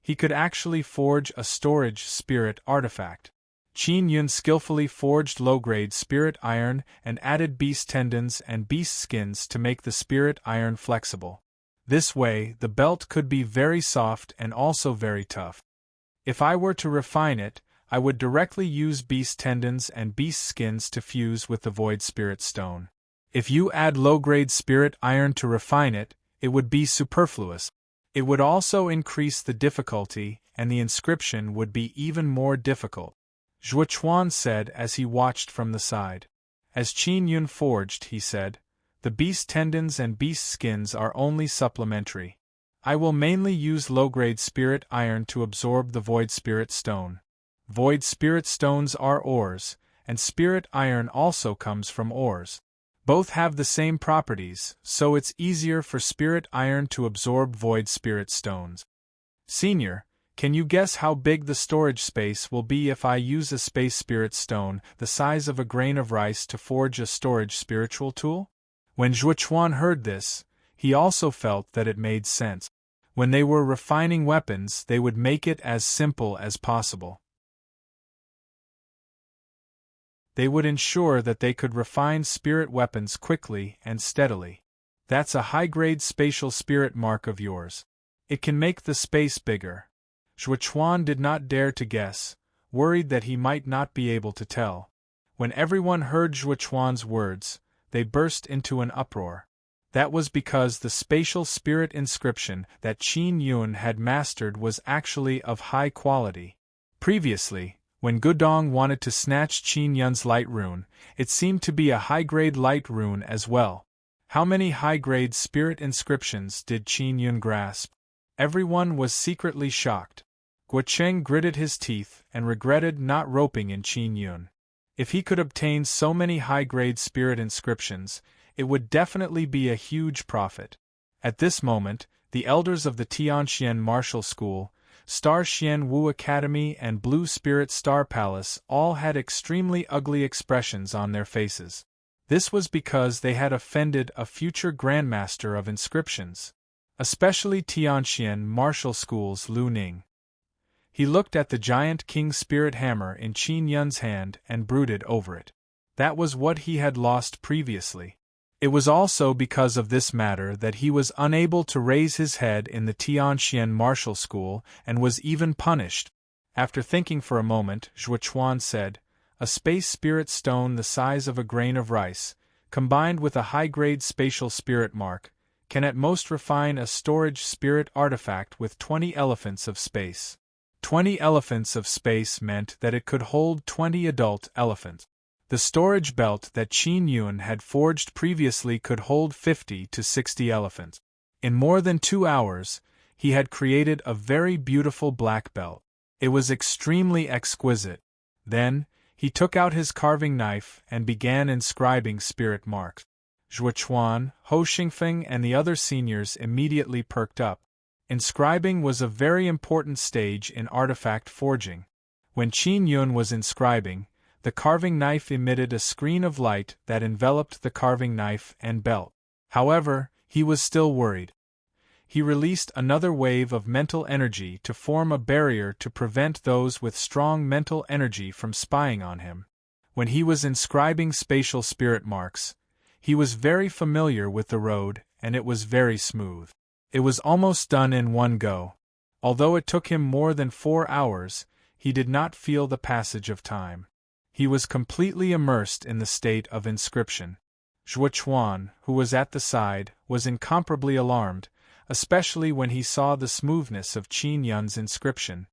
Speaker 1: he could actually forge a storage spirit artifact. Qin Yun skillfully forged low-grade spirit iron and added beast tendons and beast skins to make the spirit iron flexible. This way, the belt could be very soft and also very tough. If I were to refine it, I would directly use beast tendons and beast skins to fuse with the void spirit stone. If you add low-grade spirit iron to refine it, it would be superfluous. It would also increase the difficulty, and the inscription would be even more difficult. Zhuochuan said as he watched from the side. As Qin Yun forged, he said, "The beast tendons and beast skins are only supplementary. I will mainly use low-grade spirit iron to absorb the void spirit stone. Void spirit stones are ores, and spirit iron also comes from ores. Both have the same properties, so it's easier for spirit iron to absorb void spirit stones. Senior, can you guess how big the storage space will be if I use a space spirit stone the size of a grain of rice to forge a storage spiritual tool?" When Zhuochuan heard this, he also felt that it made sense. When they were refining weapons, they would make it as simple as possible. They would ensure that they could refine spirit weapons quickly and steadily. That's a high-grade spatial spirit mark of yours. It can make the space bigger. Zhuochuan did not dare to guess, worried that he might not be able to tell. When everyone heard Zhuochuan's words, they burst into an uproar. That was because the spatial spirit inscription that Qin Yun had mastered was actually of high quality. Previously, when Gudong wanted to snatch Qin Yun's light rune, it seemed to be a high-grade light rune as well. How many high-grade spirit inscriptions did Qin Yun grasp? Everyone was secretly shocked. Guo Cheng gritted his teeth and regretted not roping in Qin Yun. If he could obtain so many high-grade spirit inscriptions, it would definitely be a huge profit. At this moment, the elders of the Tianxian Martial School, Star Xian Wu Academy and Blue Spirit Star Palace all had extremely ugly expressions on their faces. This was because they had offended a future Grandmaster of Inscriptions, especially Tianxian Martial School's Lu Ning. He looked at the giant King Spirit Hammer in Qin Yun's hand and brooded over it. That was what he had lost previously. It was also because of this matter that he was unable to raise his head in the Tianxian Martial School and was even punished. After thinking for a moment, Zhuo Chuan said, "A space spirit stone the size of a grain of rice, combined with a high-grade spatial spirit mark, can at most refine a storage spirit artifact with 20 elephants of space." 20 elephants of space meant that it could hold 20 adult elephants. The storage belt that Qin Yun had forged previously could hold 50 to 60 elephants. In more than 2 hours, he had created a very beautiful black belt. It was extremely exquisite. Then, he took out his carving knife and began inscribing spirit marks. Zhuo Chuan, Ho Xingfeng and the other seniors immediately perked up. Inscribing was a very important stage in artifact forging. When Qin Yun was inscribing, the carving knife emitted a screen of light that enveloped the carving knife and belt. However, he was still worried. He released another wave of mental energy to form a barrier to prevent those with strong mental energy from spying on him. When he was inscribing spatial spirit marks, he was very familiar with the road, and it was very smooth. It was almost done in one go. Although it took him more than 4 hours, he did not feel the passage of time. He was completely immersed in the state of inscription. Zhuo Chuan, who was at the side, was incomparably alarmed, especially when he saw the smoothness of Qin Yun's inscription.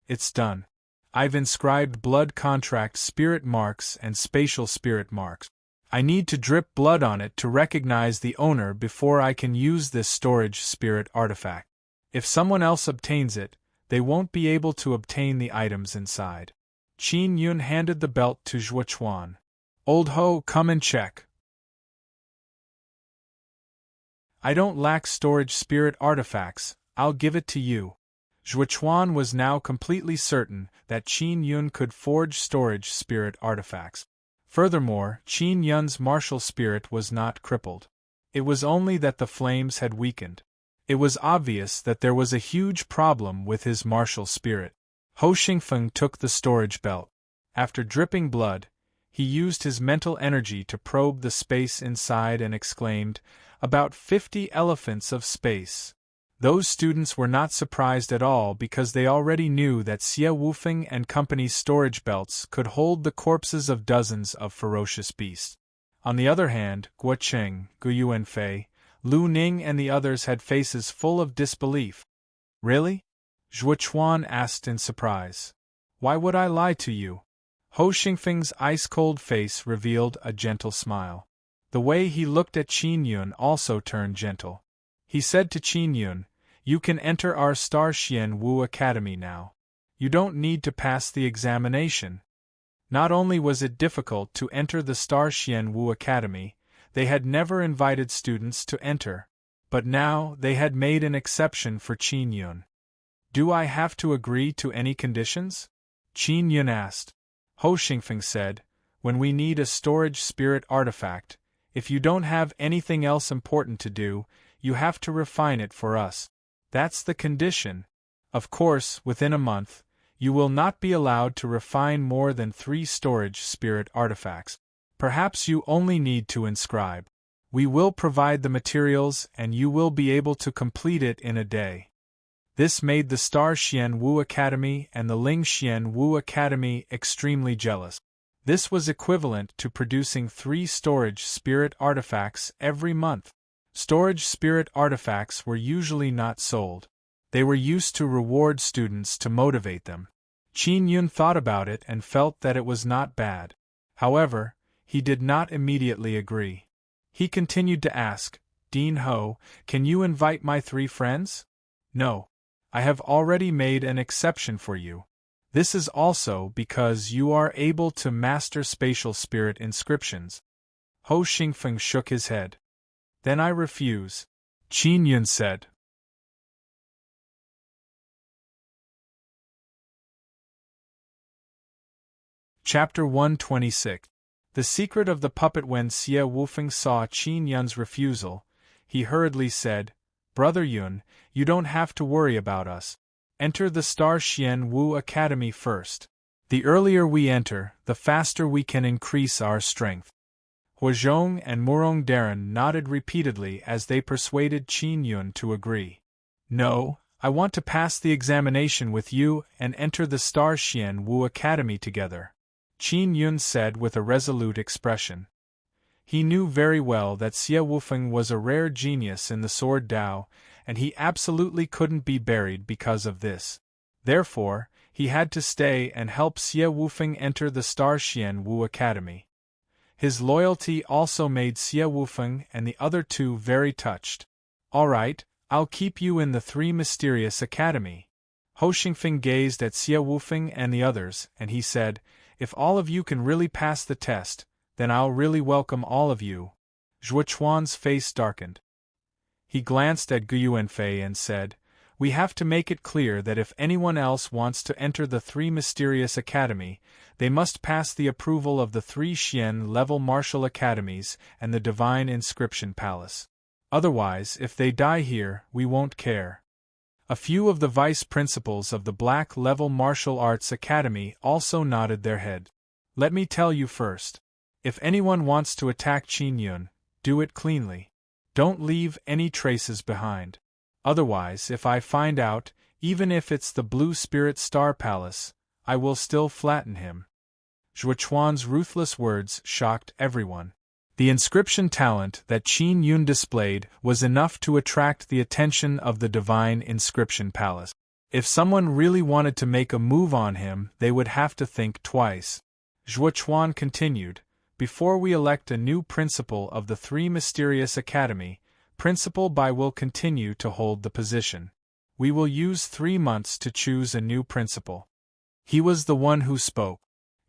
Speaker 1: "It's done. I've inscribed blood contract spirit marks and spatial spirit marks. I need to drip blood on it to recognize the owner before I can use this storage spirit artifact. If someone else obtains it, they won't be able to obtain the items inside." Qin Yun handed the belt to Zhuo Chuan. "Old Ho, come and check. I don't lack storage spirit artifacts, I'll give it to you." Zhuo Chuan was now completely certain that Qin Yun could forge storage spirit artifacts. Furthermore, Qin Yun's martial spirit was not crippled. It was only that the flames had weakened. It was obvious that there was a huge problem with his martial spirit. Ho Xingfeng took the storage belt. After dripping blood, he used his mental energy to probe the space inside and exclaimed, "About 50 elephants of space." Those students were not surprised at all because they already knew that Xie Wufeng and Company's storage belts could hold the corpses of dozens of ferocious beasts. On the other hand, Guo Cheng, Gu Yuanfei, Lu Ning and the others had faces full of disbelief. "Really?" Zhuo Chuan asked in surprise. "Why would I lie to you?" Ho Xingfeng's ice-cold face revealed a gentle smile. The way he looked at Qin Yun also turned gentle. He said to Qin Yun, "You can enter our Star Xian Wu Academy now. You don't need to pass the examination." Not only was it difficult to enter the Star Xian Wu Academy, they had never invited students to enter. But now they had made an exception for Qin Yun. "Do I have to agree to any conditions?" Qin Yun asked. Ho Xingfeng said, "When we need a storage spirit artifact, if you don't have anything else important to do, you have to refine it for us. That's the condition. Of course, within a month, you will not be allowed to refine more than 3 storage spirit artifacts. Perhaps you only need to inscribe. We will provide the materials and you will be able to complete it in a day." This made the Star Xian Wu Academy and the Ling Xian Wu Academy extremely jealous. This was equivalent to producing 3 storage spirit artifacts every month. Storage spirit artifacts were usually not sold. They were used to reward students to motivate them. Qin Yun thought about it and felt that it was not bad. However, he did not immediately agree. He continued to ask, "Dean Ho, can you invite my 3 friends?" "No. I have already made an exception for you. This is also because you are able to master spatial spirit inscriptions. Ho Xingfeng shook his head. Then I refuse, Qin Yun said. Chapter 126. The secret of the puppet. When Xie Wufeng saw Qin Yun's refusal, he hurriedly said, Brother Yun, you don't have to worry about us. Enter the Star Xian Wu Academy first. The earlier we enter, the faster we can increase our strength. Huazhong and Murong Darren nodded repeatedly as they persuaded Qin Yun to agree. No, I want to pass the examination with you and enter the Star Xian Wu Academy together, Qin Yun said with a resolute expression. He knew very well that Xie Wufeng was a rare genius in the sword Dao, and he absolutely couldn't be buried because of this. Therefore, he had to stay and help Xie Wufeng enter the Star Xian Wu Academy. His loyalty also made Xie Wufeng and the other two very touched. All right, I'll keep you in the Three Mysterious Academy. Ho Xingfeng gazed at Xie Wufeng and the others, and he said, If all of you can really pass the test, then I'll really welcome all of you. Zhuo Chuan's face darkened. He glanced at Gu Yuanfei and said, We have to make it clear that if anyone else wants to enter the Three Mysterious Academy, they must pass the approval of the Three Xian-level martial academies and the Divine Inscription Palace. Otherwise, if they die here, we won't care. A few of the vice principals of the Black-level Martial Arts Academy also nodded their head. Let me tell you first. If anyone wants to attack Qin Yun, do it cleanly. Don't leave any traces behind. Otherwise, if I find out, even if it's the Blue Spirit Star Palace, I will still flatten him. Zhuo Chuan's ruthless words shocked everyone. The inscription talent that Qin Yun displayed was enough to attract the attention of the Divine Inscription Palace. If someone really wanted to make a move on him, they would have to think twice. Zhuo Chuan continued, Before we elect a new principal of the Three Mysterious Academy, Principal Bai will continue to hold the position. We will use 3 months to choose a new principal. He was the one who spoke.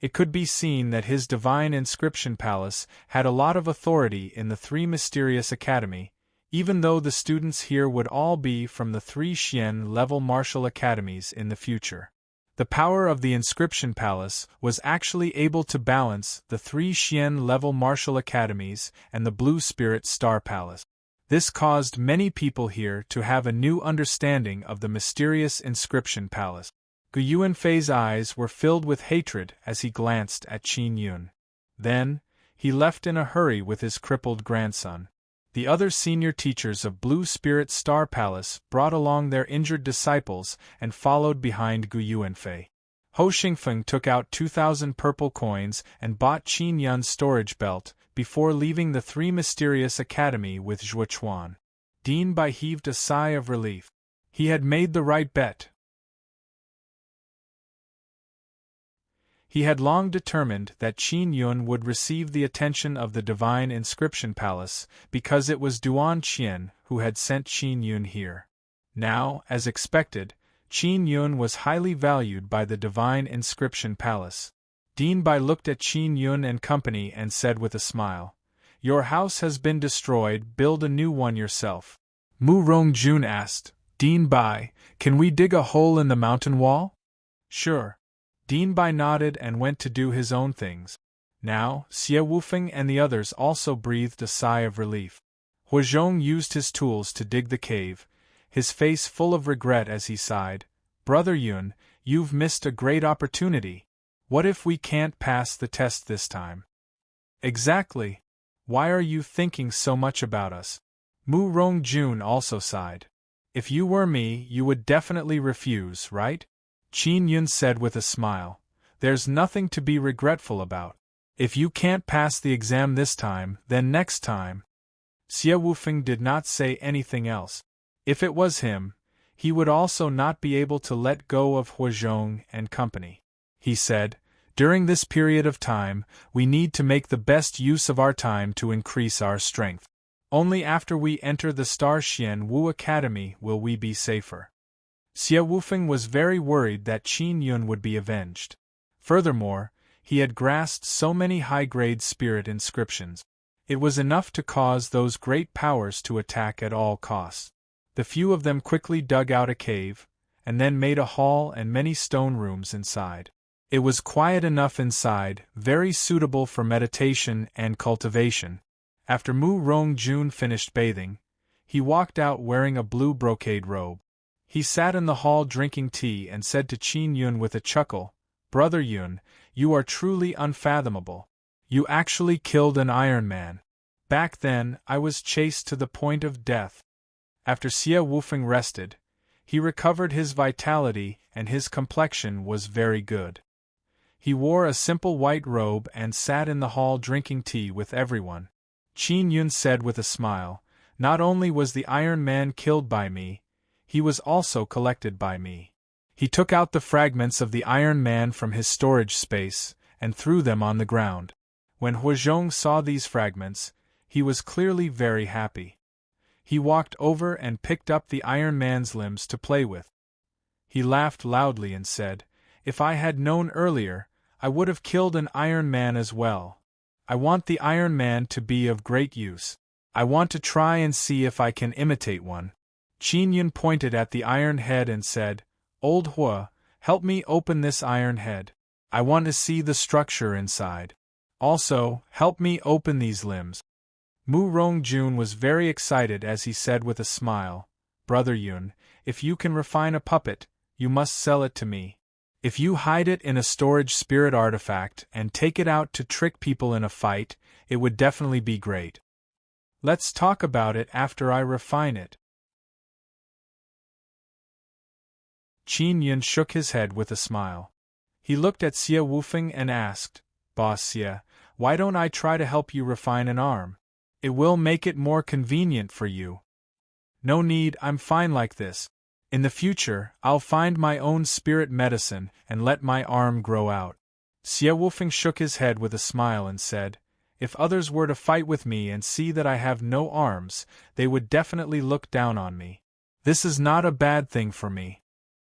Speaker 1: It could be seen that his Divine Inscription Palace had a lot of authority in the Three Mysterious Academy, even though the students here would all be from the Three Xian-level martial academies in the future. The power of the Inscription Palace was actually able to balance the Three Xian-level martial academies and the Blue Spirit Star Palace. This caused many people here to have a new understanding of the mysterious Inscription Palace. Gu Yuanfei's eyes were filled with hatred as he glanced at Qin Yun. Then, he left in a hurry with his crippled grandson. The other senior teachers of Blue Spirit Star Palace brought along their injured disciples and followed behind Gu Yuanfei. Ho Xingfeng took out 2,000 purple coins and bought Qin Yun's storage belt before leaving the Three Mysterious Academy with Zhuo Chuan. Dean Bai heaved a sigh of relief. He had made the right bet. He had long determined that Qin Yun would receive the attention of the Divine Inscription Palace because it was Duan Qian who had sent Qin Yun here. Now, as expected, Qin Yun was highly valued by the Divine Inscription Palace. Dean Bai looked at Qin Yun and company and said with a smile, Your house has been destroyed, build a new one yourself. Mu Rongjun asked, Dean Bai, can we dig a hole in the mountain wall? Sure. Dean Bai nodded and went to do his own things. Now, Xie Wufeng and the others also breathed a sigh of relief. Huazhong used his tools to dig the cave, his face full of regret as he sighed, Brother Yun, you've missed a great opportunity. What if we can't pass the test this time? Exactly. Why are you thinking so much about us? Mu Rongjun also sighed. If you were me, you would definitely refuse, right? Qin Yun said with a smile, There's nothing to be regretful about. If you can't pass the exam this time, then next time. Xie Wufeng did not say anything else. If it was him, he would also not be able to let go of Huazhong and company. He said, During this period of time, we need to make the best use of our time to increase our strength. Only after we enter the Star Xian Wu Academy will we be safer. Xie Wufeng was very worried that Qin Yun would be avenged. Furthermore, he had grasped so many high-grade spirit inscriptions. It was enough to cause those great powers to attack at all costs. The few of them quickly dug out a cave, and then made a hall and many stone rooms inside. It was quiet enough inside, very suitable for meditation and cultivation. After Mu Rongjun finished bathing, he walked out wearing a blue brocade robe. He sat in the hall drinking tea and said to Qin Yun with a chuckle, "Brother Yun, you are truly unfathomable. You actually killed an Iron Man. Back then, I was chased to the point of death." After Xie Wufeng rested, he recovered his vitality and his complexion was very good. He wore a simple white robe and sat in the hall drinking tea with everyone. Qin Yun said with a smile, "Not only was the Iron Man killed by me, he was also collected by me." He took out the fragments of the Iron Man from his storage space and threw them on the ground. When Huazhong saw these fragments, he was clearly very happy. He walked over and picked up the Iron Man's limbs to play with. He laughed loudly and said, "If I had known earlier, I would have killed an Iron Man as well. I want the Iron Man to be of great use. I want to try and see if I can imitate one." Qin Yun pointed at the iron head and said, "Old Hua, help me open this iron head. I want to see the structure inside. Also, help me open these limbs." Mu Rongjun was very excited as he said with a smile, "Brother Yun, if you can refine a puppet, you must sell it to me. If you hide it in a storage spirit artifact and take it out to trick people in a fight, it would definitely be great. Let's talk about it after I refine it." Qin Yun shook his head with a smile. He looked at Xie Wufeng and asked, "Boss Xie, why don't I try to help you refine an arm? It will make it more convenient for you." "No need, I'm fine like this. In the future, I'll find my own spirit medicine and let my arm grow out." Xie Wufeng shook his head with a smile and said, "If others were to fight with me and see that I have no arms, they would definitely look down on me. This is not a bad thing for me."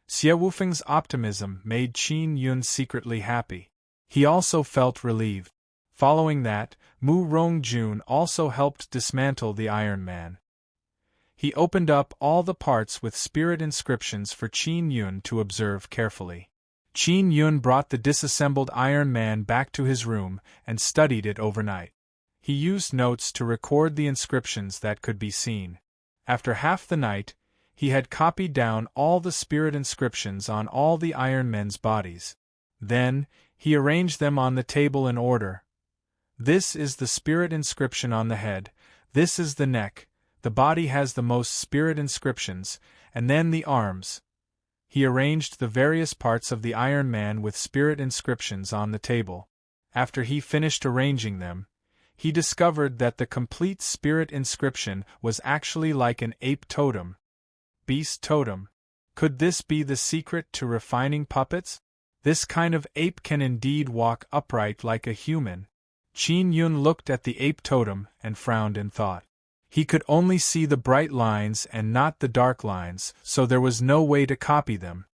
Speaker 1: Xie Wufeng's optimism made Qin Yun secretly happy. He also felt relieved. Following that, Mu Rongjun also helped dismantle the Iron Man. He opened up all the parts with spirit inscriptions for Qin Yun to observe carefully. Qin Yun brought the disassembled Iron Man back to his room and studied it overnight. He used notes to record the inscriptions that could be seen. After half the night, he had copied down all the spirit inscriptions on all the Iron Men's bodies. Then, he arranged them on the table in order. This is the spirit inscription on the head, this is the neck, the body has the most spirit inscriptions, and then the arms. He arranged the various parts of the Iron Man with spirit inscriptions on the table. After he finished arranging them, he discovered that the complete spirit inscription was actually like an ape totem. Beast totem. Could this be the secret to refining puppets? This kind of ape can indeed walk upright like a human. Qin Yun looked at the ape totem and frowned in thought. He could only see the bright lines and not the dark lines, so there was no way to copy them.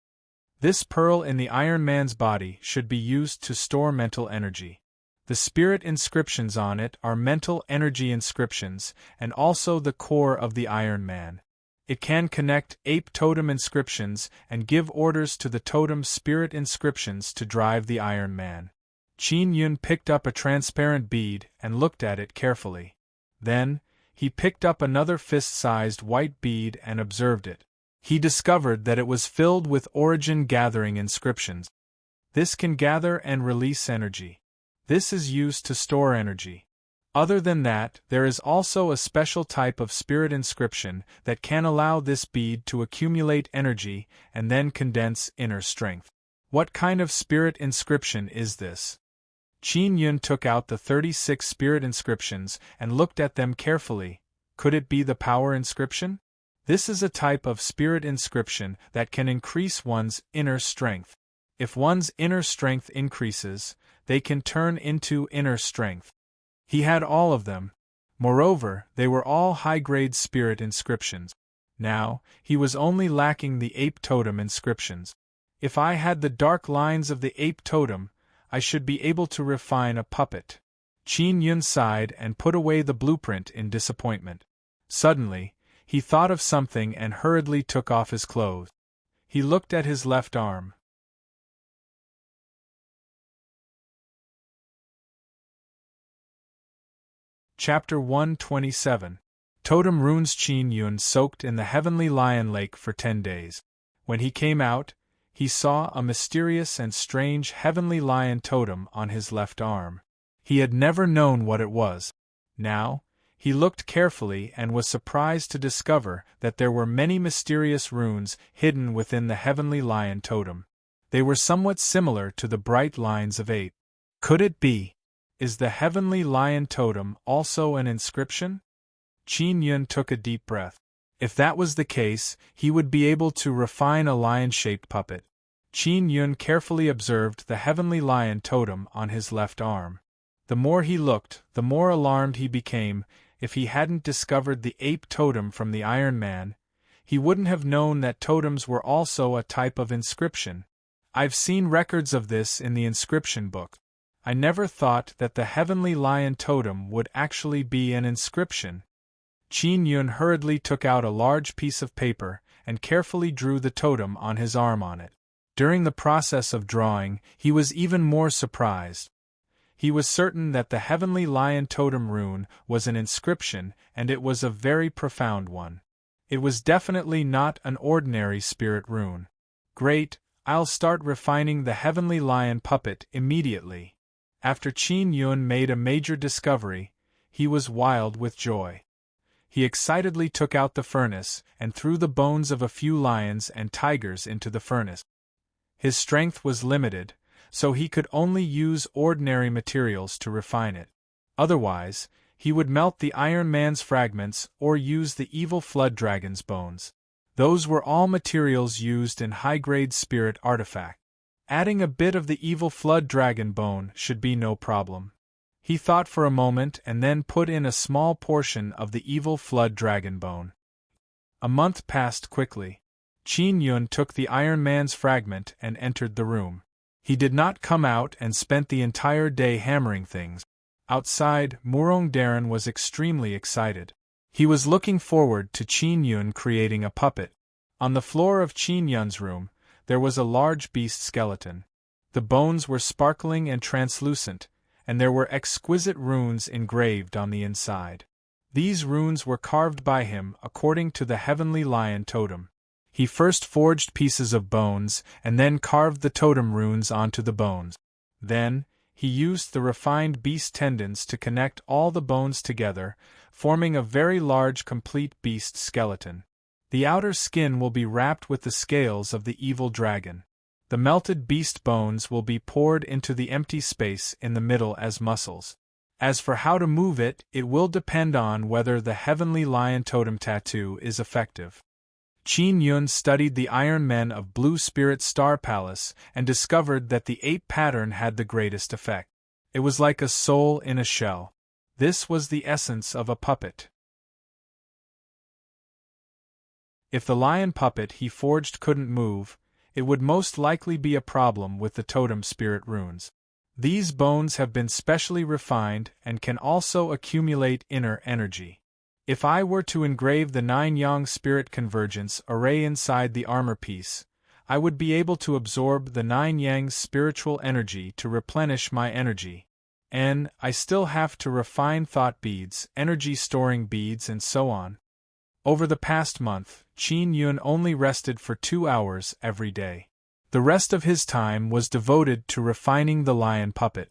Speaker 1: This pearl in the Iron Man's body should be used to store mental energy. The spirit inscriptions on it are mental energy inscriptions and also the core of the Iron Man. It can connect ape totem inscriptions and give orders to the totem spirit inscriptions to drive the Iron Man. Qin Yun picked up a transparent bead and looked at it carefully. Then, he picked up another fist-sized white bead and observed it. He discovered that it was filled with origin-gathering inscriptions. This can gather and release energy. This is used to store energy. Other than that, there is also a special type of spirit inscription that can allow this bead to accumulate energy and then condense inner strength. What kind of spirit inscription is this? Qin Yun took out the 36 spirit inscriptions and looked at them carefully. Could it be the power inscription? This is a type of spirit inscription that can increase one's inner strength. If one's inner strength increases, they can turn into inner strength. He had all of them. Moreover, they were all high-grade spirit inscriptions. Now, he was only lacking the ape totem inscriptions. If I had the dark lines of the ape totem, I should be able to refine a puppet. Qin Yun sighed and put away the blueprint in disappointment. Suddenly, he thought of something and hurriedly took off his clothes. He looked at his left arm. Chapter 127. Totem Runes. Qin Yun soaked in the Heavenly Lion Lake for 10 days. When he came out, he saw a mysterious and strange Heavenly Lion totem on his left arm. He had never known what it was. Now, he looked carefully and was surprised to discover that there were many mysterious runes hidden within the Heavenly Lion totem. They were somewhat similar to the bright lines of 8. Could it be? Is the Heavenly Lion totem also an inscription? Qin Yun took a deep breath. If that was the case, he would be able to refine a lion-shaped puppet. Qin Yun carefully observed the Heavenly Lion totem on his left arm. The more he looked, the more alarmed he became. If he hadn't discovered the ape totem from the Iron Man, he wouldn't have known that totems were also a type of inscription. I've seen records of this in the inscription book. I never thought that the Heavenly Lion totem would actually be an inscription. Qin Yun hurriedly took out a large piece of paper and carefully drew the totem on his arm on it. During the process of drawing, he was even more surprised. He was certain that the Heavenly Lion totem rune was an inscription, and it was a very profound one. It was definitely not an ordinary spirit rune. Great, I'll start refining the Heavenly Lion puppet immediately. After Qin Yun made a major discovery, he was wild with joy. He excitedly took out the furnace and threw the bones of a few lions and tigers into the furnace. His strength was limited, so he could only use ordinary materials to refine it. Otherwise, he would melt the Iron Man's fragments or use the evil flood dragon's bones. Those were all materials used in high-grade spirit artifacts. Adding a bit of the evil flood dragon bone should be no problem. He thought for a moment and then put in a small portion of the evil flood dragon bone. A month passed quickly. Qin Yun took the Iron Man's fragment and entered the room. He did not come out and spent the entire day hammering things. Outside, Murong Darren was extremely excited. He was looking forward to Qin Yun creating a puppet. On the floor of Qin Yun's room, there was a large beast skeleton. The bones were sparkling and translucent, and there were exquisite runes engraved on the inside. These runes were carved by him according to the Heavenly Lion totem. He first forged pieces of bones and then carved the totem runes onto the bones. Then, he used the refined beast tendons to connect all the bones together, forming a very large complete beast skeleton. The outer skin will be wrapped with the scales of the evil dragon. The melted beast bones will be poured into the empty space in the middle as muscles. As for how to move it, it will depend on whether the Heavenly Lion totem tattoo is effective. Qin Yun studied the Iron Men of Blue Spirit Star Palace and discovered that the ape pattern had the greatest effect. It was like a soul in a shell. This was the essence of a puppet. If the lion puppet he forged couldn't move, it would most likely be a problem with the totem spirit runes. These bones have been specially refined and can also accumulate inner energy. If I were to engrave the 9 Yang Spirit Convergence array inside the armor piece, I would be able to absorb the 9 Yang's spiritual energy to replenish my energy. And I still have to refine thought beads, energy storing beads, and so on. Over the past month, Qin Yun only rested for 2 hours every day. The rest of his time was devoted to refining the lion puppet.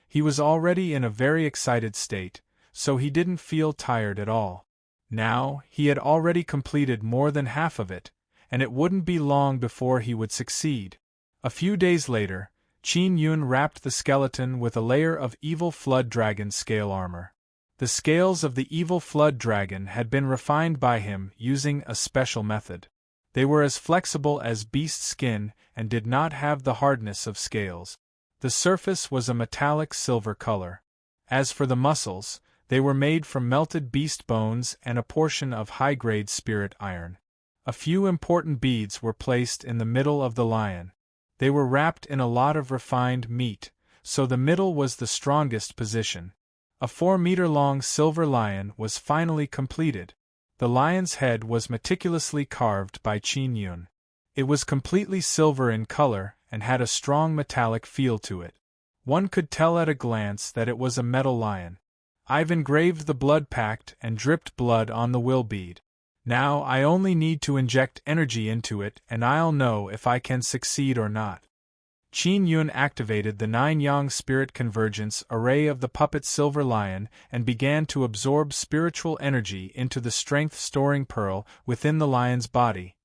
Speaker 1: He was already in a very excited state, so he didn't feel tired at all. Now, he had already completed more than half of it, and it wouldn't be long before he would succeed. A few days later, Qin Yun wrapped the skeleton with a layer of evil flood dragon scale armor. The scales of the evil flood dragon had been refined by him using a special method. They were as flexible as beast skin and did not have the hardness of scales. The surface was a metallic silver color. As for the muscles, They were made from melted beast bones and a portion of high-grade spirit iron. A few important beads were placed in the middle of the lion. They were wrapped in a lot of refined meat, so the middle was the strongest position. A 4-meter-long silver lion was finally completed. The lion's head was meticulously carved by Qin Yun. It was completely silver in color and had a strong metallic feel to it. One could tell at a glance that it was a metal lion. I've engraved the blood pact and dripped blood on the will bead. Now I only need to inject energy into it and I'll know if I can succeed or not. Qin Yun activated the 9-yang spirit convergence array of the puppet silver lion and began to absorb spiritual energy into the strength-storing pearl within the lion's body.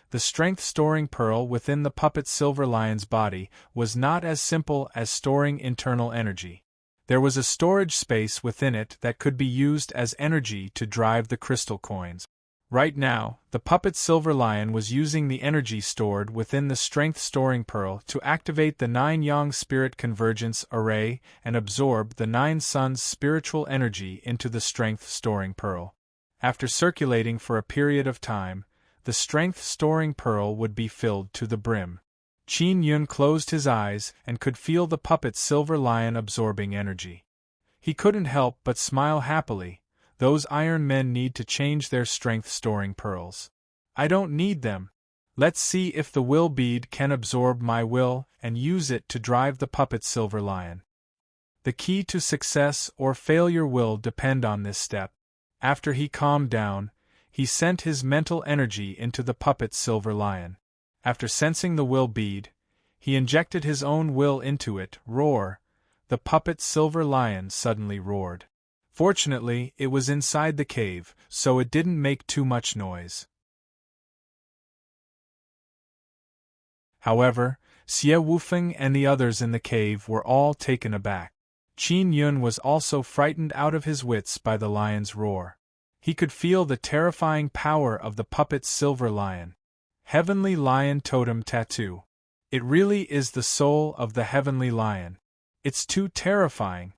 Speaker 1: The strength-storing pearl within the puppet silver lion's body was not as simple as storing internal energy. There was a storage space within it that could be used as energy to drive the crystal coins. Right now, the puppet silver lion was using the energy stored within the strength-storing pearl to activate the 9-yang spirit convergence array and absorb the 9 suns spiritual energy into the strength-storing pearl. After circulating for a period of time, the strength-storing pearl would be filled to the brim. Qin Yun closed his eyes and could feel the puppet silver lion absorbing energy. He couldn't help but smile happily. Those iron men need to change their strength-storing pearls. I don't need them. Let's see if the will bead can absorb my will and use it to drive the puppet silver lion. The key to success or failure will depend on this step. After he calmed down, he sent his mental energy into the puppet silver lion. After sensing the will bead, he injected his own will into it. Roar! The puppet silver lion suddenly roared. Fortunately, it was inside the cave, so it didn't make too much noise. However, Xie Wufeng and the others in the cave were all taken aback. Qin Yun was also frightened out of his wits by the lion's roar. He could feel the terrifying power of the puppet silver lion. Heavenly Lion Totem Tattoo. It really is the soul of the Heavenly Lion. It's too terrifying.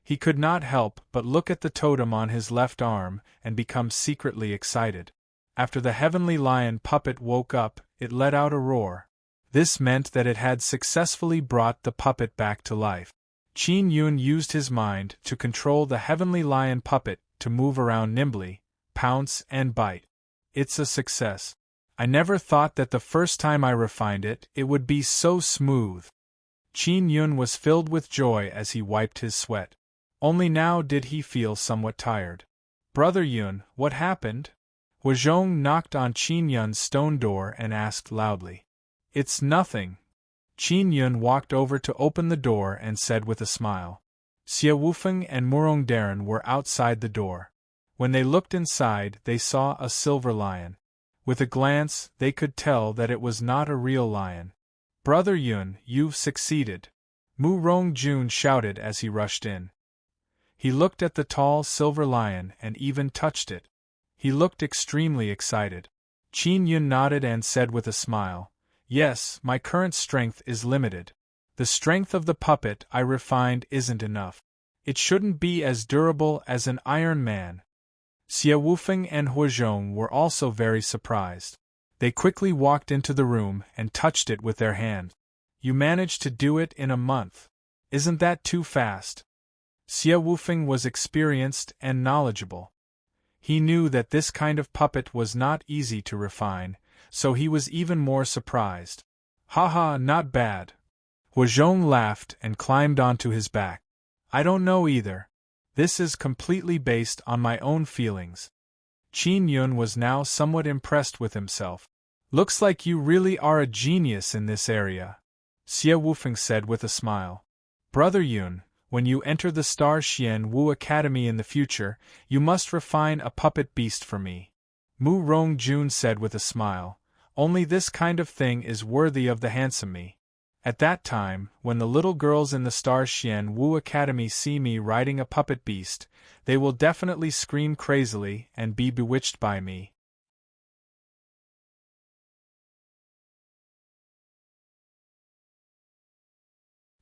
Speaker 1: He could not help but look at the totem on his left arm and become secretly excited. After the Heavenly Lion puppet woke up, it let out a roar. This meant that it had successfully brought the puppet back to life. Qin Yun used his mind to control the Heavenly Lion puppet to move around nimbly, pounce and bite. It's a success. I never thought that the first time I refined it, it would be so smooth. Qin Yun was filled with joy as he wiped his sweat. Only now did he feel somewhat tired. Brother Yun, what happened? Huazhong knocked on Qin Yun's stone door and asked loudly. It's nothing. Qin Yun walked over to open the door and said with a smile. Xie Wufeng and Murong Darren were outside the door. When they looked inside, they saw a silver lion. With a glance, they could tell that it was not a real lion. Brother Yun, you've succeeded. Mu Rongjun shouted as he rushed in. He looked at the tall silver lion and even touched it. He looked extremely excited. Qin Yun nodded and said with a smile, Yes, my current strength is limited. The strength of the puppet I refined isn't enough. It shouldn't be as durable as an Iron Man. Xie Wufeng and Huazhong were also very surprised. They quickly walked into the room and touched it with their hand. You managed to do it in a month. Isn't that too fast? Xie Wufeng was experienced and knowledgeable. He knew that this kind of puppet was not easy to refine, so he was even more surprised. Haha, not bad. Huazhong laughed and climbed onto his back. I don't know either. This is completely based on my own feelings. Qin Yun was now somewhat impressed with himself. Looks like you really are a genius in this area, Xie Wufeng said with a smile. Brother Yun, when you enter the Star Xian Wu Academy in the future, you must refine a puppet beast for me. Mu Rongjun said with a smile. Only this kind of thing is worthy of the handsome me. At that time, when the little girls in the Star Xian Wu Academy see me riding a puppet beast, they will definitely scream crazily and be bewitched by me.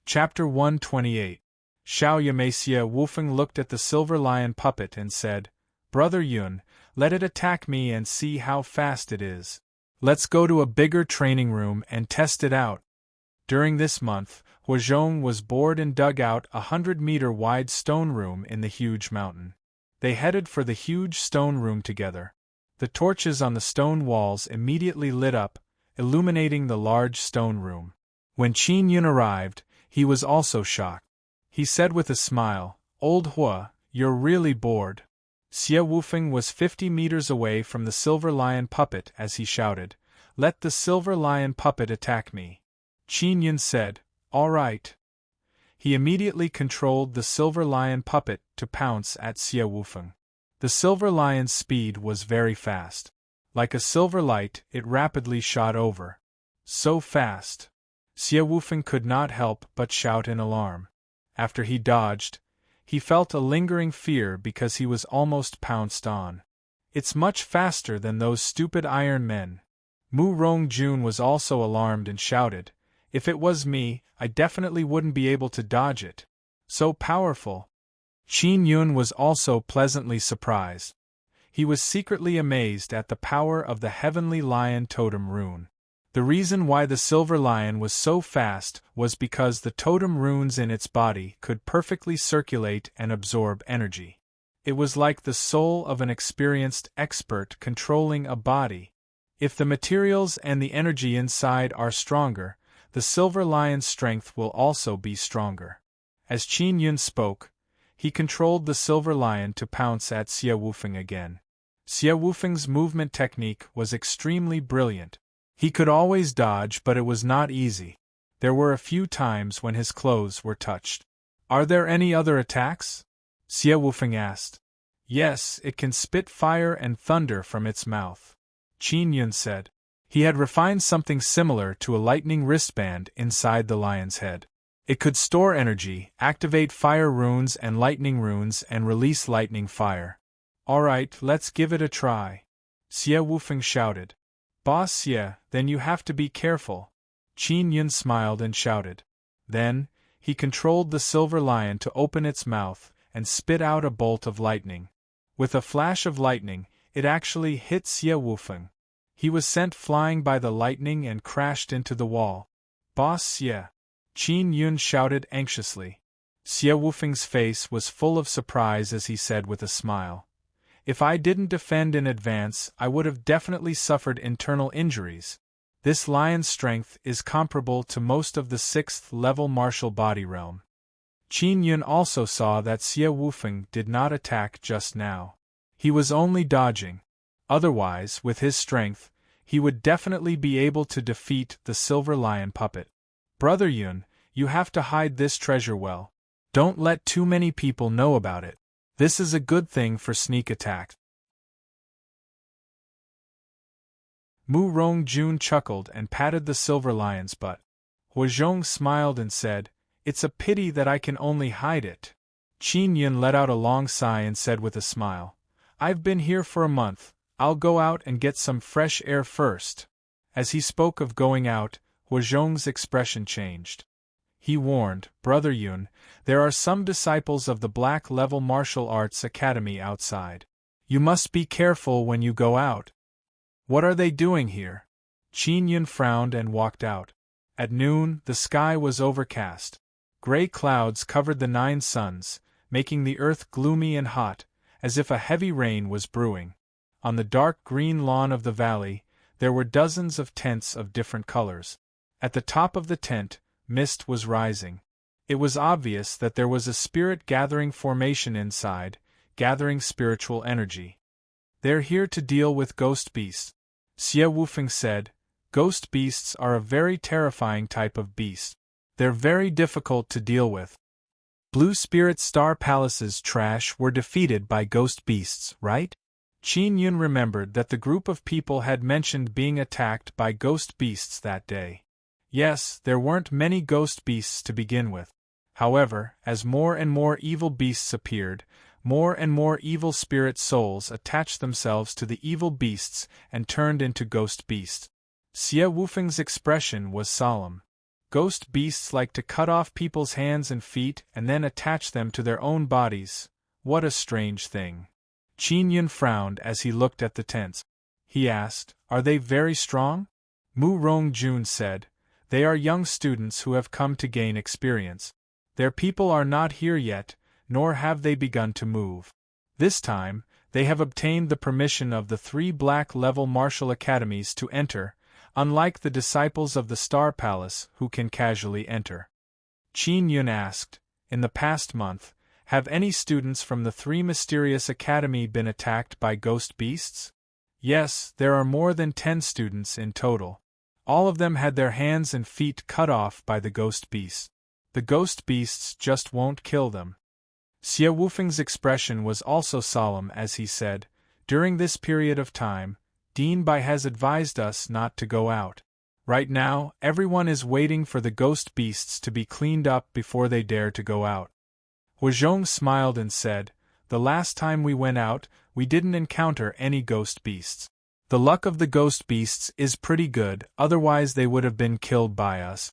Speaker 1: Chapter 128. Xiao Yamei Xie Wufeng looked at the silver lion puppet and said, Brother Yun, let it attack me and see how fast it is. Let's go to a bigger training room and test it out. During this month, Huazhong was bored and dug out a 100-meter wide stone room in the huge mountain. They headed for the huge stone room together. The torches on the stone walls immediately lit up, illuminating the large stone room. When Qin Yun arrived, he was also shocked. He said with a smile, Old Hua, you're really bored. Xie Wufeng was 50 meters away from the silver lion puppet as he shouted, Let the silver lion puppet attack me. Qin Yun said, All right. He immediately controlled the silver lion puppet to pounce at Xie Wufeng. The silver lion's speed was very fast. Like a silver light, it rapidly shot over. So fast. Xie Wufeng could not help but shout in alarm. After he dodged, he felt a lingering fear because he was almost pounced on. It's much faster than those stupid iron men. Mu Rongjun was also alarmed and shouted, If it was me, I definitely wouldn't be able to dodge it. So powerful. Qin Yun was also pleasantly surprised. He was secretly amazed at the power of the Heavenly Lion Totem Rune. The reason why the silver lion was so fast was because the totem runes in its body could perfectly circulate and absorb energy. It was like the soul of an experienced expert controlling a body. If the materials and the energy inside are stronger, the silver lion's strength will also be stronger. As Qin Yun spoke, he controlled the silver lion to pounce at Xie Wufeng again. Xie Wufeng's movement technique was extremely brilliant. He could always dodge, but it was not easy. There were a few times when his clothes were touched. Are there any other attacks? Xie Wufeng asked. Yes, it can spit fire and thunder from its mouth. Qin Yun said. He had refined something similar to a lightning wristband inside the lion's head. It could store energy, activate fire runes and lightning runes, and release lightning fire. Alright, let's give it a try. Xie Wufeng shouted. Boss Xie, then you have to be careful. Qin Yun smiled and shouted. Then, he controlled the silver lion to open its mouth and spit out a bolt of lightning. With a flash of lightning, it actually hit Xie Wufeng. He was sent flying by the lightning and crashed into the wall. Boss Xie. Qin Yun shouted anxiously. Xie Wufeng's face was full of surprise as he said with a smile. If I didn't defend in advance, I would have definitely suffered internal injuries. This lion's strength is comparable to most of the 6th-level martial body realm. Qin Yun also saw that Xie Wufeng did not attack just now. He was only dodging. Otherwise, with his strength, he would definitely be able to defeat the silver lion puppet. Brother Yun, you have to hide this treasure well. Don't let too many people know about it. This is a good thing for sneak attack. Mu Rongjun chuckled and patted the silver lion's butt. Huazhong smiled and said, It's a pity that I can only hide it. Qin Yun let out a long sigh and said with a smile, I've been here for a month, I'll go out and get some fresh air first. As he spoke of going out, Huazhong's expression changed. He warned, Brother Yun, there are some disciples of the Black Level Martial Arts Academy outside. You must be careful when you go out. What are they doing here? Qin Yun frowned and walked out. At noon, the sky was overcast. Gray clouds covered the 9 suns, making the earth gloomy and hot, as if a heavy rain was brewing. On the dark green lawn of the valley, there were dozens of tents of different colors. At the top of the tent, mist was rising. It was obvious that there was a spirit-gathering formation inside, gathering spiritual energy. They're here to deal with ghost beasts. Xie Wufeng said, Ghost beasts are a very terrifying type of beast. They're very difficult to deal with. Blue Spirit Star Palace's trash were defeated by ghost beasts, right? Qin Yun remembered that the group of people had mentioned being attacked by ghost beasts that day. Yes, there weren't many ghost beasts to begin with. However, as more and more evil beasts appeared, more and more evil spirit souls attached themselves to the evil beasts and turned into ghost beasts. Xie Wufeng's expression was solemn. Ghost beasts like to cut off people's hands and feet and then attach them to their own bodies. What a strange thing. Qin Yun frowned as he looked at the tents. He asked, "Are they very strong?" Mu Rongjun said, "They are young students who have come to gain experience. Their people are not here yet, nor have they begun to move. This time, they have obtained the permission of the 3 black-level martial academies to enter, unlike the disciples of the Star Palace who can casually enter." Qin Yun asked, "In the past month, have any students from the 3 Mysterious Academy been attacked by ghost beasts?" "Yes, there are more than 10 students in total. All of them had their hands and feet cut off by the ghost beasts. The ghost beasts just won't kill them." Xie Wufeng's expression was also solemn as he said, "During this period of time, Dean Bai has advised us not to go out. Right now, everyone is waiting for the ghost beasts to be cleaned up before they dare to go out." Huazhong smiled and said, "The last time we went out, we didn't encounter any ghost beasts. The luck of the ghost beasts is pretty good, otherwise they would have been killed by us."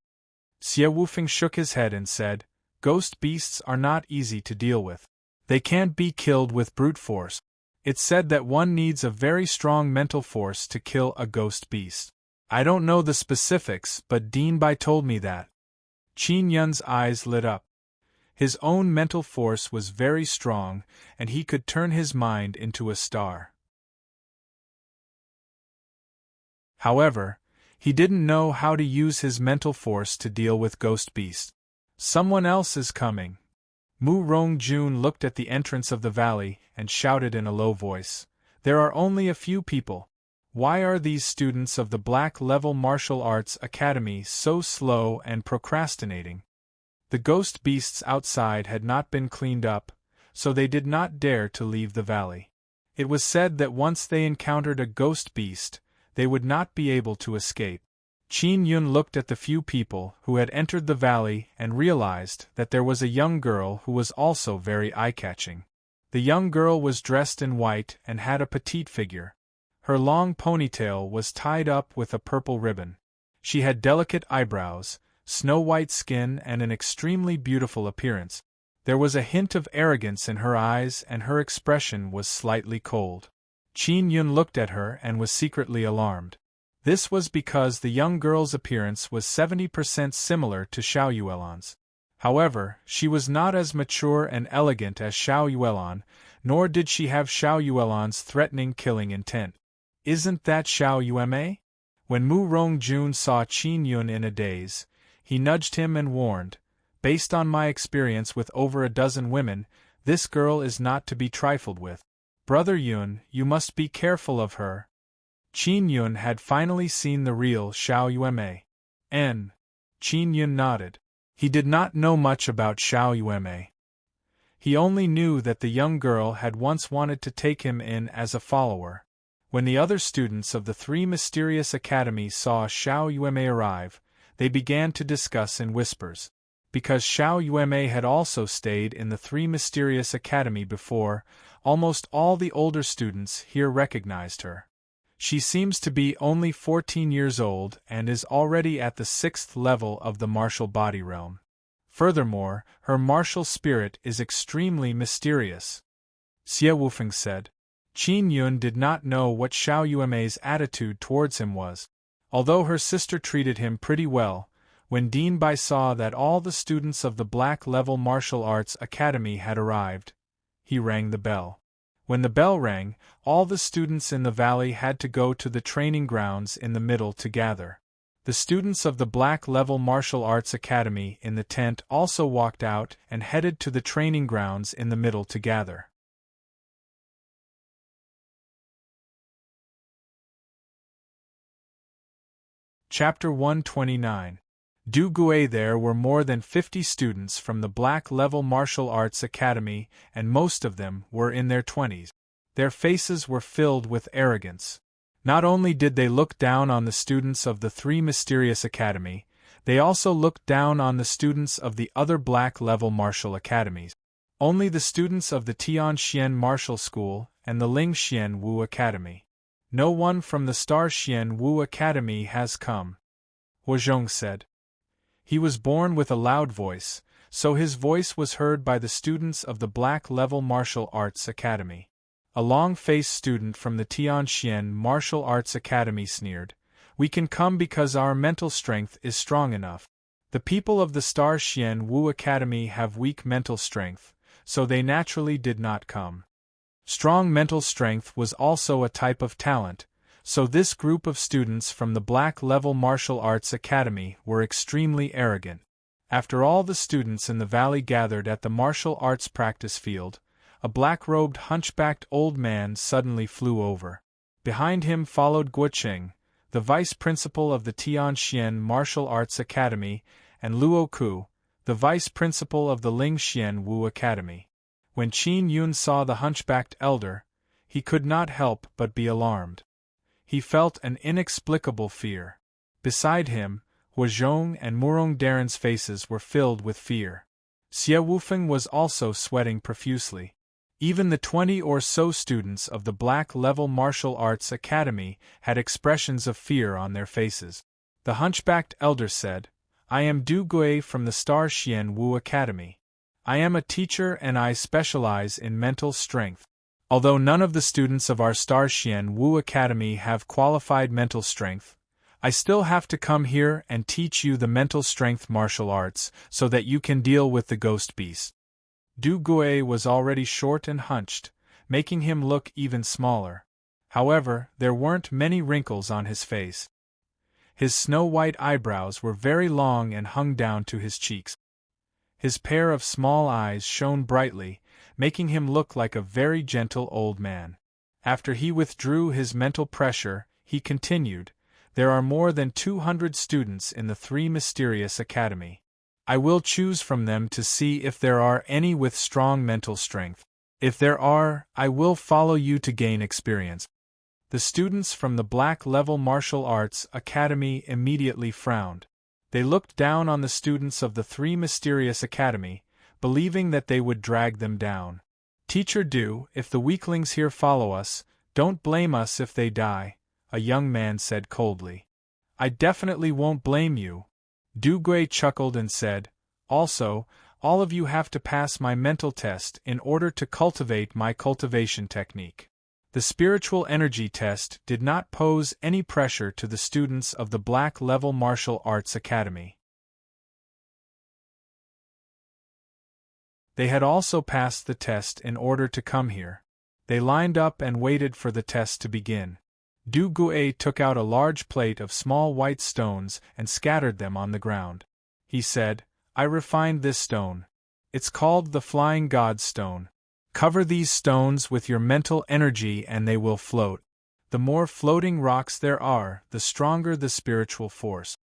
Speaker 1: Xie Wufeng shook his head and said, "Ghost beasts are not easy to deal with. They can't be killed with brute force. It's said that one needs a very strong mental force to kill a ghost beast. I don't know the specifics, but Dean Bai told me that." Qin Yun's eyes lit up. His own mental force was very strong, and he could turn his mind into a star. However, he didn't know how to use his mental force to deal with ghost beasts. "Someone else is coming." Mu Rongjun looked at the entrance of the valley and shouted in a low voice, "There are only a few people. Why are these students of the Black-Level Martial Arts Academy so slow and procrastinating?" The ghost beasts outside had not been cleaned up, so they did not dare to leave the valley. It was said that once they encountered a ghost beast, they would not be able to escape. Qin Yun looked at the few people who had entered the valley and realized that there was a young girl who was also very eye-catching. The young girl was dressed in white and had a petite figure. Her long ponytail was tied up with a purple ribbon. She had delicate eyebrows, snow-white skin and an extremely beautiful appearance. There was a hint of arrogance in her eyes and her expression was slightly cold. Qin Yun looked at her and was secretly alarmed. This was because the young girl's appearance was 70% similar to Xiao Yuelan's. However, she was not as mature and elegant as Xiao Yuelan, nor did she have Xiao Yuelan's threatening killing intent. "Isn't that Xiao Yueme?" When Mu Rongjun saw Qin Yun in a daze, he nudged him and warned, "Based on my experience with over a dozen women, this girl is not to be trifled with. Brother Yun, you must be careful of her." Qin Yun had finally seen the real Xiao Yueme. Qin Yun nodded. He did not know much about Xiao Yueme. He only knew that the young girl had once wanted to take him in as a follower. When the other students of the 3 Mysterious Academies saw Xiao Yueme arrive, they began to discuss in whispers. Because Xiao Yueme had also stayed in the 3 Mysterious Academy before, almost all the older students here recognized her. She seems to be only 14 years old and is already at the 6th level of the martial body realm. Furthermore, her martial spirit is extremely mysterious. Xie Wufeng said. Qin Yun did not know what Xiao Yueme's attitude towards him was. Although her sister treated him pretty well, when Dean Bai saw that all the students of the Black Level Martial Arts Academy had arrived, he rang the bell. When the bell rang, all the students in the valley had to go to the training grounds in the middle to gather. The students of the Black Level Martial Arts Academy in the tent also walked out and headed to the training grounds in the middle to gather. Chapter 129. Du Gue. There were more than 50 students from the Black Level Martial Arts Academy, and most of them were in their 20s. Their faces were filled with arrogance. Not only did they look down on the students of the 3 Mysterious Academy, they also looked down on the students of the other Black Level Martial Academies. Only the students of the Tianxian Martial School and the Lingxian Wu Academy. No one from the Starxian Wu Academy has come, Huazhong said. He was born with a loud voice, so his voice was heard by the students of the Black Level Martial Arts Academy. A long-faced student from the Tianxian Martial Arts Academy sneered, "We can come because our mental strength is strong enough. The people of the Star Xian Wu Academy have weak mental strength, so they naturally did not come." Strong mental strength was also a type of talent, so this group of students from the Black Level Martial Arts Academy were extremely arrogant. After all the students in the valley gathered at the martial arts practice field, a black-robed hunchbacked old man suddenly flew over. Behind him followed Guoqing, the vice principal of the Tianxian Martial Arts Academy, and Luo Ku, the vice principal of the Lingxian Wu Academy. When Qin Yun saw the hunchbacked elder, he could not help but be alarmed. He felt an inexplicable fear. Beside him, Huazhong and Murong Daren's faces were filled with fear. Xie Wufeng was also sweating profusely. Even the 20 or so students of the Black Level Martial Arts Academy had expressions of fear on their faces. The hunchbacked elder said, "I am Du Gui from the Star Xian Wu Academy. I am a teacher and I specialize in mental strength. Although none of the students of our Star Xian Wu Academy have qualified mental strength, I still have to come here and teach you the mental strength martial arts so that you can deal with the ghost beast." Du Gui was already short and hunched, making him look even smaller. However, there weren't many wrinkles on his face. His snow-white eyebrows were very long and hung down to his cheeks. His pair of small eyes shone brightly, making him look like a very gentle old man. After he withdrew his mental pressure, he continued, "There are more than 200 students in the Three Mysterious Academy. I will choose from them to see if there are any with strong mental strength. If there are, I will follow you to gain experience." The students from the Black Level Martial Arts Academy immediately frowned. They looked down on the students of the Three Mysterious Academy, believing that they would drag them down. "Teacher Du, if the weaklings here follow us, don't blame us if they die," a young man said coldly. "I definitely won't blame you." Du Gui chuckled and said, "Also, all of you have to pass my mental test in order to cultivate my cultivation technique." The spiritual energy test did not pose any pressure to the students of the Black Level Martial Arts Academy. They had also passed the test in order to come here. They lined up and waited for the test to begin. Du Gui took out a large plate of small white stones and scattered them on the ground. He said, "I refined this stone. It's called the Flying God Stone. Cover these stones with your mental energy and they will float. The more floating rocks there are, the stronger the spiritual force."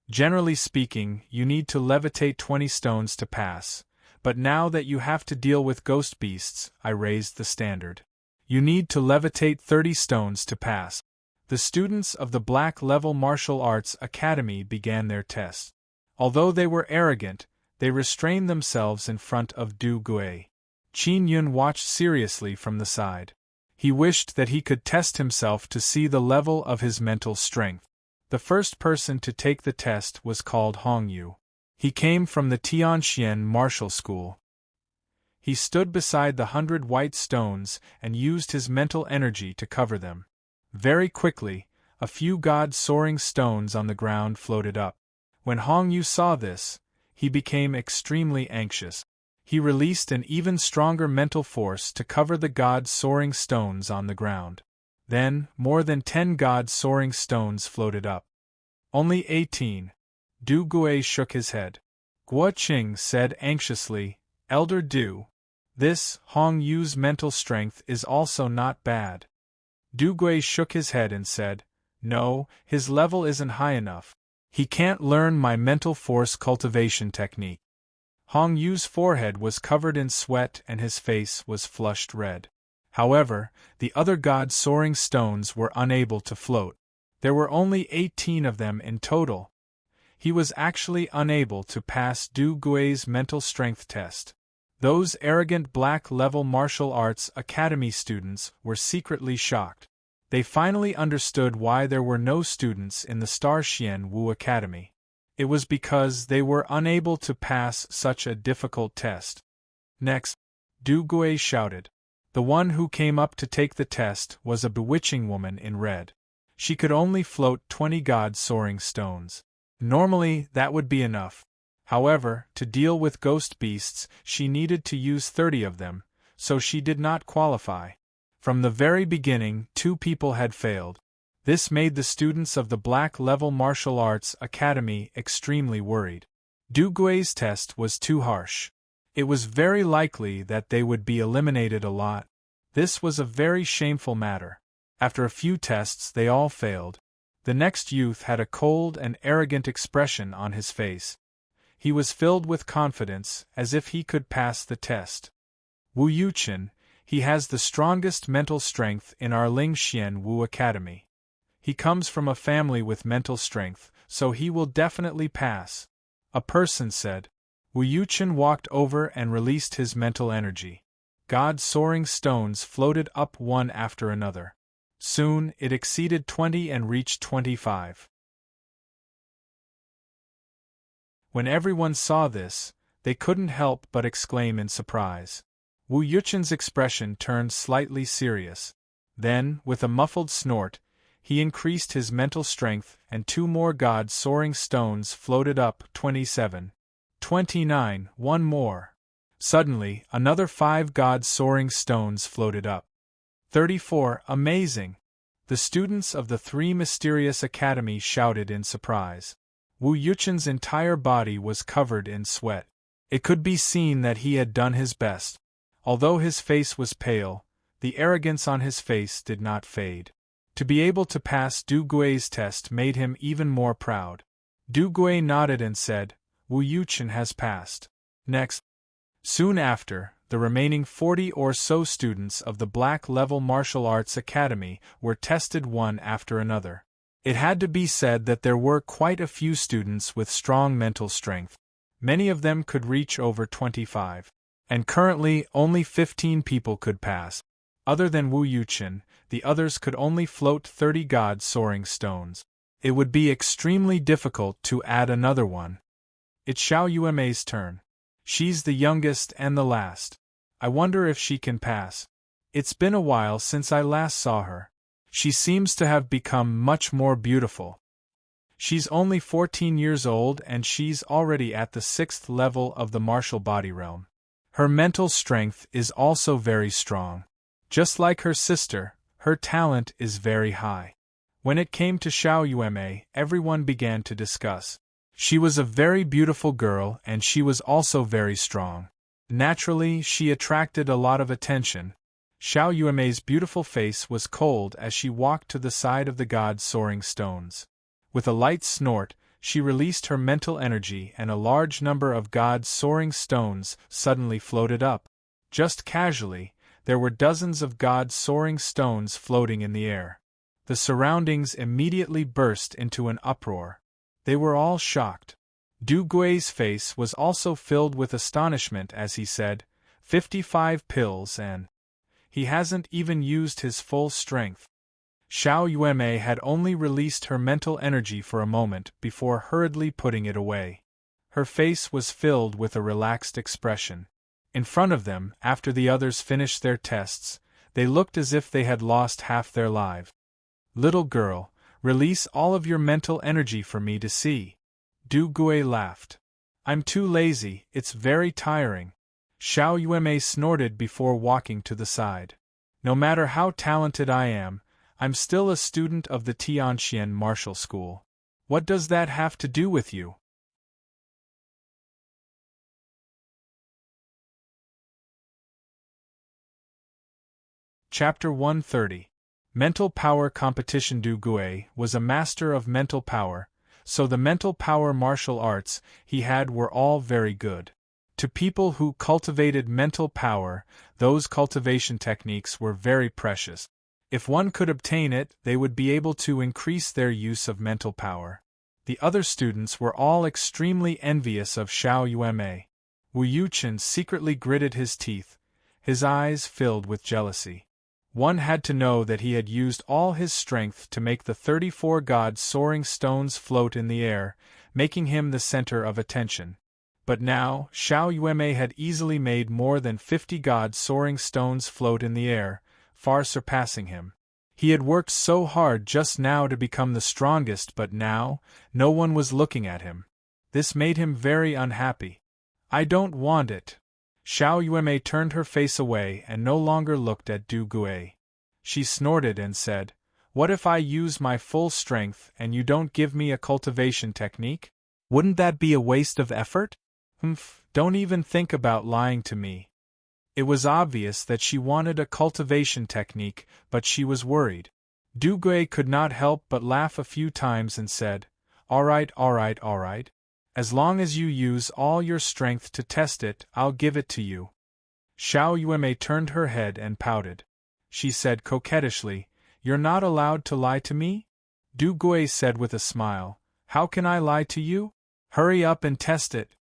Speaker 1: Generally speaking, you need to levitate 20 stones to pass, but now that you have to deal with ghost beasts, I raised the standard. You need to levitate 30 stones to pass. The students of the Black Level Martial Arts Academy began their test. Although they were arrogant, they restrained themselves in front of Du Gui. Qin Yun watched seriously from the side. He wished that he could test himself to see the level of his mental strength. The first person to take the test was called Hong Yu. He came from the Tianxian Martial School. He stood beside the 100 white stones and used his mental energy to cover them. Very quickly, a few god-soaring stones on the ground floated up. When Hong Yu saw this, he became extremely anxious. He released an even stronger mental force to cover the god-soaring stones on the ground. Then, more than 10 god-soaring stones floated up. "Only 18. Du Gui shook his head. Guoqing said anxiously, "Elder Du, this Hong Yu's mental strength is also not bad." Du Gui shook his head and said, "No, his level isn't high enough. He can't learn my mental force cultivation technique." Hong Yu's forehead was covered in sweat and his face was flushed red. However, the other god-soaring stones were unable to float. There were only 18 of them in total. He was actually unable to pass Du Gui's mental strength test. Those arrogant Black Level Martial Arts Academy students were secretly shocked. They finally understood why there were no students in the Star Xian Wu Academy. It was because they were unable to pass such a difficult test. Next, Du Gui shouted. The one who came up to take the test was a bewitching woman in red. She could only float 20 god-soaring stones. Normally, that would be enough. However, to deal with ghost beasts, she needed to use 30 of them, so she did not qualify. From the very beginning, 2 people had failed. This made the students of the Black Level Martial Arts Academy extremely worried. Du Gui's test was too harsh. It was very likely that they would be eliminated a lot. This was a very shameful matter. After a few tests, they all failed. The next youth had a cold and arrogant expression on his face. He was filled with confidence, as if he could pass the test. Wu Yuchen, he has the strongest mental strength in our Lingxian Wu Academy. He comes from a family with mental strength, so he will definitely pass. A person said. Wu Yuchen walked over and released his mental energy. God-soaring stones floated up one after another. Soon, it exceeded 20 and reached 25. When everyone saw this, they couldn't help but exclaim in surprise. Wu Yuchen's expression turned slightly serious. Then, with a muffled snort, he increased his mental strength and 2 more god-soaring stones floated up 27. 29, one more. Suddenly, another 5 god-soaring stones floated up. 34, amazing! The students of the 3 mysterious academy shouted in surprise. Wu Yuchen's entire body was covered in sweat. It could be seen that he had done his best. Although his face was pale, the arrogance on his face did not fade. To be able to pass Du Gui's test made him even more proud. Du Gui nodded and said, Wu Yuchen has passed. Next. Soon after, the remaining 40 or so students of the Black Level Martial Arts Academy were tested one after another. It had to be said that there were quite a few students with strong mental strength. Many of them could reach over 25. And currently, only 15 people could pass. Other than Wu Yuchen, the others could only float 30 god-soaring stones. It would be extremely difficult to add another one. It's Xiao Yuemei's turn. She's the youngest and the last. I wonder if she can pass. It's been a while since I last saw her. She seems to have become much more beautiful. She's only 14 years old and she's already at the 6th level of the martial body realm. Her mental strength is also very strong. Just like her sister, her talent is very high. When it came to Xiao Yuemei, everyone began to discuss. She was a very beautiful girl and she was also very strong. Naturally, she attracted a lot of attention. Xiao Yuemei's beautiful face was cold as she walked to the side of the god-soaring stones. With a light snort, she released her mental energy and a large number of god-soaring stones suddenly floated up. Just casually, there were dozens of god-soaring stones floating in the air. The surroundings immediately burst into an uproar. They were all shocked. Du Gui's face was also filled with astonishment as he said, 55 pills and... He hasn't even used his full strength. Xiao Yuemei had only released her mental energy for a moment before hurriedly putting it away. Her face was filled with a relaxed expression. In front of them, after the others finished their tests, they looked as if they had lost half their lives. Little girl, release all of your mental energy for me to see. Du Gui laughed. I'm too lazy, it's very tiring. Xiao Yuemei snorted before walking to the side. No matter how talented I am, I'm still a student of the Tianxian Martial School. What does that have to do with you? Chapter 130. Mental Power Competition. Du Gui was a master of mental power, so the mental power martial arts he had were all very good. To people who cultivated mental power, those cultivation techniques were very precious. If one could obtain it, they would be able to increase their use of mental power. The other students were all extremely envious of Xiao Yuemei. Wu Yuchen secretly gritted his teeth, his eyes filled with jealousy. One had to know that he had used all his strength to make the 34 god-soaring stones float in the air, making him the center of attention. But now, Xiao Yuemei had easily made more than 50 god-soaring stones float in the air, far surpassing him. He had worked so hard just now to become the strongest, but now, no one was looking at him. This made him very unhappy. I don't want it. Xiao Yuemei turned her face away and no longer looked at Du Gue. She snorted and said, "What if I use my full strength and you don't give me a cultivation technique? Wouldn't that be a waste of effort? Don't even think about lying to me." It was obvious that she wanted a cultivation technique, but she was worried. Du Gue could not help but laugh a few times and said, All right. As long as you use all your strength to test it, I'll give it to you." Xiao Yuemei turned her head and pouted. She said coquettishly, "You're not allowed to lie to me?" Du Gue said with a smile, "How can I lie to you? Hurry up and test it."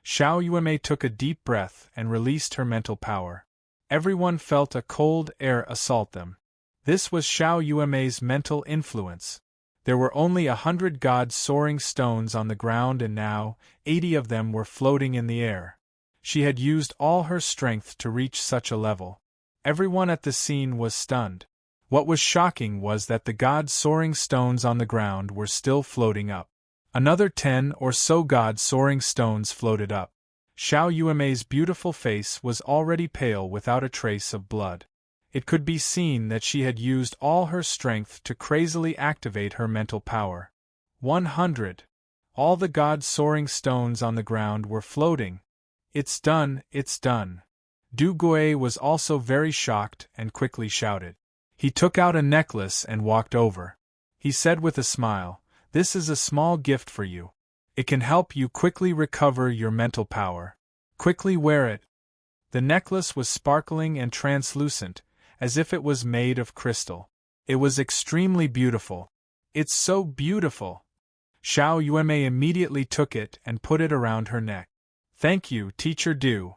Speaker 1: Xiao Yuemei took a deep breath and released her mental power. Everyone felt a cold air assault them. This was Xiao Yuemei's mental influence. There were only 100 god-soaring stones on the ground and now, 80 of them were floating in the air. She had used all her strength to reach such a level. Everyone at the scene was stunned. What was shocking was that the god-soaring stones on the ground were still floating up. Another 10 or so god-soaring stones floated up. Xiao Yuemei's beautiful face was already pale without a trace of blood. It could be seen that she had used all her strength to crazily activate her mental power. 100. All the god-soaring stones on the ground were floating. It's done. Du Gue was also very shocked and quickly shouted. He took out a necklace and walked over. He said with a smile, "This is a small gift for you. It can help you quickly recover your mental power. Quickly wear it." The necklace was sparkling and translucent, as if it was made of crystal. It was extremely beautiful. "It's so beautiful." Xiao Yuemei immediately took it and put it around her neck. "Thank you, Teacher Du."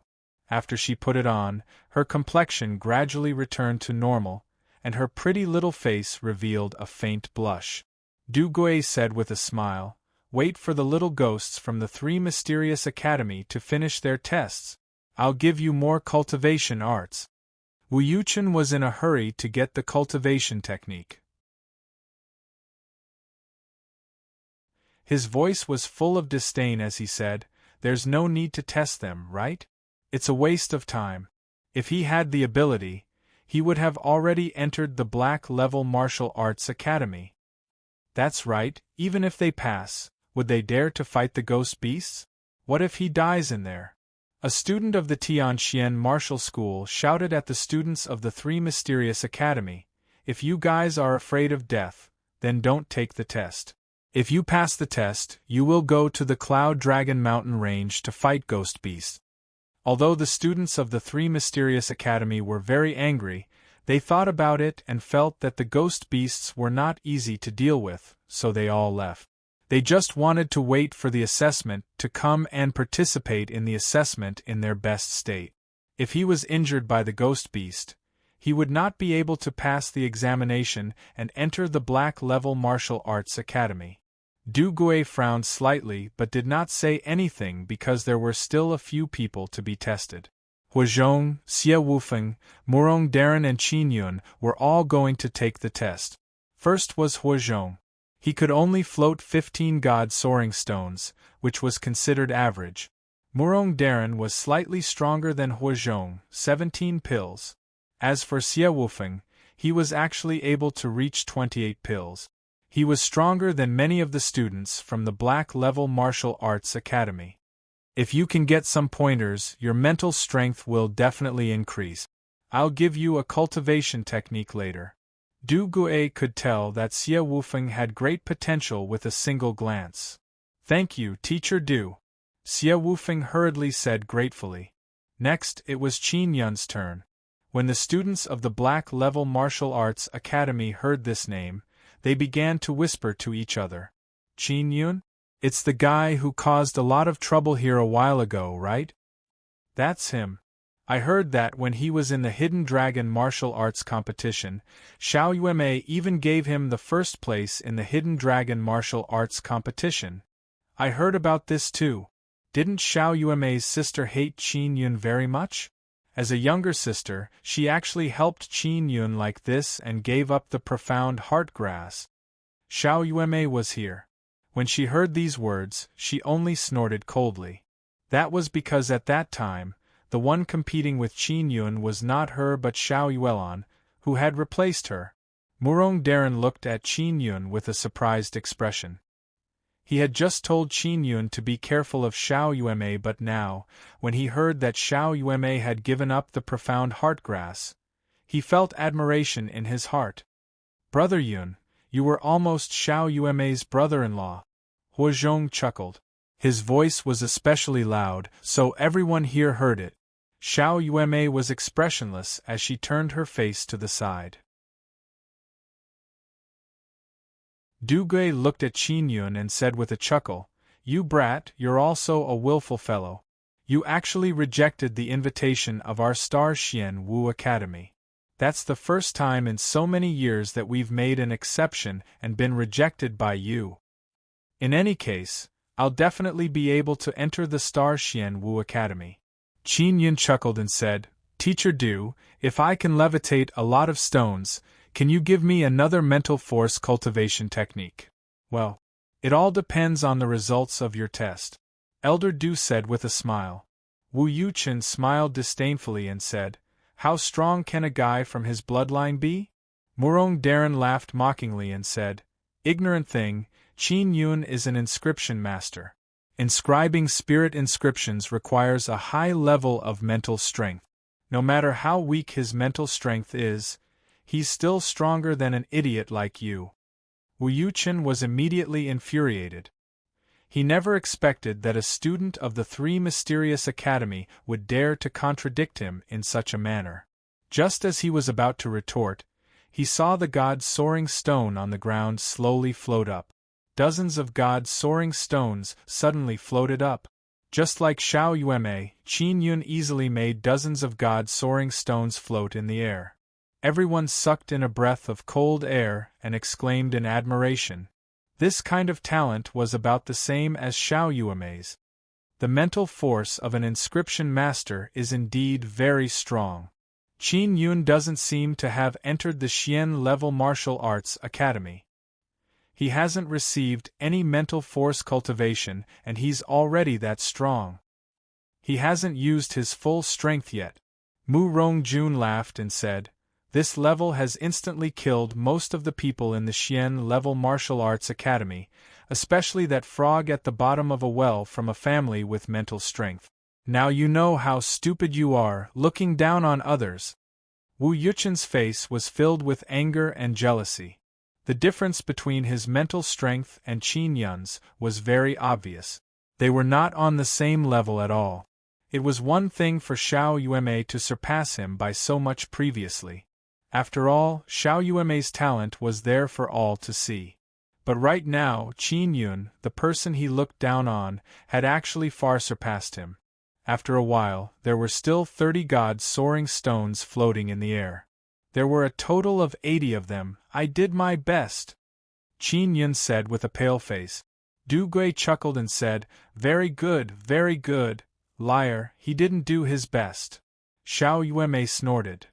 Speaker 1: After she put it on, her complexion gradually returned to normal, and her pretty little face revealed a faint blush. Du Gue said with a smile, "Wait for the little ghosts from the 3 Mysterious Academy to finish their tests. I'll give you more cultivation arts." Wu Yuchen was in a hurry to get the cultivation technique. His voice was full of disdain as he said, "There's no need to test them, right? It's a waste of time. If he had the ability, he would have already entered the Black Level Martial Arts Academy." "That's right, even if they pass, would they dare to fight the ghost beasts? What if he dies in there?" A student of the Tianxian Martial School shouted at the students of the 3 Mysterious Academy, "If you guys are afraid of death, then don't take the test. If you pass the test, you will go to the Cloud Dragon Mountain Range to fight ghost beasts." Although the students of the 3 Mysterious Academy were very angry, they thought about it and felt that the ghost beasts were not easy to deal with, so they all left. They just wanted to wait for the assessment to come and participate in the assessment in their best state. If he was injured by the ghost beast, he would not be able to pass the examination and enter the Black Level Martial Arts Academy. Du Gue frowned slightly but did not say anything because there were still a few people to be tested. Huazhong, Xie Wufeng, Murong Darren and Qin Yun were all going to take the test. First was Huazhong. He could only float 15 god-soaring stones, which was considered average. Murong Darren was slightly stronger than Huazhong, 17 pills. As for Xie Wufeng, he was actually able to reach 28 pills. He was stronger than many of the students from the Black Level Martial Arts Academy. If you can get some pointers, your mental strength will definitely increase. I'll give you a cultivation technique later. Du Gue could tell that Xie Wufeng had great potential with a single glance. "Thank you, Teacher Du," Xie Wufeng hurriedly said gratefully. Next, it was Qin Yun's turn. When the students of the Black Level Martial Arts Academy heard this name, they began to whisper to each other. "Qin Yun? It's the guy who caused a lot of trouble here a while ago, right?" "That's him. I heard that when he was in the Hidden Dragon martial arts competition, Xiao Yuemei even gave him the first place in the Hidden Dragon martial arts competition. I heard about this too. Didn't Xiao Yuemei's sister hate Qin Yun very much? As a younger sister, she actually helped Qin Yun like this and gave up the profound heart grass. Xiao Yuemei was here. When she heard these words, she only snorted coldly. That was because at that time, the one competing with Qin Yun was not her but Xiao Yuelan, who had replaced her. Murong Darren looked at Qin Yun with a surprised expression. He had just told Qin Yun to be careful of Xiao Yuemei, but now, when he heard that Xiao Yuemei had given up the profound heart grass, he felt admiration in his heart. Brother Yun, you were almost Xiao Yuemei's brother-in-law. Hua Zhong chuckled. His voice was especially loud, so everyone here heard it. Xiao Yuemei was expressionless as she turned her face to the side. Du Gui looked at Qin Yun and said with a chuckle, "You brat, you're also a willful fellow. You actually rejected the invitation of our Star Xian Wu Academy. That's the first time in so many years that we've made an exception and been rejected by you. In any case, I'll definitely be able to enter the Star Xian Wu Academy." Qin Yun chuckled and said, "Teacher Du, if I can levitate a lot of stones, can you give me another mental force cultivation technique?" "Well, it all depends on the results of your test," Elder Du said with a smile. Wu Yuchen smiled disdainfully and said, "How strong can a guy from his bloodline be?" Murong Darren laughed mockingly and said, "Ignorant thing, Qin Yun is an inscription master. Inscribing spirit inscriptions requires a high level of mental strength. No matter how weak his mental strength is, he's still stronger than an idiot like you." Wu Yuchen was immediately infuriated. He never expected that a student of the Three Mysterious Academy would dare to contradict him in such a manner. Just as he was about to retort, he saw the god's soaring stone on the ground slowly float up. Dozens of god's soaring stones suddenly floated up. Just like Xiao Yuemei, Qin Yun easily made dozens of god's soaring stones float in the air. Everyone sucked in a breath of cold air and exclaimed in admiration. This kind of talent was about the same as Xiao Yuemei's. The mental force of an inscription master is indeed very strong. Qin Yun doesn't seem to have entered the Xian level martial arts academy. He hasn't received any mental force cultivation and he's already that strong. He hasn't used his full strength yet. Mu Rongjun laughed and said, "This level has instantly killed most of the people in the Xian level martial arts academy, especially that frog at the bottom of a well from a family with mental strength. Now you know how stupid you are, looking down on others." Wu Yuchen's face was filled with anger and jealousy. The difference between his mental strength and Qin Yun's was very obvious. They were not on the same level at all. It was one thing for Xiao Yuemei to surpass him by so much previously. After all, Xiao Yuemei's talent was there for all to see. But right now, Qin Yun, the person he looked down on, had actually far surpassed him. After a while, there were still 30 god's soaring stones floating in the air. There were a total of 80 of them. "I did my best," Qin Yun said with a pale face. Du Gui chuckled and said, very good, liar, he didn't do his best." Xiao Yuemei snorted.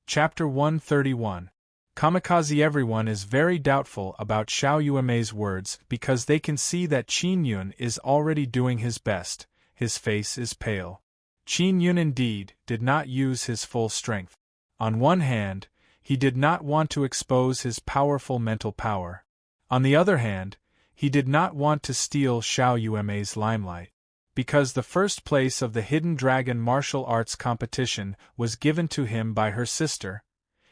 Speaker 1: Chapter 131. Kamikaze. Everyone is very doubtful about Xiao Yuemei's words because they can see that Qin Yun is already doing his best. His face is pale. Qin Yun indeed did not use his full strength. On one hand, he did not want to expose his powerful mental power. On the other hand, he did not want to steal Xiao Yuemei's limelight. Because the first place of the Hidden Dragon martial arts competition was given to him by her sister,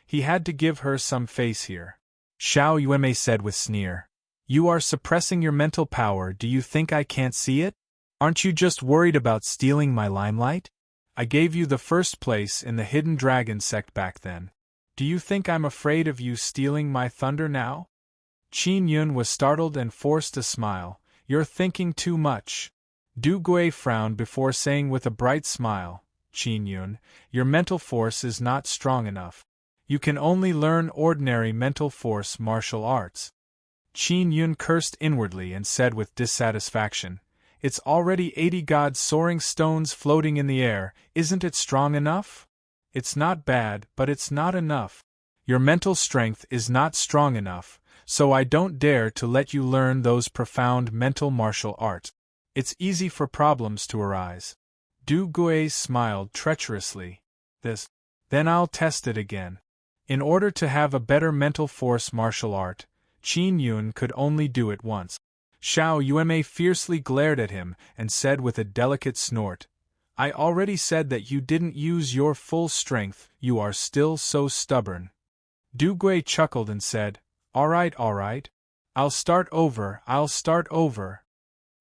Speaker 1: he had to give her some face here. Xiao Yuemei said with sneer, "You are suppressing your mental power. Do you think I can't see it? Aren't you just worried about stealing my limelight? I gave you the first place in the Hidden Dragon sect back then. Do you think I'm afraid of you stealing my thunder now?" Qin Yun was startled and forced a smile. "You're thinking too much." Du Gui frowned before saying with a bright smile, "Qin Yun, your mental force is not strong enough. You can only learn ordinary mental force martial arts. Qin Yun cursed inwardly and said with dissatisfaction, "It's already 80 god soaring stones floating in the air, isn't it strong enough? It's not bad, but it's not enough. Your mental strength is not strong enough, so I don't dare to let you learn those profound mental martial arts. It's easy for problems to arise." Du Gui smiled treacherously. Then I'll test it again. In order to have a better mental force martial art, Qin Yun could only do it once. Xiao Yuemei fiercely glared at him and said with a delicate snort, "I already said that you didn't use your full strength, you are still so stubborn." Du Gui chuckled and said, all right, I'll start over.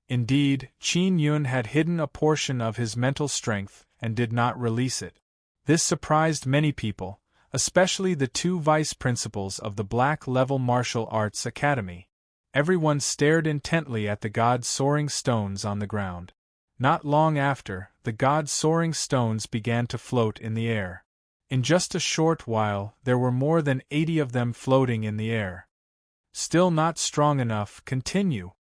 Speaker 1: Indeed, Qin Yun had hidden a portion of his mental strength and did not release it. This surprised many people, especially the two vice principals of the Black Level Martial Arts Academy. Everyone stared intently at the god soaring stones on the ground. Not long after, the god soaring stones began to float in the air. In just a short while, there were more than 80 of them floating in the air. Still not strong enough, continue,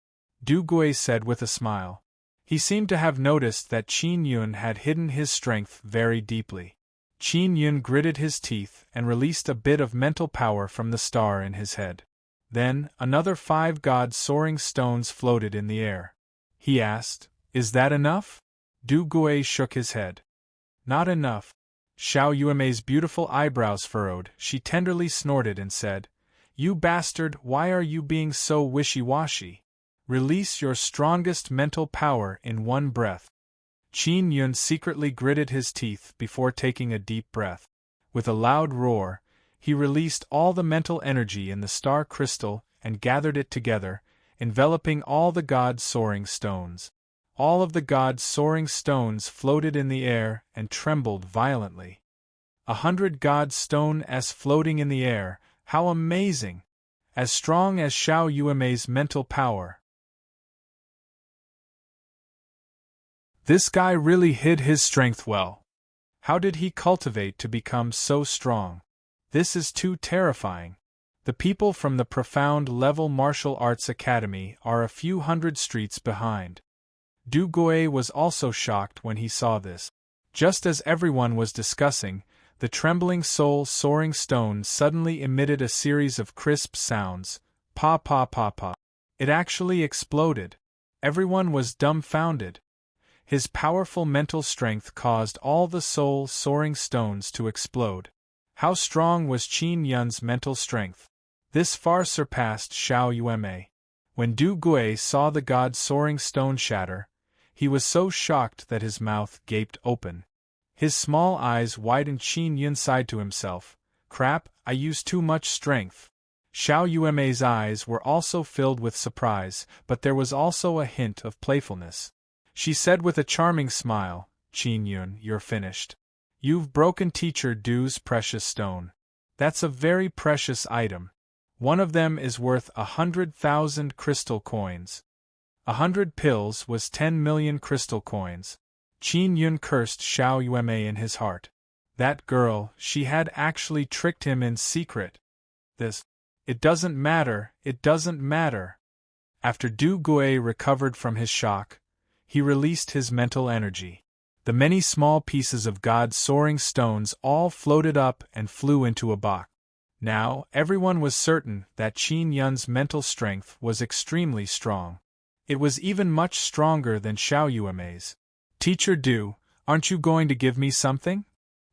Speaker 1: Du Gui said with a smile. He seemed to have noticed that Qin Yun had hidden his strength very deeply. Qin Yun gritted his teeth and released a bit of mental power from the star in his head. Then, another 5 god soaring stones floated in the air. He asked, "Is that enough?" Du Gui shook his head. "Not enough." Xiao Yuemei's beautiful eyebrows furrowed, she tenderly snorted and said, "You bastard, why are you being so wishy-washy? Release your strongest mental power in one breath." Qin Yun secretly gritted his teeth before taking a deep breath. With a loud roar, he released all the mental energy in the star crystal and gathered it together, enveloping all the god soaring stones. All of the god soaring stones floated in the air and trembled violently. 100 god stones floating in the air, how amazing! As strong as Xiao Yuemei's mental power. This guy really hid his strength well. How did he cultivate to become so strong? This is too terrifying. The people from the Profound Level Martial Arts Academy are a few hundred streets behind. Du Gui was also shocked when he saw this. Just as everyone was discussing, the trembling soul-soaring stone suddenly emitted a series of crisp sounds, pa pa pa pa. It actually exploded. Everyone was dumbfounded. His powerful mental strength caused all the soul-soaring stones to explode. How strong was Qin Yun's mental strength? This far surpassed Xiao Yuemei. When Du Gui saw the god-soaring stone shatter, he was so shocked that his mouth gaped open. His small eyes widened. Qin Yun sighed to himself, "Crap, I used too much strength." Xiao Yuemei's eyes were also filled with surprise, but there was also a hint of playfulness. She said with a charming smile, "Qin Yun, you're finished. You've broken Teacher Du's precious stone. That's a very precious item. One of them is worth 100,000 crystal coins. 100 pills was 10 million crystal coins." Qin Yun cursed Xiao Yuemei in his heart. That girl, she had actually tricked him in secret. It doesn't matter. After Du Gui recovered from his shock, he released his mental energy. The many small pieces of god-soaring stones all floated up and flew into a box. Now, everyone was certain that Qin Yun's mental strength was extremely strong. It was even much stronger than Xiao Yuemei's. "Teacher Du, aren't you going to give me something?"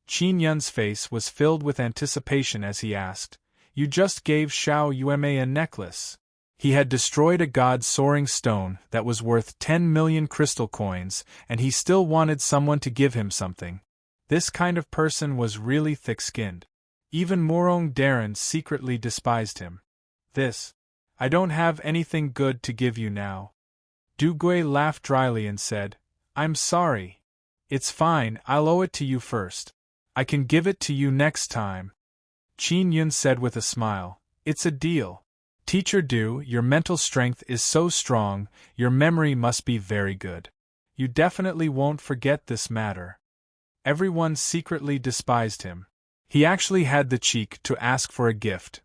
Speaker 1: Qin Yun's face was filled with anticipation as he asked, "You just gave Xiao Yuemei a necklace." He had destroyed a god-soaring stone that was worth 10 million crystal coins, and he still wanted someone to give him something. This kind of person was really thick-skinned. Even Morong Darren secretly despised him. "I don't have anything good to give you now." Du Gui laughed dryly and said, "I'm sorry. It's fine, I'll owe it to you first. I can give it to you next time." Qin Yun said with a smile, "It's a deal. Teacher Du, your mental strength is so strong, your memory must be very good. You definitely won't forget this matter." Everyone secretly despised him. He actually had the cheek to ask for a gift.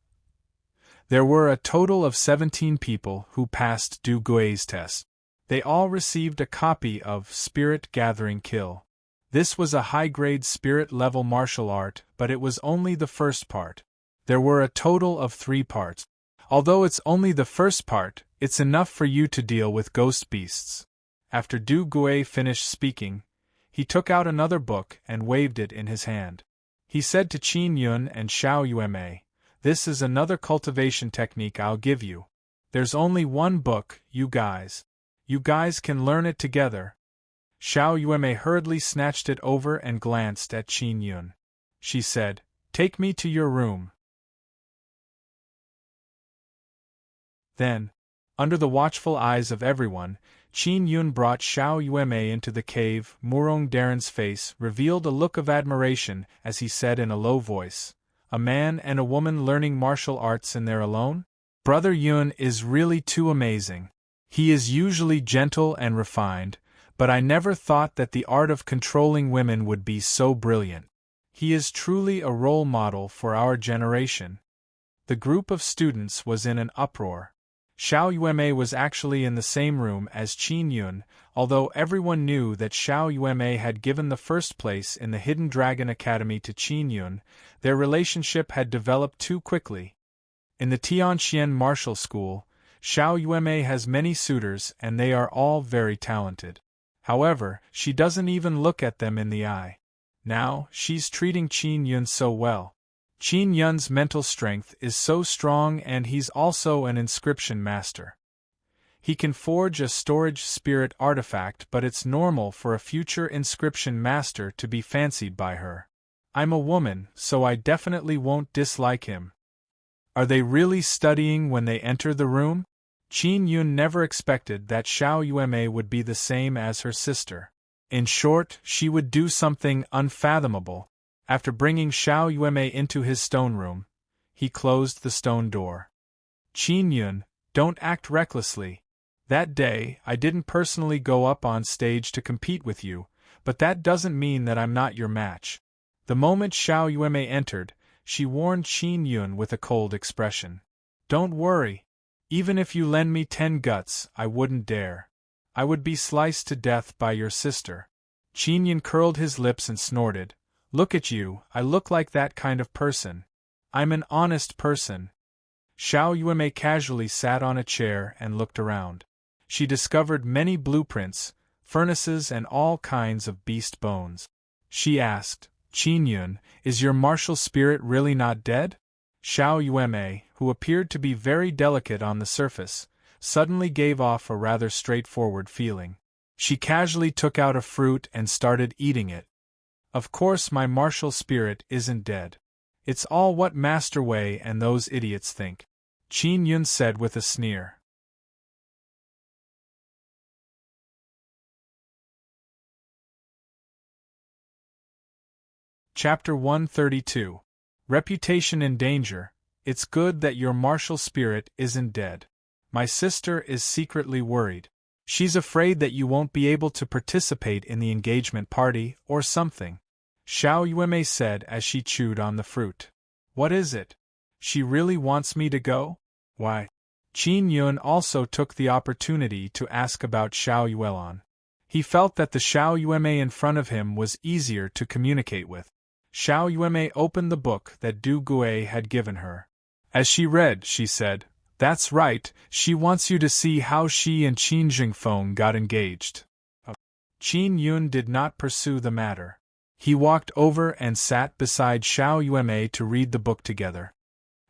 Speaker 1: There were a total of 17 people who passed Du Guay's test. They all received a copy of Spirit Gathering Kill. This was a high-grade spirit-level martial art, but it was only the first part. There were a total of 3 parts. Although it's only the first part, it's enough for you to deal with ghost beasts. After Du Guay finished speaking, he took out another book and waved it in his hand. He said to Qin Yun and Xiao Yuemei, "This is another cultivation technique I'll give you. There's only one book, you guys. You guys can learn it together." Xiao Yuemei hurriedly snatched it over and glanced at Qin Yun. She said, "Take me to your room." Then, under the watchful eyes of everyone, Qin Yun brought Xiao Yuemei into the cave. Murong Daren's face revealed a look of admiration as he said in a low voice, "A man and a woman learning martial arts in there alone? Brother Yun is really too amazing. He is usually gentle and refined, but I never thought that the art of controlling women would be so brilliant. He is truly a role model for our generation." The group of students was in an uproar. Xiao Yuemei was actually in the same room as Qin Yun, although everyone knew that Xiao Yuemei had given the first place in the Hidden Dragon Academy to Qin Yun. Their relationship had developed too quickly. In the Tianxian Martial School, Xiao Yuemei has many suitors and they are all very talented. However, she doesn't even look at them in the eye. Now, she's treating Qin Yun so well. Qin Yun's mental strength is so strong and he's also an inscription master. He can forge a storage spirit artifact, but it's normal for a future inscription master to be fancied by her. I'm a woman, so I definitely won't dislike him. Are they really studying when they enter the room? Qin Yun never expected that Xiao Yuemei would be the same as her sister. In short, she would do something unfathomable. After bringing Xiao Yuemei into his stone room, he closed the stone door. "Qin Yun, don't act recklessly. That day, I didn't personally go up on stage to compete with you, but that doesn't mean that I'm not your match." The moment Xiao Yuemei entered, she warned Qin Yun with a cold expression. "Don't worry. Even if you lend me 10 guts, I wouldn't dare. I would be sliced to death by your sister." Qin Yun curled his lips and snorted. "Look at you, I look like that kind of person. I'm an honest person." Xiao Yuemei casually sat on a chair and looked around. She discovered many blueprints, furnaces and all kinds of beast bones. She asked, "Qin Yun, is your martial spirit really not dead?" Xiao Yuemei, who appeared to be very delicate on the surface, suddenly gave off a rather straightforward feeling. She casually took out a fruit and started eating it. "Of course my martial spirit isn't dead. It's all what Master Wei and those idiots think," Qin Yun said with a sneer. Chapter 132. Reputation in Danger. It's good that your martial spirit isn't dead. My sister is secretly worried. She's afraid that you won't be able to participate in the engagement party or something, Xiao Yuemei said as she chewed on the fruit. "What is it? She really wants me to go? Why?" Qin Yun also took the opportunity to ask about Xiao Yuelon. He felt that the Xiao Yuemei in front of him was easier to communicate with. Xiao Yuemei opened the book that Du Guay had given her. As she read, she said, "That's right, she wants you to see how she and Qin Jingfeng got engaged." Qin Yun did not pursue the matter. He walked over and sat beside Xiao Yuemei to read the book together.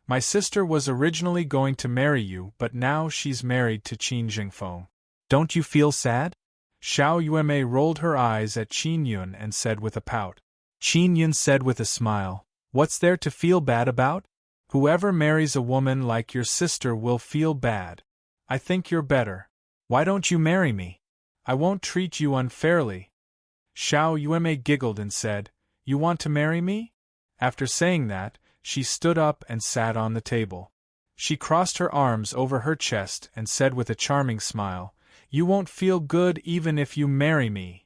Speaker 1: "My sister was originally going to marry you, but now she's married to Qin Jingfeng. Don't you feel sad?" Xiao Yuemei rolled her eyes at Qin Yun and said with a pout. Qin Yun said with a smile, "What's there to feel bad about? Whoever marries a woman like your sister will feel bad. I think you're better. Why don't you marry me? I won't treat you unfairly." Xiao Yuemei giggled and said, "You want to marry me?" After saying that, she stood up and sat on the table. She crossed her arms over her chest and said with a charming smile, "You won't feel good even if you marry me.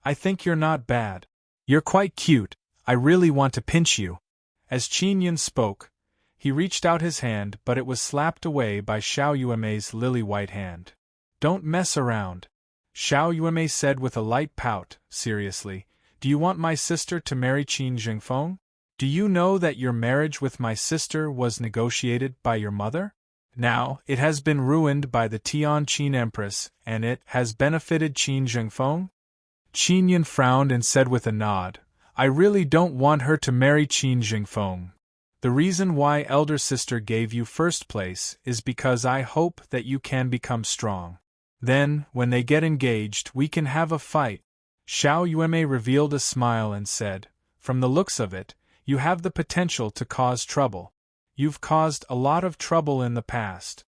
Speaker 1: I think you're not bad. You're quite cute, I really want to pinch you." As Qin Yun spoke, he reached out his hand, but it was slapped away by Xiao Yuemei's lily-white hand. Don't mess around, Xiao Yuemei said with a light pout. Seriously, do you want my sister to marry Qin Zhengfeng? Do you know that your marriage with my sister was negotiated by your mother? Now, it has been ruined by the Tian Qin Empress, and it has benefited Qin Zhengfeng? Qin Yun frowned and said with a nod, I really don't want her to marry Qin Zhengfeng. The reason why elder sister gave you first place is because I hope that you can become strong. Then, when they get engaged, we can have a fight. Xiao Yuemei revealed a smile and said, From the looks of it, you have the potential to cause trouble. You've caused a lot of trouble in the past.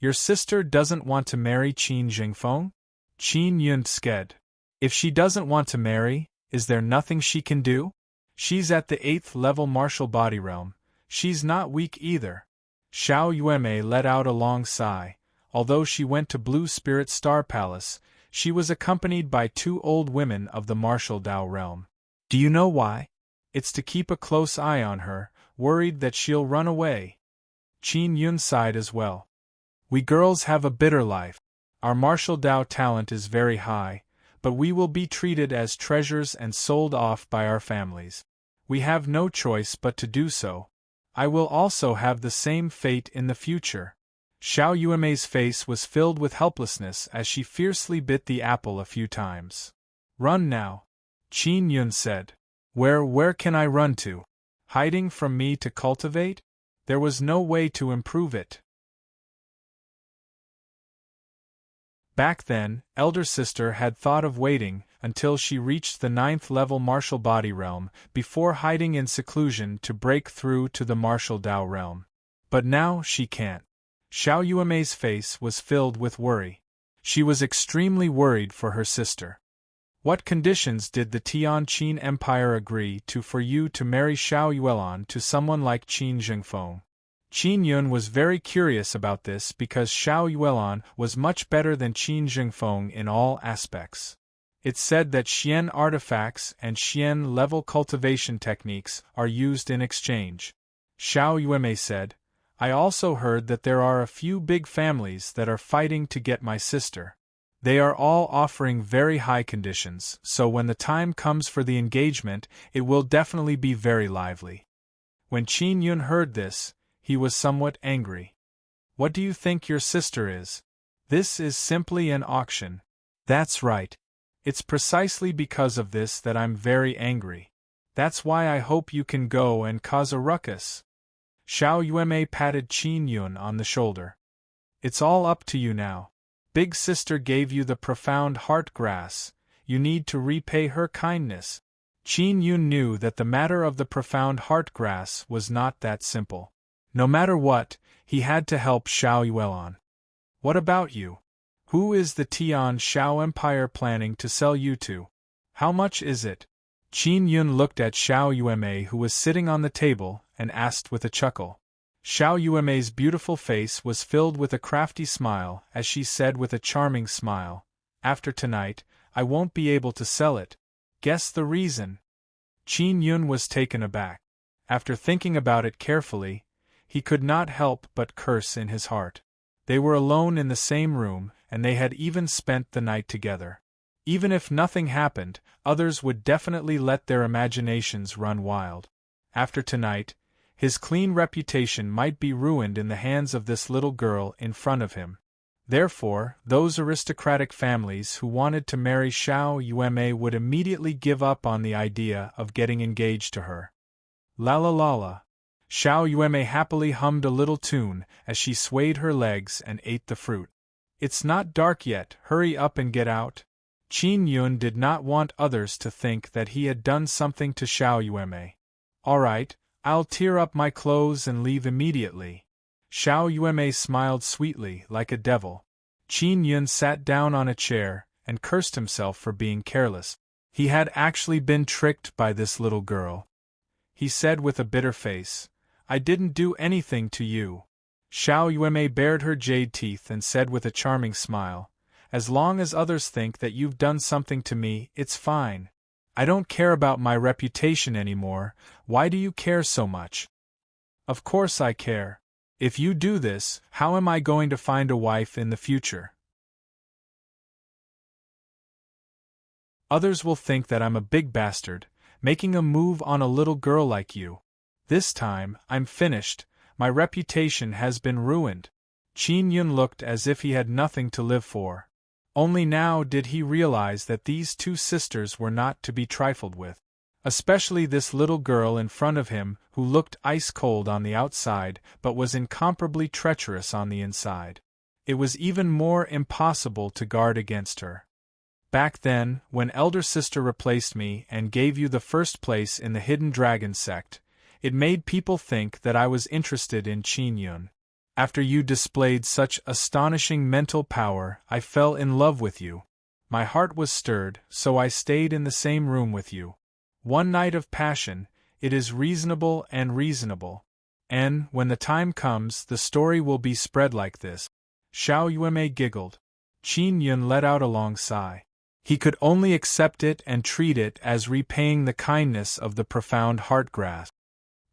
Speaker 1: Your sister doesn't want to marry Qin Zhengfeng? Qin Yun sked. If she doesn't want to marry, is there nothing she can do? She's at the 8th level martial body realm. She's not weak either. Xiao Yuemei let out a long sigh. Although she went to Blue Spirit Star Palace, she was accompanied by 2 old women of the martial Dao realm. Do you know why? It's to keep a close eye on her, worried that she'll run away. Qin Yun sighed as well. We girls have a bitter life. Our martial Dao talent is very high, but we will be treated as treasures and sold off by our families. We have no choice but to do so. I will also have the same fate in the future. Xiao Yuemei's face was filled with helplessness as she fiercely bit the apple a few times. Run now, Qin Yun said. Where can I run to? Hiding from me to cultivate? There was no way to improve it. Back then, elder sister had thought of waiting until she reached the 9th level martial body realm before hiding in seclusion to break through to the martial Dao realm. But now she can't. Xiao Yuemei's face was filled with worry. She was extremely worried for her sister. What conditions did the Tian Qin Empire agree to for you to marry Xiao Yuelan to someone like Qin Zhengfeng? Qin Yun was very curious about this because Xiao Yuelan was much better than Qin Zhengfeng in all aspects. It's said that Xian artifacts and Xian level cultivation techniques are used in exchange. Xiao Yuemei said, I also heard that there are a few big families that are fighting to get my sister. They are all offering very high conditions, so when the time comes for the engagement, it will definitely be very lively. When Qin Yun heard this, he was somewhat angry. What do you think your sister is? This is simply an auction. That's right. It's precisely because of this that I'm very angry. That's why I hope you can go and cause a ruckus. Xiao Yuemei patted Qin Yun on the shoulder. It's all up to you now. Big sister gave you the profound heart grass. You need to repay her kindness. Qin Yun knew that the matter of the profound heart grass was not that simple. No matter what, he had to help Xiao Yuelan. What about you? Who is the Tian Xiao Empire planning to sell you to? How much is it? Qin Yun looked at Xiao Yuemei, who was sitting on the table, and asked with a chuckle. Xiao Yuemei's beautiful face was filled with a crafty smile as she said with a charming smile, After tonight, I won't be able to sell it. Guess the reason? Qin Yun was taken aback. After thinking about it carefully, he could not help but curse in his heart. They were alone in the same room, and they had even spent the night together. Even if nothing happened, others would definitely let their imaginations run wild. After tonight, his clean reputation might be ruined in the hands of this little girl in front of him. Therefore, those aristocratic families who wanted to marry Xiao Yuemei would immediately give up on the idea of getting engaged to her. La la la la. Xiao Yuemei happily hummed a little tune as she swayed her legs and ate the fruit. It's not dark yet, hurry up and get out. Qin Yun did not want others to think that he had done something to Xiao Yuemei. All right, I'll tear up my clothes and leave immediately. Xiao Yuemei smiled sweetly, like a devil. Qin Yun sat down on a chair and cursed himself for being careless. He had actually been tricked by this little girl. He said with a bitter face, I didn't do anything to you. Xiao Yuemei bared her jade teeth and said with a charming smile, As long as others think that you've done something to me, it's fine. I don't care about my reputation anymore. Why do you care so much? Of course I care. If you do this, how am I going to find a wife in the future? Others will think that I'm a big bastard, making a move on a little girl like you. This time, I'm finished. My reputation has been ruined. Qin Yun looked as if he had nothing to live for. Only now did he realize that these two sisters were not to be trifled with. Especially this little girl in front of him who looked ice-cold on the outside but was incomparably treacherous on the inside. It was even more impossible to guard against her. Back then, when elder sister replaced me and gave you the first place in the Hidden Dragon sect, it made people think that I was interested in Qin Yun. After you displayed such astonishing mental power, I fell in love with you. My heart was stirred, so I stayed in the same room with you. One night of passion, it is reasonable and reasonable. And, when the time comes, the story will be spread like this. Xiao Yuemei giggled. Qin Yun let out a long sigh. He could only accept it and treat it as repaying the kindness of the profound heart grasp.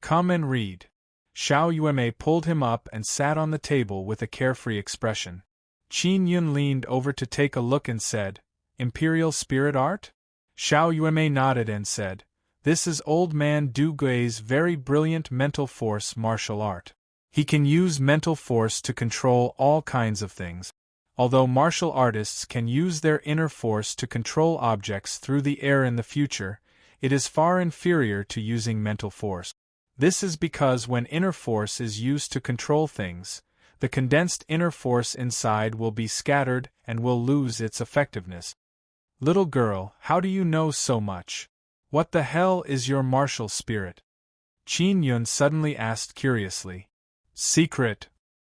Speaker 1: Come and read. Xiao Yuemei pulled him up and sat on the table with a carefree expression. Qin Yun leaned over to take a look and said, Imperial Spirit Art? Xiao Yuemei nodded and said, This is old man Du Gui's very brilliant mental force martial art. He can use mental force to control all kinds of things. Although martial artists can use their inner force to control objects through the air in the future, it is far inferior to using mental force. This is because when inner force is used to control things, the condensed inner force inside will be scattered and will lose its effectiveness. Little girl, how do you know so much? What the hell is your martial spirit? Qin Yun suddenly asked curiously. Secret.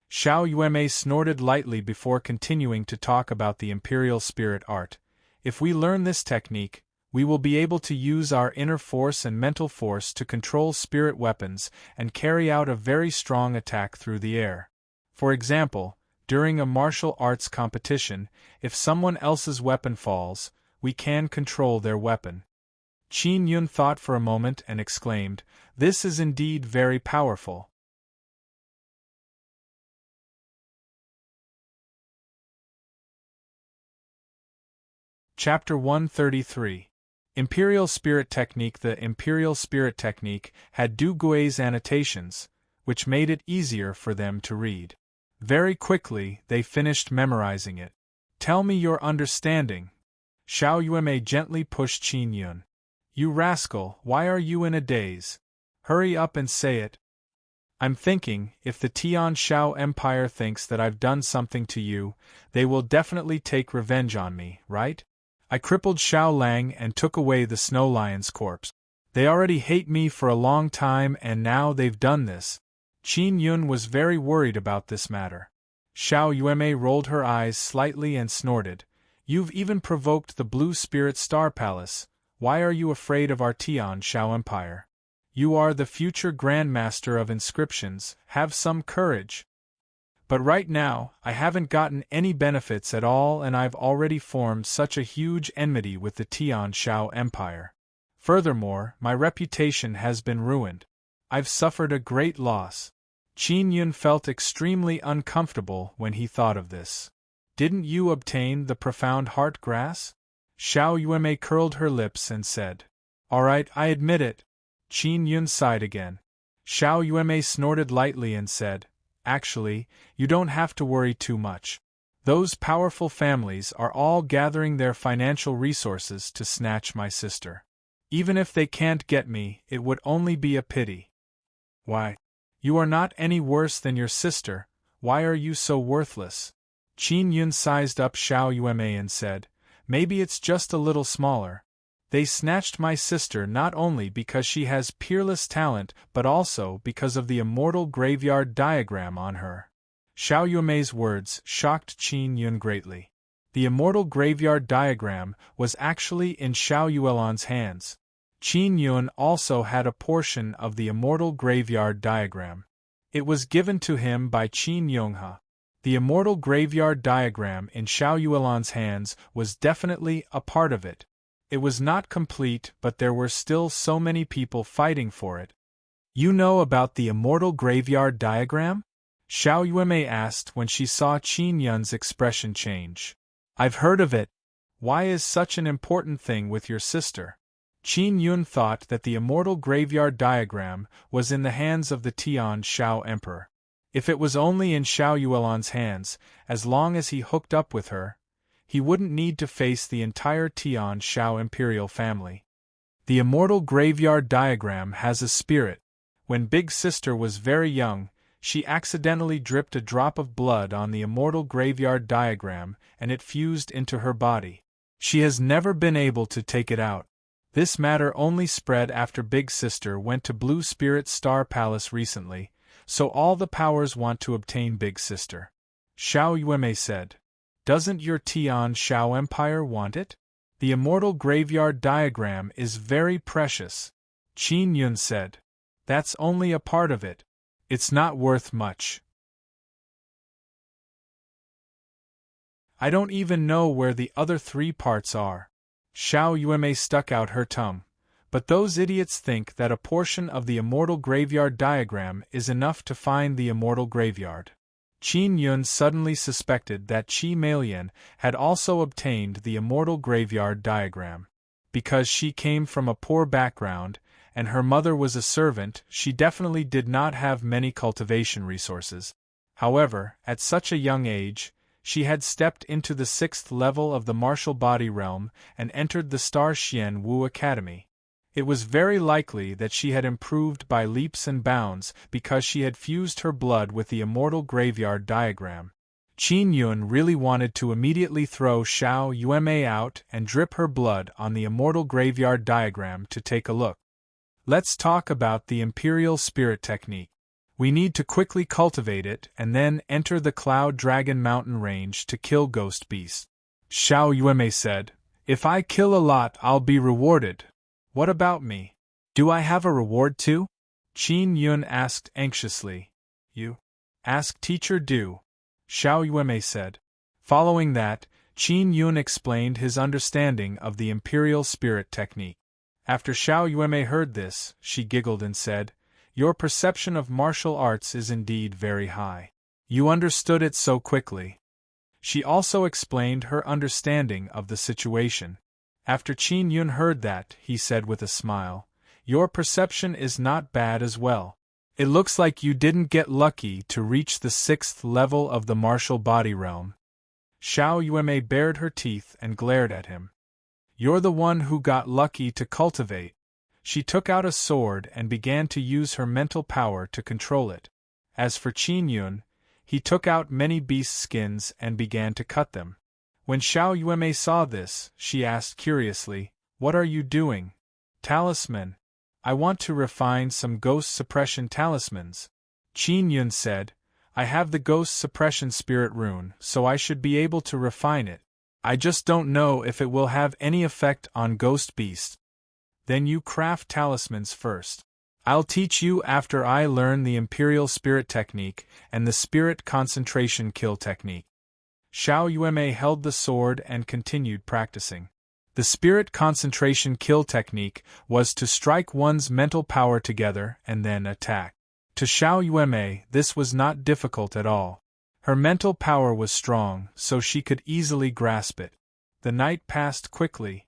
Speaker 1: Xiao Yuemei snorted lightly before continuing to talk about the Imperial Spirit Art. If we learn this technique, we will be able to use our inner force and mental force to control spirit weapons and carry out a very strong attack through the air. For example, during a martial arts competition, if someone else's weapon falls, we can control their weapon. Qin Yun thought for a moment and exclaimed, This is indeed very powerful. Chapter 133. Imperial Spirit Technique. The Imperial Spirit Technique had Du Gui's annotations, which made it easier for them to read. Very quickly, they finished memorizing it. Tell me your understanding. Xiao Yuemei gently pushed Qin Yun. You rascal, why are you in a daze? Hurry up and say it. I'm thinking, if the Tian Shao Empire thinks that I've done something to you, they will definitely take revenge on me, right? I crippled Xiao Lang and took away the Snow Lion's corpse. They already hate me for a long time and now they've done this. Qin Yun was very worried about this matter. Xiao Yuemei rolled her eyes slightly and snorted. You've even provoked the Blue Spirit Star Palace. Why are you afraid of our Tian Shao Empire? You are the future Grand Master of Inscriptions, have some courage. But right now, I haven't gotten any benefits at all and I've already formed such a huge enmity with the Tian Shao Empire. Furthermore, my reputation has been ruined. I've suffered a great loss. Qin Yun felt extremely uncomfortable when he thought of this. Didn't you obtain the profound heart grass? Xiao Yuemei curled her lips and said. Alright, I admit it. Qin Yun sighed again. Xiao Yuemei snorted lightly and said, Actually, you don't have to worry too much. Those powerful families are all gathering their financial resources to snatch my sister. Even if they can't get me, it would only be a pity. Why? You are not any worse than your sister, why are you so worthless? Qin Yun sized up Xiao Yuemei and said, Maybe it's just a little smaller. They snatched my sister not only because she has peerless talent but also because of the immortal graveyard diagram on her. Xiao Yuemei's words shocked Qin Yun greatly. The immortal graveyard diagram was actually in Xiao Yuelan's hands. Qin Yun also had a portion of the immortal graveyard diagram. It was given to him by Qin Yonghe. The immortal graveyard diagram in Xiao Yuelan's hands was definitely a part of it. It was not complete, but there were still so many people fighting for it. You know about the immortal graveyard diagram? Xiao Yuemei asked when she saw Qin Yun's expression change. I've heard of it. Why is such an important thing with your sister? Qin Yun thought that the immortal graveyard diagram was in the hands of the Tian Shao Emperor. If it was only in Xiao Yuelan's hands, as long as he hooked up with her, he wouldn't need to face the entire Tian Shao imperial family. The immortal graveyard diagram has a spirit. When Big Sister was very young, she accidentally dripped a drop of blood on the immortal graveyard diagram and it fused into her body. She has never been able to take it out. This matter only spread after Big Sister went to Blue Spirit Star Palace recently, so all the powers want to obtain Big Sister. Xiao Yuemei said. Doesn't your Tian Shao Empire want it? The immortal graveyard diagram is very precious. Qin Yun said. That's only a part of it. It's not worth much. I don't even know where the other 3 parts are. Xiao Yuemei stuck out her tongue. But those idiots think that a portion of the immortal graveyard diagram is enough to find the immortal graveyard. Qin Yun suddenly suspected that Qi Meilian had also obtained the immortal graveyard diagram. Because she came from a poor background, and her mother was a servant, she definitely did not have many cultivation resources. However, at such a young age, she had stepped into the 6th level of the martial body realm and entered the Star Xian Wu Academy. It was very likely that she had improved by leaps and bounds because she had fused her blood with the immortal graveyard diagram. Qin Yun really wanted to immediately throw Xiao Yuemei out and drip her blood on the immortal graveyard diagram to take a look. Let's talk about the Imperial Spirit Technique. We need to quickly cultivate it and then enter the Cloud Dragon Mountain range to kill ghost beasts. Xiao Yuemei said, If I kill a lot, I'll be rewarded. What about me? Do I have a reward too? Qin Yun asked anxiously. You? Ask Teacher Du. Xiao Yuemei said. Following that, Qin Yun explained his understanding of the Imperial Spirit Technique. After Xiao Yuemei heard this, she giggled and said, Your perception of martial arts is indeed very high. You understood it so quickly. She also explained her understanding of the situation. After Qin Yun heard that, he said with a smile, Your perception is not bad as well. It looks like you didn't get lucky to reach the 6th level of the martial body realm. Xiao Yuemei bared her teeth and glared at him. You're the one who got lucky to cultivate. She took out a sword and began to use her mental power to control it. As for Qin Yun, he took out many beast skins and began to cut them. When Xiao Yuemei saw this, she asked curiously, What are you doing? Talisman. I want to refine some ghost suppression talismans. Qin Yun said, I have the ghost suppression spirit rune, so I should be able to refine it. I just don't know if it will have any effect on ghost beasts. Then you craft talismans first. I'll teach you after I learn the Imperial Spirit Technique and the Spirit Concentration Kill Technique. Xiao Yuemei held the sword and continued practicing. The Spirit Concentration Kill Technique was to strike one's mental power together and then attack. To Xiao Yuemei, this was not difficult at all. Her mental power was strong, so she could easily grasp it. The night passed quickly.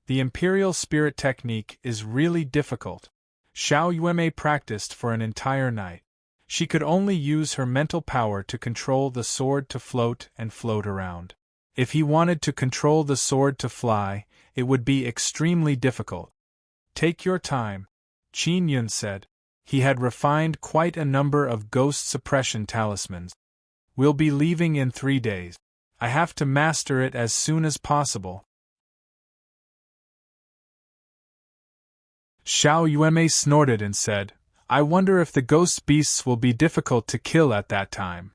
Speaker 1: The Imperial Spirit Technique is really difficult. Xiao Yuemei practiced for an entire night. She could only use her mental power to control the sword to float and float around. If he wanted to control the sword to fly, it would be extremely difficult. Take your time, Qin Yun said. He had refined quite a number of ghost suppression talismans. We'll be leaving in 3 days. I have to master it as soon as possible. Xiao Yuemei snorted and said, I wonder if the ghost beasts will be difficult to kill at that time.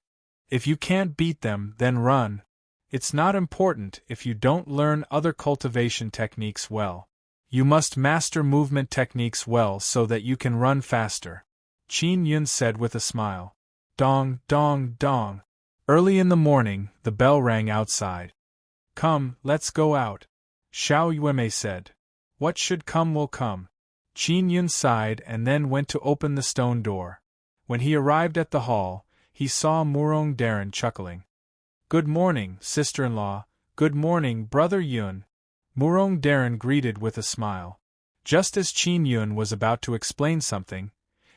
Speaker 1: If you can't beat them, then run. It's not important if you don't learn other cultivation techniques well. You must master movement techniques well so that you can run faster. Qin Yun said with a smile. Dong, dong, dong. Early in the morning, the bell rang outside. Come, let's go out. Xiao Yuemei said. What should come will come. Qin Yun sighed and then went to open the stone door. When he arrived at the hall, he saw Murong Daren chuckling. Good morning, sister-in-law. Good morning, brother Yun. Murong Daren greeted with a smile. Just as Qin Yun was about to explain something,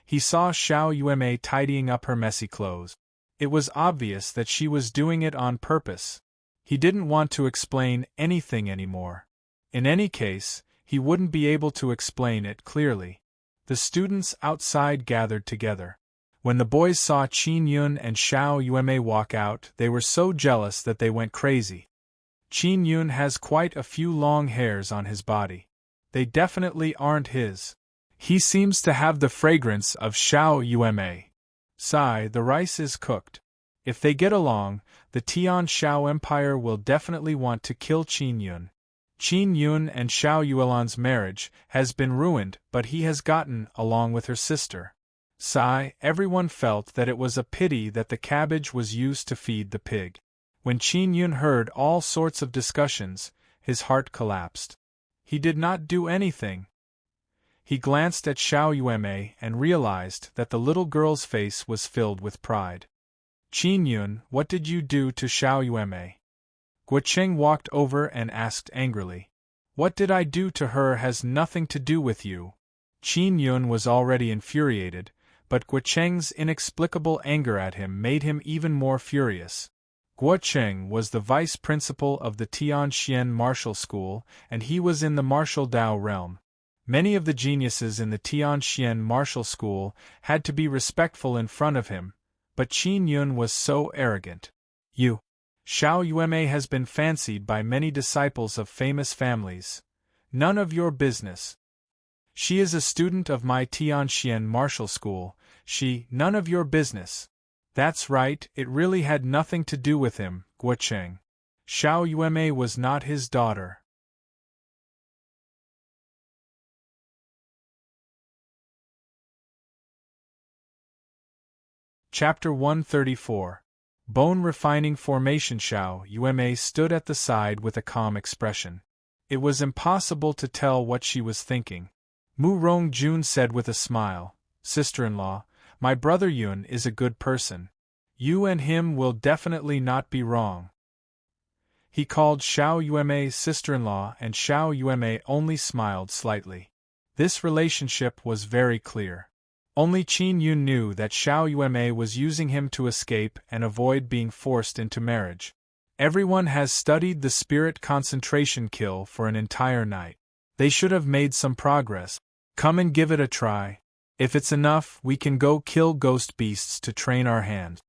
Speaker 1: he saw Xiao Yuemei tidying up her messy clothes. It was obvious that she was doing it on purpose. He didn't want to explain anything anymore. In any case, he wouldn't be able to explain it clearly. The students outside gathered together. When the boys saw Qin Yun and Xiao Yuemei walk out, they were so jealous that they went crazy. Qin Yun has quite a few long hairs on his body. They definitely aren't his. He seems to have the fragrance of Xiao Yuemei. Sigh, the rice is cooked. If they get along, the Tian Shao Empire will definitely want to kill Qin Yun. Qin Yun and Xiao Yuelan's marriage has been ruined, but he has gotten along with her sister. Sigh, everyone felt that it was a pity that the cabbage was used to feed the pig. When Qin Yun heard all sorts of discussions, his heart collapsed. He did not do anything. He glanced at Xiao Yuemei and realized that the little girl's face was filled with pride. Qin Yun, what did you do to Xiao Yuemei? Guocheng walked over and asked angrily. What did I do to her has nothing to do with you. Qin Yun was already infuriated, but Guocheng's inexplicable anger at him made him even more furious. Guocheng was the vice principal of the Tianxian martial school, and he was in the martial Dao realm. Many of the geniuses in the Tianxian martial school had to be respectful in front of him, but Qin Yun was so arrogant. Xiao Yuemei has been fancied by many disciples of famous families. None of your business. She is a student of my Tianxian martial school. None of your business. That's right, it really had nothing to do with him, Guocheng. Xiao Yuemei was not his daughter. Chapter 134. Bone Refining Formation. Xiao Yuemei stood at the side with a calm expression. It was impossible to tell what she was thinking. Mu Rongjun said with a smile, Sister-in-law, my brother Yun is a good person. You and him will definitely not be wrong. He called Xiao Yuemei sister-in-law and Xiao Yuemei only smiled slightly. This relationship was very clear. Only Qin Yun knew that Xiao Yuemei was using him to escape and avoid being forced into marriage. Everyone has studied the spirit concentration kill for an entire night. They should have made some progress. Come and give it a try. If it's enough, we can go kill ghost beasts to train our hand.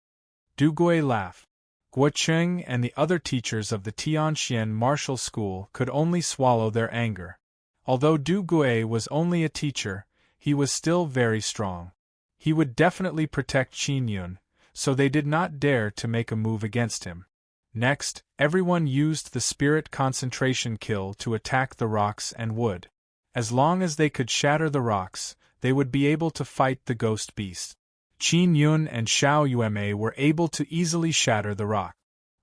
Speaker 1: Du Gui laughed. Guocheng and the other teachers of the Tianxian martial school could only swallow their anger. Although Du Gui was only a teacher, he was still very strong. He would definitely protect Qin Yun, so they did not dare to make a move against him. Next, everyone used the spirit concentration kill to attack the rocks and wood. As long as they could shatter the rocks, they would be able to fight the ghost beast. Qin Yun and Xiao Yuemei were able to easily shatter the rock.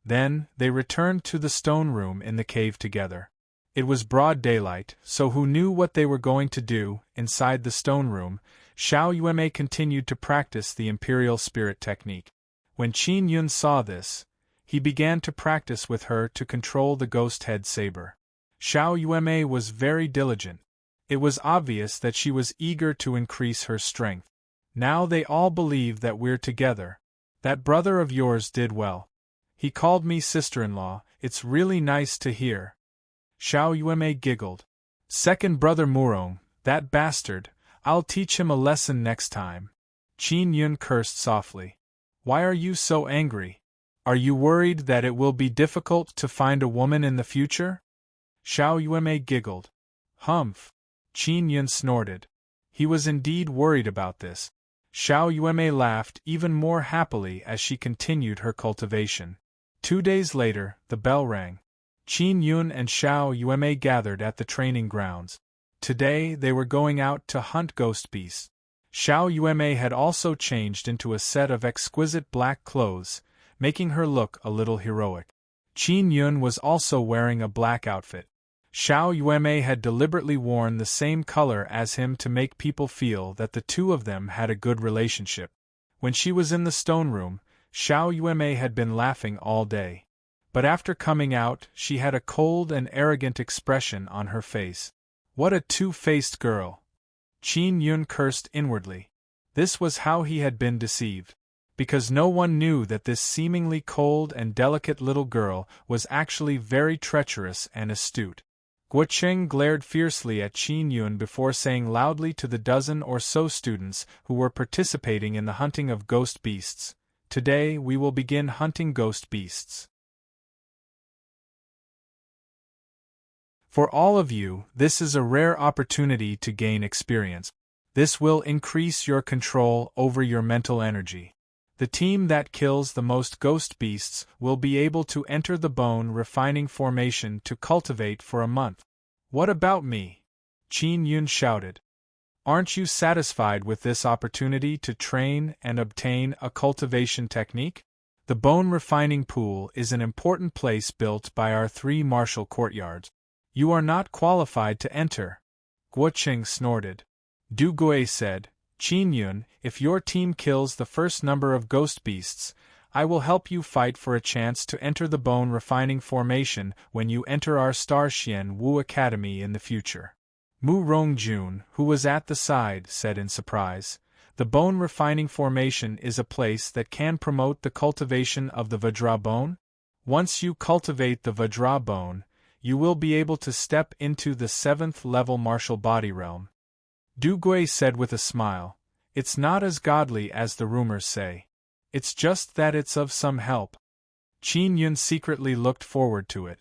Speaker 1: Then, they returned to the stone room in the cave together. It was broad daylight, so who knew what they were going to do? Inside the stone room, Xiao Yuemei continued to practice the imperial spirit technique. When Qin Yun saw this, he began to practice with her to control the ghost head saber. Xiao Yuemei was very diligent. It was obvious that she was eager to increase her strength. Now they all believe that we're together. That brother of yours did well. He called me sister-in-law, it's really nice to hear. Xiao Yuemei giggled. Second brother Murong, that bastard, I'll teach him a lesson next time. Qin Yun cursed softly. Why are you so angry? Are you worried that it will be difficult to find a woman in the future? Xiao Yuemei giggled. Humph. Qin Yun snorted. He was indeed worried about this. Xiao Yuemei laughed even more happily as she continued her cultivation. 2 days later, the bell rang. Qin Yun and Xiao Yuemei gathered at the training grounds. Today they were going out to hunt ghost beasts. Xiao Yuemei had also changed into a set of exquisite black clothes, making her look a little heroic. Qin Yun was also wearing a black outfit. Xiao Yuemei had deliberately worn the same color as him to make people feel that the two of them had a good relationship. When she was in the stone room, Xiao Yuemei had been laughing all day. But after coming out, she had a cold and arrogant expression on her face. What a two-faced girl! Qin Yun cursed inwardly. This was how he had been deceived. Because no one knew that this seemingly cold and delicate little girl was actually very treacherous and astute. Guo Cheng glared fiercely at Qin Yun before saying loudly to the dozen or so students who were participating in the hunting of ghost beasts, "Today we will begin hunting ghost beasts. For all of you, this is a rare opportunity to gain experience. This will increase your control over your mental energy. The team that kills the most ghost beasts will be able to enter the bone refining formation to cultivate for a month." "What about me?" Qin Yun shouted. "Aren't you satisfied with this opportunity to train and obtain a cultivation technique? The bone refining pool is an important place built by our 3 martial courtyards. You are not qualified to enter." Guo Cheng snorted. Du Gui said, "Qin Yun, if your team kills the first number of ghost beasts, I will help you fight for a chance to enter the bone refining formation when you enter our Star Xian Wu Academy in the future." Mu Rongjun, who was at the side, said in surprise, "The bone refining formation is a place that can promote the cultivation of the Vajra bone? Once you cultivate the Vajra bone, you will be able to step into the 7th level martial body realm." Du Gui said with a smile, "It's not as godly as the rumors say. It's just that it's of some help." Qin Yun secretly looked forward to it.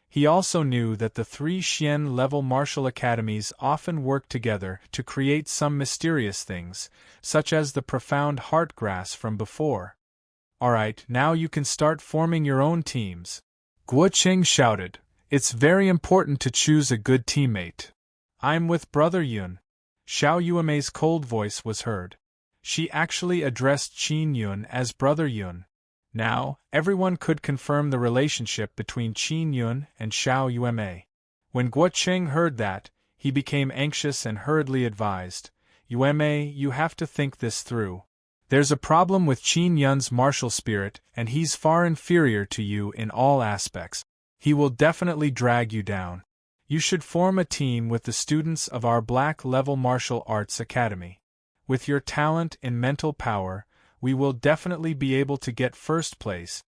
Speaker 1: He also knew that the 3 Xian-level martial academies often work together to create some mysterious things, such as the profound heart grass from before. "Alright, now you can start forming your own teams," Guo Cheng shouted. "It's very important to choose a good teammate." "I'm with Brother Yun." Xiao Yuemei's cold voice was heard. She actually addressed Qin Yun as Brother Yun. Now, everyone could confirm the relationship between Qin Yun and Xiao Yuemei. When Guo Cheng heard that, he became anxious and hurriedly advised, "Yuemei, you have to think this through. There's a problem with Qin Yun's martial spirit, and he's far inferior to you in all aspects. He will definitely drag you down. You should form a team with the students of our Black-level Martial Arts Academy. With your talent and mental power, we will definitely be able to get first place."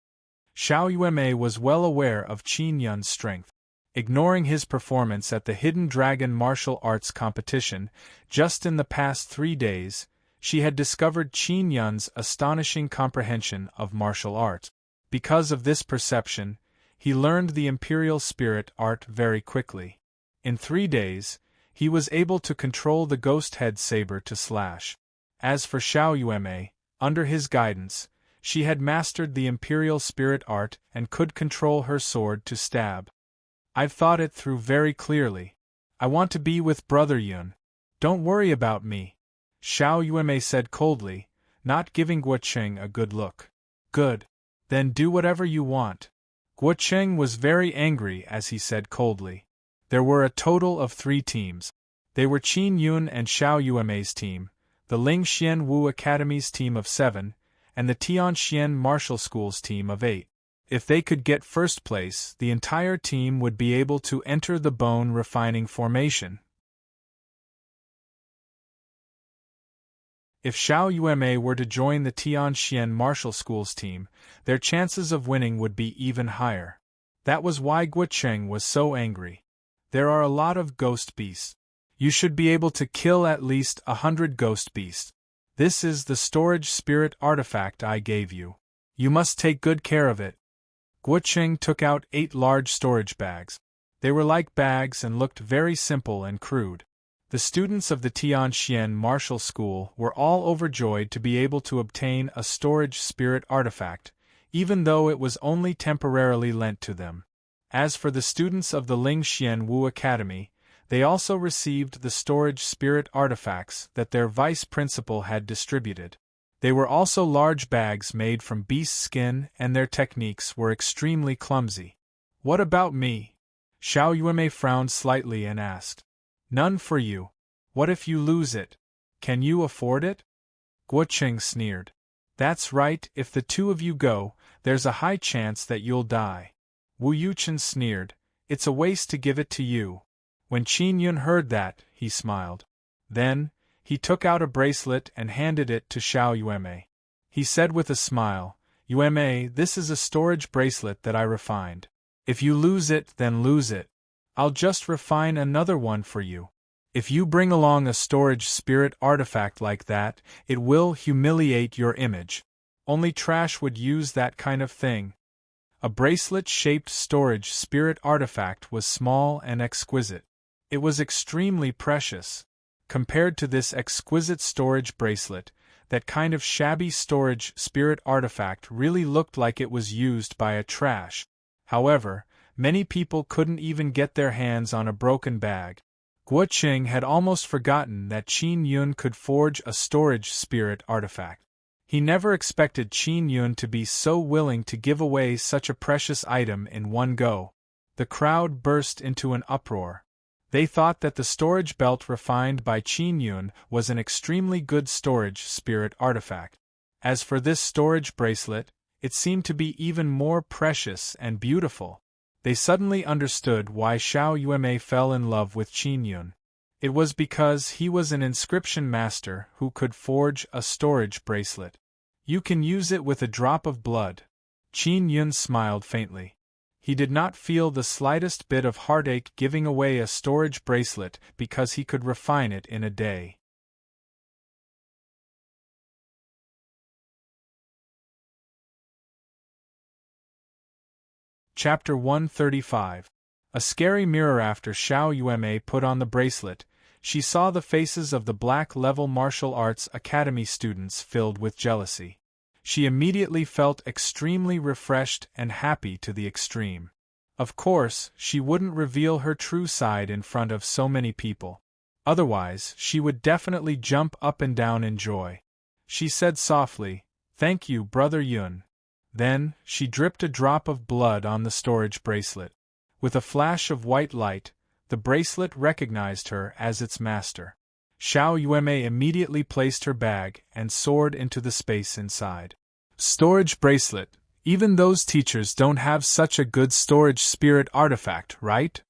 Speaker 1: Xiao Yuemei was well aware of Qin Yun's strength. Ignoring his performance at the Hidden Dragon martial arts competition, just in the past 3 days, she had discovered Qin Yun's astonishing comprehension of martial art. Because of this perception, he learned the Imperial Spirit art very quickly. In 3 days, he was able to control the Ghost Head Saber to slash. As for Xiao Yuemei, under his guidance, she had mastered the Imperial Spirit art and could control her sword to stab. "I've thought it through very clearly. I want to be with Brother Yun. Don't worry about me," Xiao Yuemei said coldly, not giving Guo Cheng a good look. "Good. Then do whatever you want." Guo Cheng was very angry as he said coldly. There were a total of 3 teams. They were Qin Yun and Xiao Yuemei's team, the Ling Xian Wu Academy's team of 7, and the Tian Xian Martial School's team of 8. If they could get first place, the entire team would be able to enter the bone refining formation. If Xiao Yuemei were to join the Tian Xian Martial School's team, their chances of winning would be even higher. That was why Guo Cheng was so angry. There are a lot of ghost beasts. You should be able to kill at least 100 ghost beasts. This is the storage spirit artifact I gave you. You must take good care of it. Guo Cheng took out 8 large storage bags. They were like bags and looked very simple and crude. The students of the Tian Xian Martial School were all overjoyed to be able to obtain a storage spirit artifact, even though it was only temporarily lent to them. As for the students of the Ling Xian Wu Academy, they also received the storage spirit artifacts that their vice principal had distributed. They were also large bags made from beast skin, and their techniques were extremely clumsy. "What about me?" Xiao Yuemei frowned slightly and asked. None for you. What if you lose it? Can you afford it? Guo Qing sneered. That's right, if the two of you go, there's a high chance that you'll die. Wu Yuchen sneered. It's a waste to give it to you. When Qin Yun heard that, he smiled. Then, he took out a bracelet and handed it to Xiao Yuemei. He said with a smile, Yuemei, this is a storage bracelet that I refined. If you lose it, then lose it. I'll just refine another one for you. If you bring along a storage spirit artifact like that, it will humiliate your image. Only trash would use that kind of thing. A bracelet-shaped storage spirit artifact was small and exquisite. It was extremely precious. Compared to this exquisite storage bracelet, that kind of shabby storage spirit artifact really looked like it was used by a trash. However, many people couldn't even get their hands on a broken bag. Guo Qing had almost forgotten that Qin Yun could forge a storage spirit artifact. He never expected Qin Yun to be so willing to give away such a precious item in one go. The crowd burst into an uproar. They thought that the storage belt refined by Qin Yun was an extremely good storage spirit artifact. As for this storage bracelet, it seemed to be even more precious and beautiful. They suddenly understood why Xiao Yuemei fell in love with Qin Yun. It was because he was an inscription master who could forge a storage bracelet. You can use it with a drop of blood. Qin Yun smiled faintly. He did not feel the slightest bit of heartache giving away a storage bracelet because he could refine it in a day. Chapter 135. A scary mirror. After Xiao Yuemei put on the bracelet, she saw the faces of the Black Level Martial Arts Academy students filled with jealousy. She immediately felt extremely refreshed and happy to the extreme. Of course, she wouldn't reveal her true side in front of so many people. Otherwise, she would definitely jump up and down in joy. She said softly, "Thank you, Brother Yun." Then, she dripped a drop of blood on the storage bracelet. With a flash of white light, the bracelet recognized her as its master. Xiao Yuemei immediately placed her bag and soared into the space inside. Storage bracelet. Even those teachers don't have such a good storage spirit artifact, right?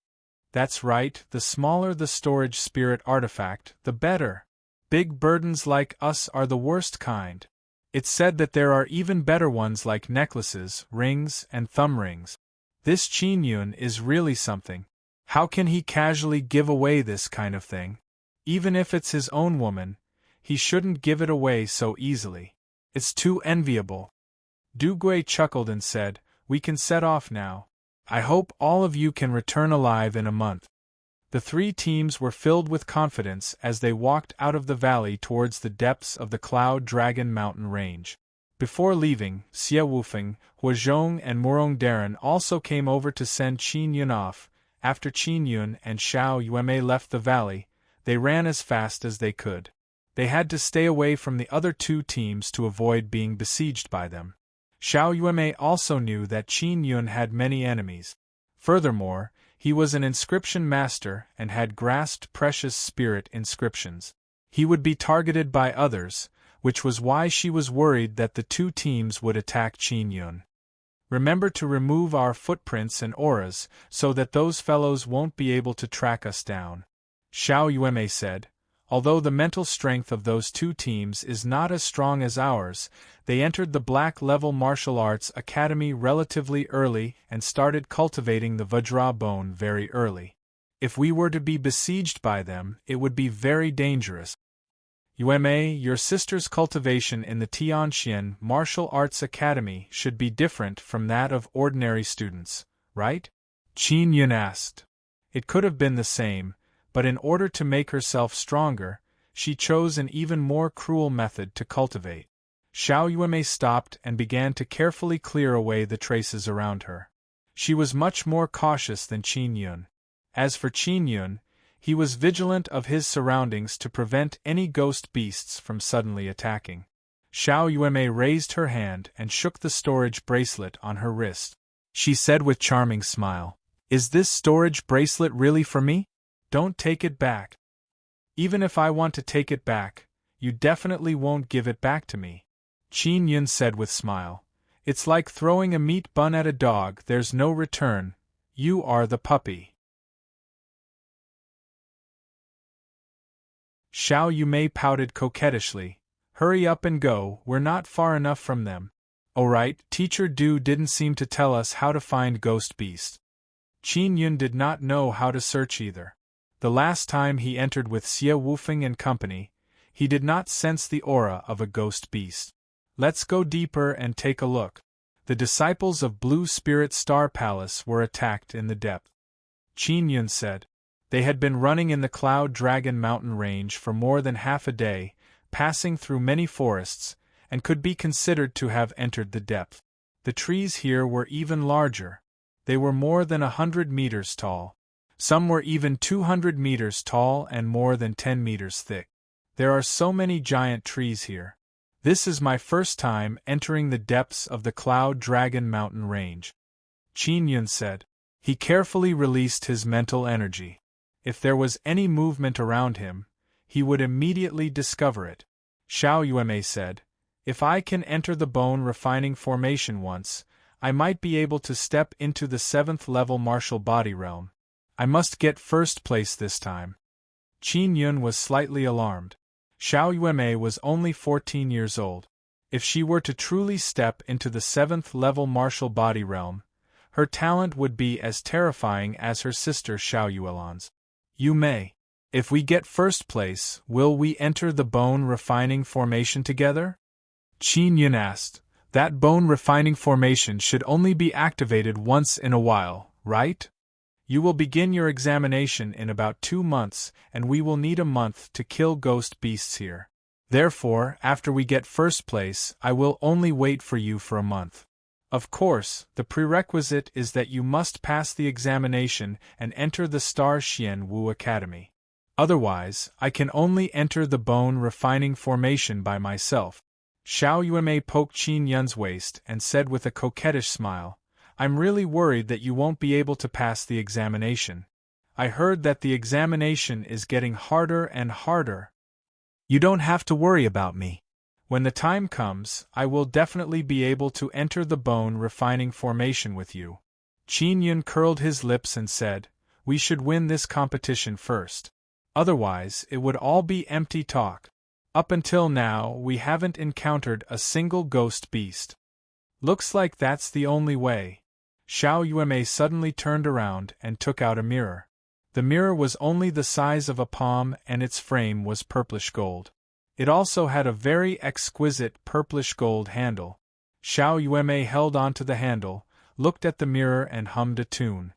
Speaker 1: That's right, the smaller the storage spirit artifact, the better. Big burdens like us are the worst kind. It's said that there are even better ones like necklaces, rings, and thumb rings. This Qin Yun is really something. How can he casually give away this kind of thing? Even if it's his own woman, he shouldn't give it away so easily. It's too enviable. Du Gui chuckled and said, "We can set off now. I hope all of you can return alive in a month." The three teams were filled with confidence as they walked out of the valley towards the depths of the Cloud Dragon mountain range. Before leaving, Xie Wufeng, Huazhong and Murong Darren also came over to send Qin Yun off. After Qin Yun and Xiao Yuemei left the valley, they ran as fast as they could. They had to stay away from the other two teams to avoid being besieged by them. Xiao Yuemei also knew that Qin Yun had many enemies. Furthermore, he was an inscription master and had grasped precious spirit inscriptions. He would be targeted by others, which was why she was worried that the two teams would attack Qin Yun. "Remember to remove our footprints and auras so that those fellows won't be able to track us down," Xiao Yuemei said. Although the mental strength of those two teams is not as strong as ours, they entered the Black Level Martial Arts Academy relatively early and started cultivating the Vajra bone very early. If we were to be besieged by them, it would be very dangerous. Yuemei, your sister's cultivation in the Tianxian Martial Arts Academy should be different from that of ordinary students, right? Qin Yun asked. It could have been the same, but in order to make herself stronger, she chose an even more cruel method to cultivate. Xiao Yuemei stopped and began to carefully clear away the traces around her. She was much more cautious than Qin Yun. As for Qin Yun, he was vigilant of his surroundings to prevent any ghost beasts from suddenly attacking. Xiao Yuemei raised her hand and shook the storage bracelet on her wrist. She said with charming smile, Is this storage bracelet really for me? Don't take it back. Even if I want to take it back, you definitely won't give it back to me. Qin Yun said with smile. It's like throwing a meat bun at a dog, there's no return. You are the puppy. Xiao Yumei pouted coquettishly. Hurry up and go, we're not far enough from them. Oh right, Teacher Du didn't seem to tell us how to find Ghost Beast. Qin Yun did not know how to search either. The last time he entered with Xie Wufeng and company, he did not sense the aura of a ghost beast. Let's go deeper and take a look. The disciples of Blue Spirit Star Palace were attacked in the depth. Qin Yun said. They had been running in the Cloud Dragon mountain range for more than half a day, passing through many forests, and could be considered to have entered the depth. The trees here were even larger. They were more than 100 meters tall. Some were even 200 meters tall and more than 10 meters thick. There are so many giant trees here. This is my first time entering the depths of the Cloud Dragon mountain range. Qin Yun said. He carefully released his mental energy. If there was any movement around him, he would immediately discover it. Xiao Yuemei said, if I can enter the bone refining formation once, I might be able to step into the 7th level martial body realm. I must get first place this time. Qin Yun was slightly alarmed. Xiao Yuemei was only 14 years old. If she were to truly step into the 7th level martial body realm, her talent would be as terrifying as her sister Xiao Yuelan's. Yuemei, if we get first place, will we enter the bone refining formation together? Qin Yun asked. That bone refining formation should only be activated once in a while, right? You will begin your examination in about 2 months, and we will need a month to kill ghost beasts here. Therefore, after we get first place, I will only wait for you for a month. Of course, the prerequisite is that you must pass the examination and enter the Star Xian Wu Academy. Otherwise, I can only enter the bone refining formation by myself. Xiao Yuemei poked Qin Yun's waist and said with a coquettish smile, I'm really worried that you won't be able to pass the examination. I heard that the examination is getting harder and harder. You don't have to worry about me. When the time comes, I will definitely be able to enter the bone refining formation with you. Qin Yun curled his lips and said, we should win this competition first. Otherwise, it would all be empty talk. Up until now, we haven't encountered a single ghost beast. Looks like that's the only way. Xiao Yuemei suddenly turned around and took out a mirror. The mirror was only the size of a palm and its frame was purplish gold. It also had a very exquisite purplish gold handle. Xiao Yuemei held onto the handle, looked at the mirror and hummed a tune.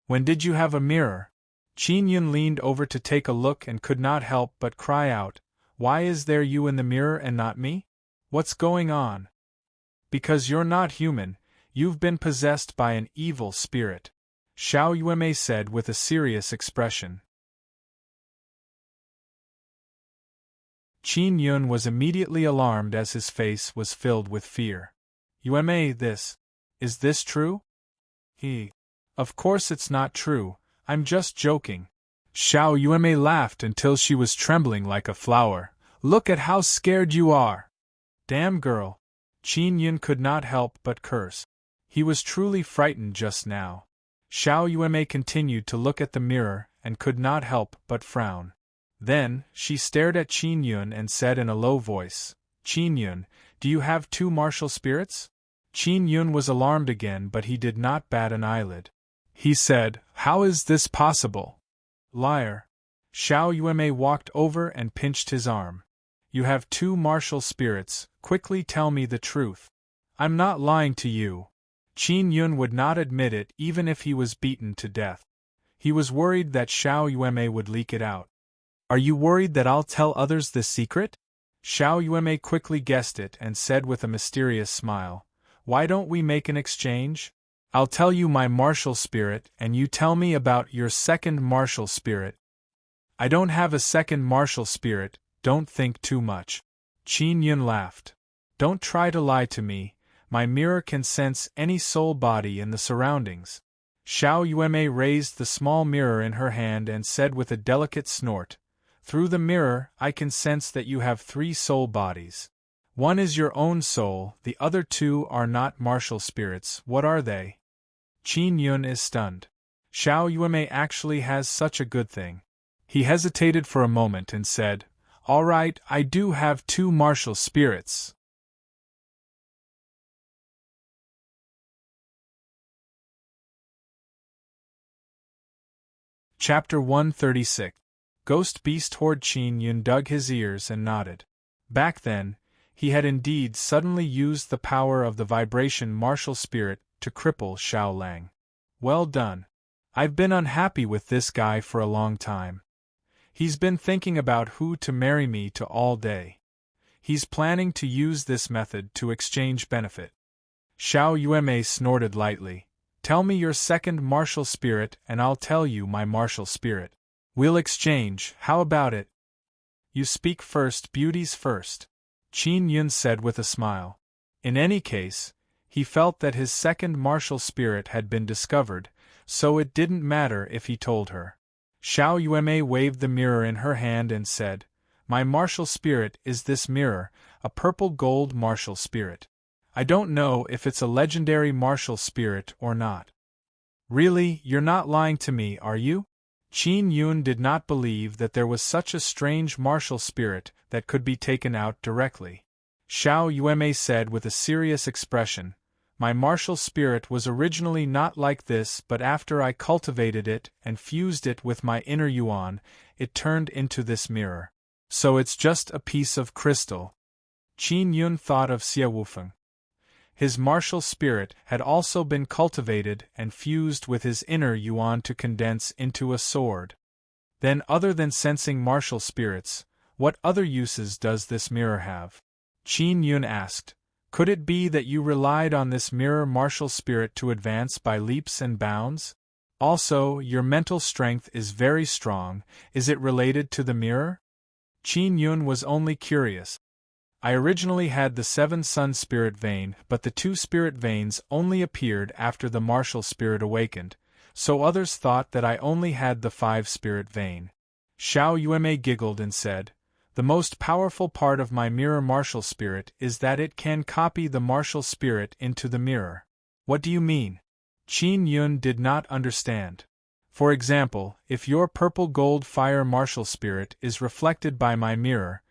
Speaker 1: When did you have a mirror? Qin Yun leaned over to take a look and could not help but cry out, why is there you in the mirror and not me? What's going on? Because you're not human, you've been possessed by an evil spirit, Xiao Yuemei said with a serious expression. Qin Yun was immediately alarmed as his face was filled with fear. Yuemei, is this true? Of course it's not true, I'm just joking. Xiao Yuemei laughed until she was trembling like a flower. Look at how scared you are. Damn girl. Qin Yun could not help but curse. He was truly frightened just now. Xiao Yuemei continued to look at the mirror and could not help but frown. Then, she stared at Qin Yun and said in a low voice, Qin Yun, do you have 2 martial spirits? Qin Yun was alarmed again, but he did not bat an eyelid. He said, how is this possible? Liar. Xiao Yuemei walked over and pinched his arm. You have 2 martial spirits, quickly tell me the truth. I'm not lying to you. Qin Yun would not admit it even if he was beaten to death. He was worried that Xiao Yuemei would leak it out. Are you worried that I'll tell others this secret? Xiao Yuemei quickly guessed it and said with a mysterious smile, why don't we make an exchange? I'll tell you my martial spirit and you tell me about your second martial spirit. I don't have a second martial spirit, don't think too much. Qin Yun laughed. Don't try to lie to me, my mirror can sense any soul body in the surroundings. Xiao Yueme raised the small mirror in her hand and said with a delicate snort, "Through the mirror, I can sense that you have 3 soul bodies. One is your own soul, the other 2 are not martial spirits. What are they?" Qin Yun is stunned. Xiao Yueme actually has such a good thing. He hesitated for a moment and said, "All right, I do have 2 martial spirits." Chapter 136. Ghost Beast Horde. Qin Yun dug his ears and nodded. Back then, he had indeed suddenly used the power of the vibration martial spirit to cripple Xiao Lang. Well done. I've been unhappy with this guy for a long time. He's been thinking about who to marry me to all day. He's planning to use this method to exchange benefit. Xiao Yueme snorted lightly. Tell me your second martial spirit and I'll tell you my martial spirit. We'll exchange, how about it? You speak first, beauties first. Qin Yun said with a smile. In any case, he felt that his second martial spirit had been discovered, so it didn't matter if he told her. Xiao Yueme waved the mirror in her hand and said, "My martial spirit is this mirror, a purple gold martial spirit. I don't know if it's a legendary martial spirit or not." Really, you're not lying to me, are you? Qin Yun did not believe that there was such a strange martial spirit that could be taken out directly. Xiao Yueme said with a serious expression, "My martial spirit was originally not like this, but after I cultivated it and fused it with my inner yuan, it turned into this mirror. So it's just a piece of crystal." Qin Yun thought of Xie Wufeng. His martial spirit had also been cultivated and fused with his inner yuan to condense into a sword. Then, other than sensing martial spirits, what other uses does this mirror have? Qin Yun asked. Could it be that you relied on this mirror martial spirit to advance by leaps and bounds? Also, your mental strength is very strong. Is it related to the mirror? Qin Yun was only curious. I originally had the 7 sun spirit vein, but the 2 spirit veins only appeared after the martial spirit awakened, so others thought that I only had the 5 spirit vein. Xiao Yueme giggled and said, "The most powerful part of my mirror martial spirit is that it can copy the martial spirit into the mirror." What do you mean? Qin Yun did not understand. For example, if your purple gold fire martial spirit is reflected by my mirror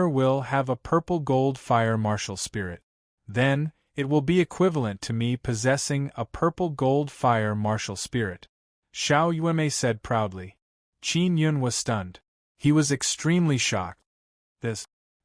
Speaker 1: will have a purple gold fire martial spirit. Then, it will be equivalent to me possessing a purple gold fire martial spirit. Xiao Yueme said proudly. Qin Yun was stunned. He was extremely shocked.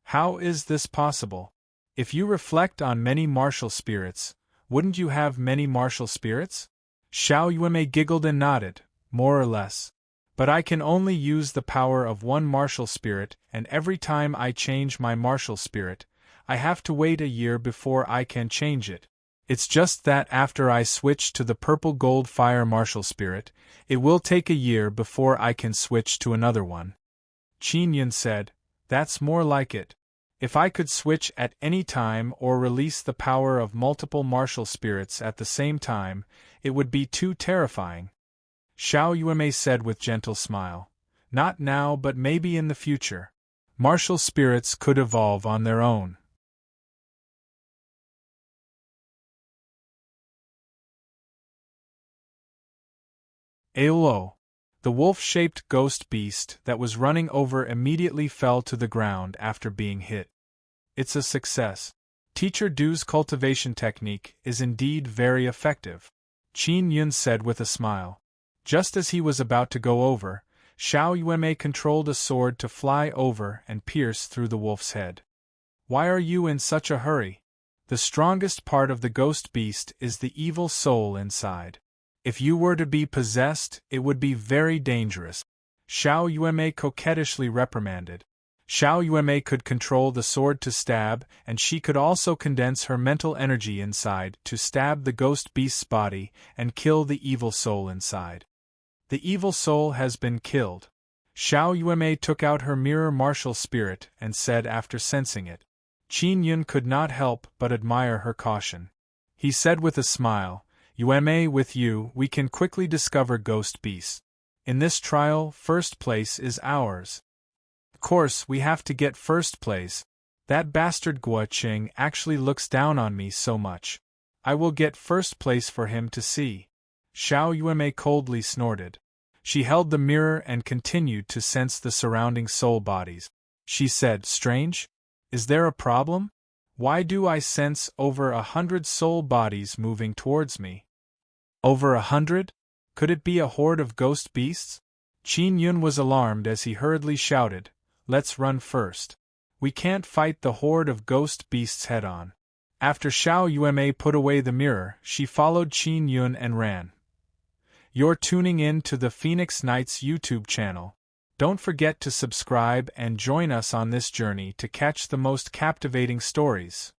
Speaker 1: How is this possible? If you reflect on many martial spirits, wouldn't you have many martial spirits? Xiao Yueme giggled and nodded, more or less. But I can only use the power of one martial spirit, and every time I change my martial spirit, I have to wait a year before I can change it. It's just that after I switch to the purple gold fire martial spirit, it will take a year before I can switch to another one. Qin Yun said, "That's more like it. If I could switch at any time or release the power of multiple martial spirits at the same time, it would be too terrifying." Xiao Yueme said with gentle smile, "Not now, but maybe in the future. Martial spirits could evolve on their own." Aolo. The wolf-shaped ghost beast that was running over immediately fell to the ground after being hit. It's a success. Teacher Du's cultivation technique is indeed very effective, Qin Yun said with a smile. Just as he was about to go over, Xiao Yueme controlled a sword to fly over and pierce through the wolf's head. "Why are you in such a hurry? The strongest part of the ghost beast is the evil soul inside. If you were to be possessed, it would be very dangerous," Xiao Yueme coquettishly reprimanded. Xiao Yueme could control the sword to stab, and she could also condense her mental energy inside to stab the ghost beast's body and kill the evil soul inside. The evil soul has been killed. Xiao Yueme took out her mirror martial spirit and said after sensing it. Qin Yun could not help but admire her caution. He said with a smile, Yueme, with you, we can quickly discover ghost beasts. In this trial, first place is ours. Of course, we have to get first place. That bastard Guo Qing actually looks down on me so much. I will get first place for him to see. Xiao Yueme coldly snorted. She held the mirror and continued to sense the surrounding soul bodies. She said, "Strange? Is there a problem? Why do I sense over 100 soul bodies moving towards me?" Over 100? Could it be a horde of ghost beasts? Qin Yun was alarmed as he hurriedly shouted, "Let's run first. We can't fight the horde of ghost beasts head-on." After Xiao Yueme put away the mirror, she followed Qin Yun and ran. You're tuning in to the Phoenix Knights YouTube channel. Don't forget to subscribe and join us on this journey to catch the most captivating stories.